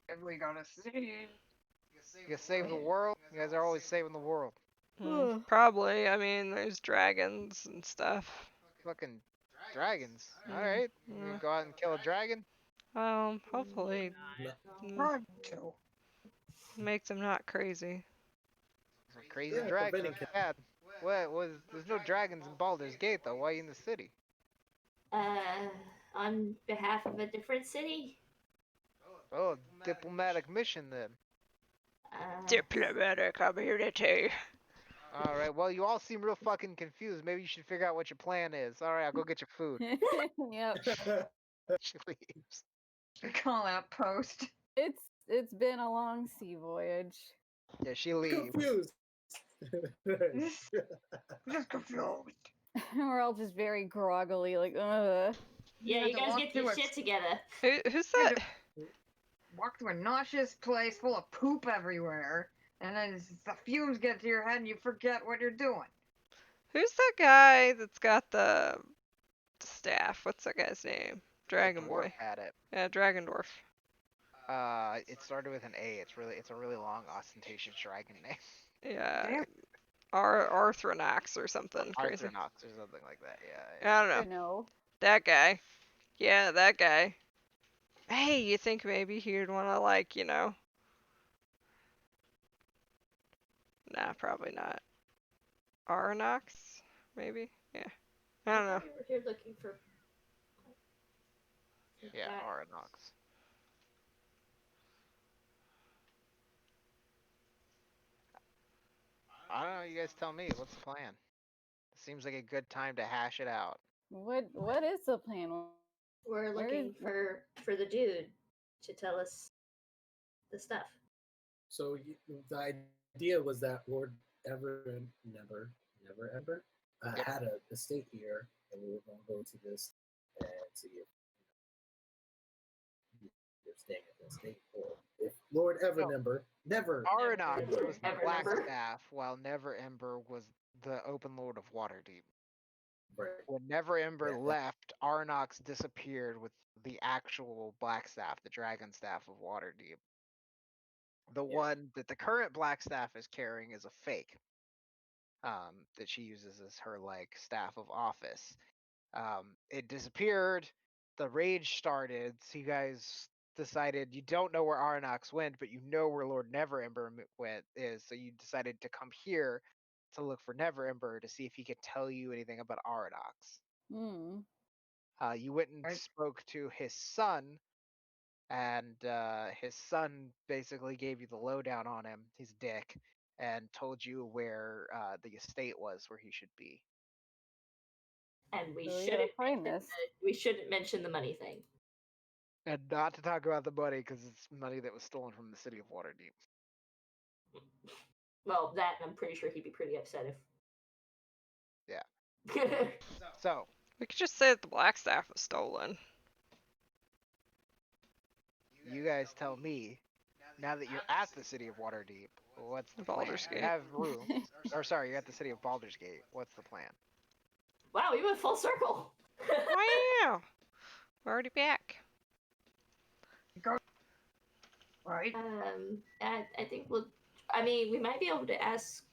If we gotta see. You guys save the world? You guys are always saving the world. Probably. I mean, there's dragons and stuff. Fucking dragons. Alright. You gonna go out and kill a dragon? Well, hopefully Try to. make them not crazy. Some crazy Yeah, dragons. preventing are bad. There's no dragons in Baldur's Gate though. Why are you in the city? On behalf of a different city. Oh, diplomatic mission then. Diplomatic community. Alright, well you all seem real fucking confused. Maybe you should figure out what your plan is. Alright, I'll go get your food. Yep. She leaves. Call out post. It's been a long sea voyage. Yeah, she leaves. Confused. Just confused. We're all just very groggily, like, ugh. Yeah, you guys get your shit together. Who's that? Walk through a nauseous place full of poop everywhere, and then the fumes get to your head and you forget what you're doing. Who's that guy that's got the staff? What's that guy's name? Dragon Dwarf Boy. had it. Yeah, Dragon Dwarf. It started with an A. It's a really long, ostentatious dragon name. Yeah. Damn. Arthronox or something crazy. Arthronox or something like that. Yeah. I don't know. You know. That guy. Yeah, that guy. Hey, you think maybe he'd want to, Nah, probably not. Arnox, maybe? Yeah. I don't know. We were here looking for. Yeah, that. Aranox. I don't know. You guys tell me. What's the plan? It seems like a good time to hash it out. What is the plan? We're Where looking is- for the dude to tell us the stuff. So the idea was that Lord Never Ever Yep. had a estate here, and we were going to go to this and see if you're staying at the estate, or if Lord Never Aranox was the Ever Black Ember. Staff, while Never Ember was the Open Lord of Waterdeep. Right. When Never Ember Yeah. left, Arnox disappeared with the actual Black Staff, the Dragon Staff of Waterdeep. The Yeah. one that the current Black Staff is carrying is a fake. That she uses as her like staff of office. It disappeared. The rage started. So you guys decided you don't know where Arnox went, but you know where Lord Neverember went is. So you decided to come here to look for Neverember to see if he could tell you anything about Arnox. Hmm. You went and Right. spoke to his son, and his son basically gave you the lowdown on him. He's a dick, and told you where the estate was, where he should be. And we So we gotta find this. shouldn't mention the money thing. And not to talk about the money because it's money that was stolen from the city of Waterdeep. Well, that I'm pretty sure he'd be pretty upset if. Yeah. So, We could just say that the Black Staff was stolen. you guys tell me, now that you're at the city of Waterdeep, what's the plan? Baldur's You Gate. have room. Or sorry, you're at the city of Baldur's Gate. What's the plan? Wow, you went full circle. Wow! We're already back. Right? I think we'll. I mean, we might be able to ask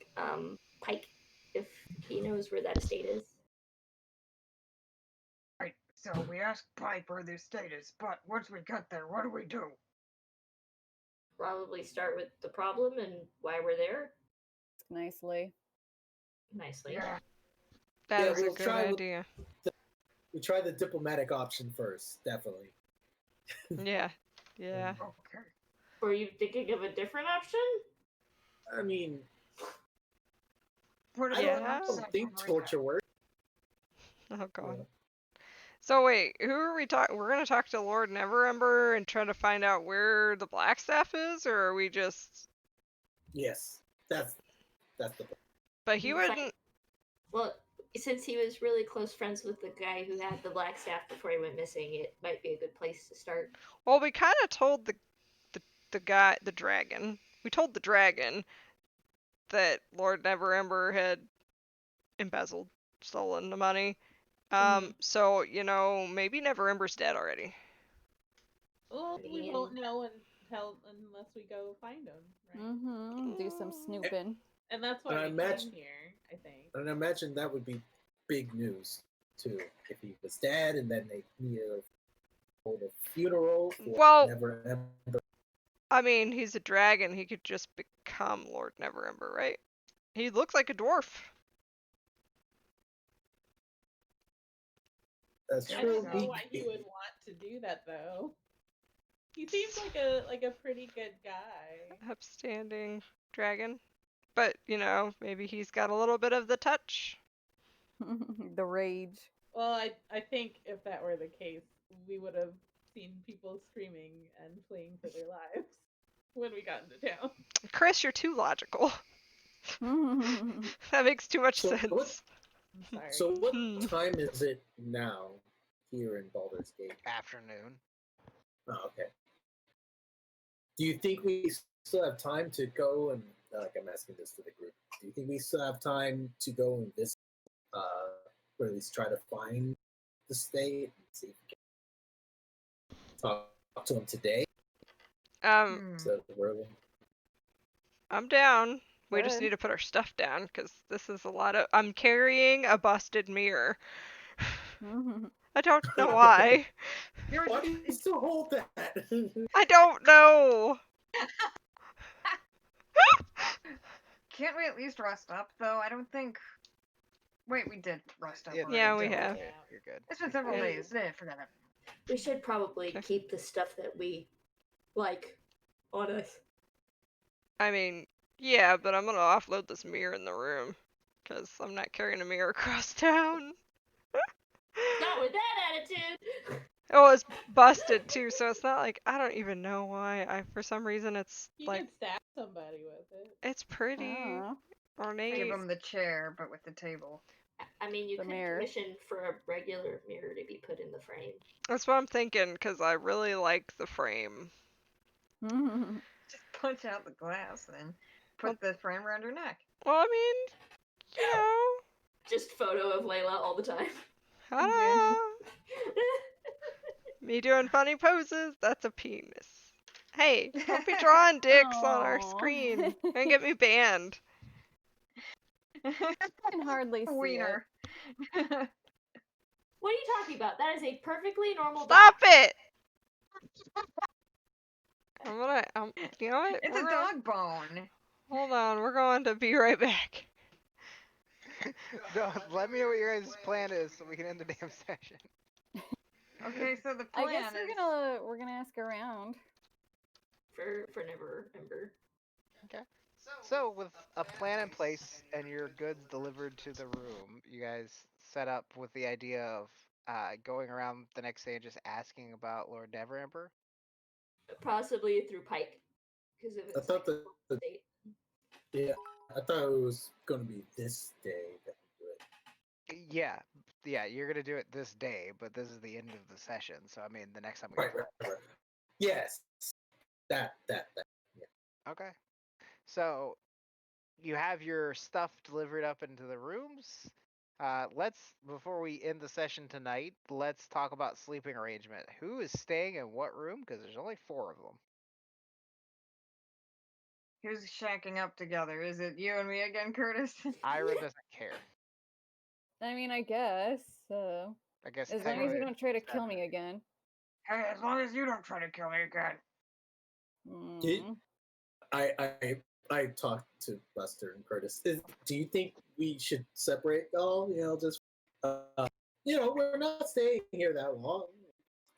Pike if he knows where that estate is. Right. So we asked Pipe where the estate is, but once we get there, what do? Probably start with the problem and why we're there. Nicely. Nicely. Yeah. That Yeah, is a we'll good try with- idea. We try the diplomatic option first, definitely. Yeah. Yeah. Okay. Were you thinking of a different option? I mean, Put it I Yeah. on don't the side think right torture works. Oh god. Yeah. So wait, who are we talking? We're gonna talk to Lord Neverember and try to find out where the Black Staff is, or are we just? Yes, that's the point. But he Find- wouldn't. Well, since he was really close friends with the guy who had the black staff before he went missing, it might be a good place to start. Well, we kind of told the guy, the dragon. We told the dragon that Lord Neverember had embezzled, stolen the money. So maybe Neverember's dead already. Well, we mean- won't know unless we go find him, right? Mm-hmm. Do some snooping. And that's why And I we imagine- came here, I think. And I imagine that would be big news too, if he was dead and then they needed to hold a funeral. For Well- Neverember. I mean, he's a dragon. He could just become Lord Neverember, right? He looks like a dwarf. That's I true. don't know why he would want to do that though. He seems like a pretty good guy. Upstanding dragon. But, maybe he's got a little bit of the touch. The rage. Well, I think if that were the case, we would have seen people screaming and fleeing for their lives when we got into town. Chris, you're too logical. That makes too much So sense. what- I'm sorry. So what time is it now here in Baldur's Gate? Afternoon. Oh, okay. Do you think we still have time to go and I'm asking this to the group? Do you think we still have time to go and visit, or at least try to find the state and see if we can talk to him today? So I'm down. We just Good. need to put our stuff down because this is a lot of. I'm carrying a busted mirror. I don't know why. Why do you still hold that? I don't know. can't we at least rest up, though? I don't think... Wait, we did rest up already. Yeah, we you're have. good. You're good. It's been several days. Yeah, forget it. We should probably Okay. keep the stuff that we like on us. I mean, yeah, but I'm gonna offload this mirror in the room. Because I'm not carrying a mirror across town. Not with that attitude! Oh, it's busted too, so it's not like, I don't even know why. For some reason, it's You like, could stab somebody with it. it's pretty Oh, ornate. Give him the chair, but with the table. I mean, you The could mirror. commission for a regular mirror to be put in the frame. That's what I'm thinking, because I really like the frame. Just punch out the glass, then. Put the frame around her neck. Well, I mean, you know, Just photo of Layla all the time. I don't know. Me doing funny poses, that's a penis. Hey, don't be drawing dicks on our Aw. screen. And get me banned. I can hardly see Wiener. What are you talking about? That is a perfectly normal Stop dog. it! You know what? It's a dog bone. Hold on, we're going to be right back. No, let me know what your guys' plan is so we can end the damn session. Okay, so the I plan guess is... we're gonna ask around. For Never Ember. So, with a plan in place and your goods delivered to the room, you guys set up with the idea of going around the next day and just asking about Lord Neverember? Possibly through Pike. Because if I it's thought like the state. yeah, I thought it was going to be this day that we do it. Yeah, you're gonna do it this day, but this is the end of the session, so I mean, the next time we Right. Yes, that. Okay. So, you have your stuff delivered up into the rooms. Before we end the session tonight, let's talk about sleeping arrangement. Who is staying in what room? Because there's only 4 of them. Who's shacking up together? Is it you and me again, Curtis? Ira doesn't care. I mean, I guess. I guess As long as technically you don't try to it's kill me happening. again. Hey, as long as you don't try to kill me again. Mm. I talked to Buster and Curtis. Do you think we should separate y'all? You know, just we're not staying here that long.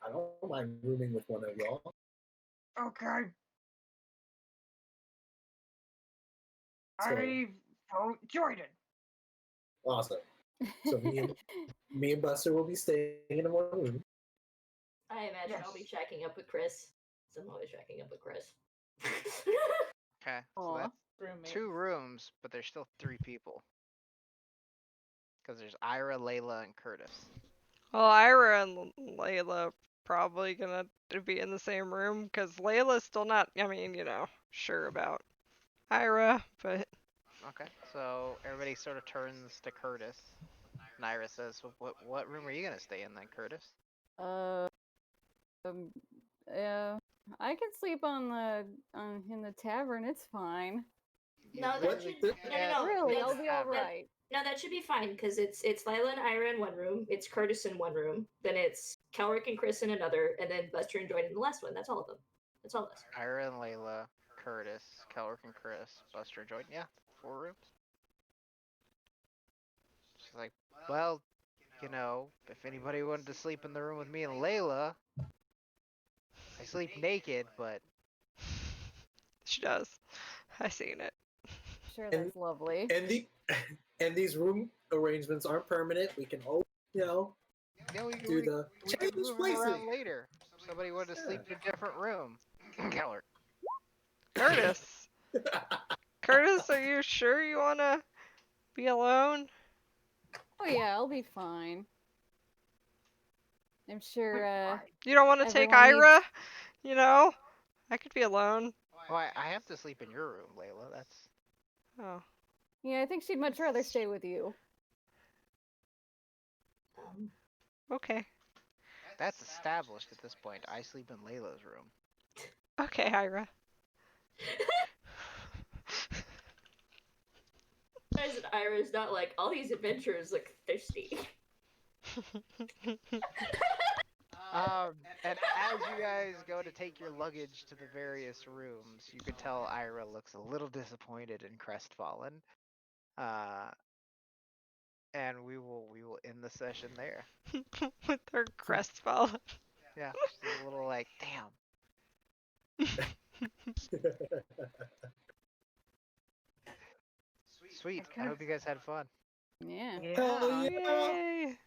I don't mind rooming with one of y'all. Okay. So- I vote Jordan. Awesome. So me and Buster will be staying in one room. I imagine I'll be Yes. shacking up with Chris. So I'm always shacking up with Chris. Okay, so Aw. that's Roommates. 2 rooms, but there's still 3 people. Because there's Ira, Layla, and Curtis. Well, Ira and Layla probably gonna be in the same room, because Layla's still not, sure about Ira, but... Okay, so everybody sort of turns to Curtis. And Ira says, what room are you going to stay in then, Curtis? Yeah. I can sleep in the tavern. It's fine. No, that What? should No, Really, that's- I'll be all right. No, that should be fine because it's Lila and Ira in one room, it's Curtis in one room, then it's Kelrick and Chris in another, and then Buster and Jordan in the last one. That's all of them. That's all of us. Ira and Layla, Curtis, Kelrick and Chris, Buster and Jordan. Yeah, 4 rooms. She's like, well, if anybody wanted to sleep in the room with me and Layla, I sleep naked, but She does. I seen it. Sure, that's lovely. And these room arrangements aren't permanent. We can always, we do the can change move them places. around later. If somebody wanted to sleep in a different room. Kelrick. Curtis! Curtis, are you sure you wanna be alone? Oh yeah, I'll be fine. I'm sure. You don't want to take Everyone Ira? I could be alone. Oh, I have to sleep in your room, Layla. That's... Oh. Yeah, I think she'd much rather stay with you. Okay. That's established at this point. I sleep in Layla's room. Okay, Ira. Guys, and Ira's not like, all these adventurers look thirsty. And as you guys go to take your luggage to the various rooms, you could tell Ira looks a little disappointed and crestfallen. And we will end the session there. With her crestfallen. Yeah, she's a little like, damn. Sweet. I hope you guys had fun. Yeah. Yeah. Hell yeah. Yay!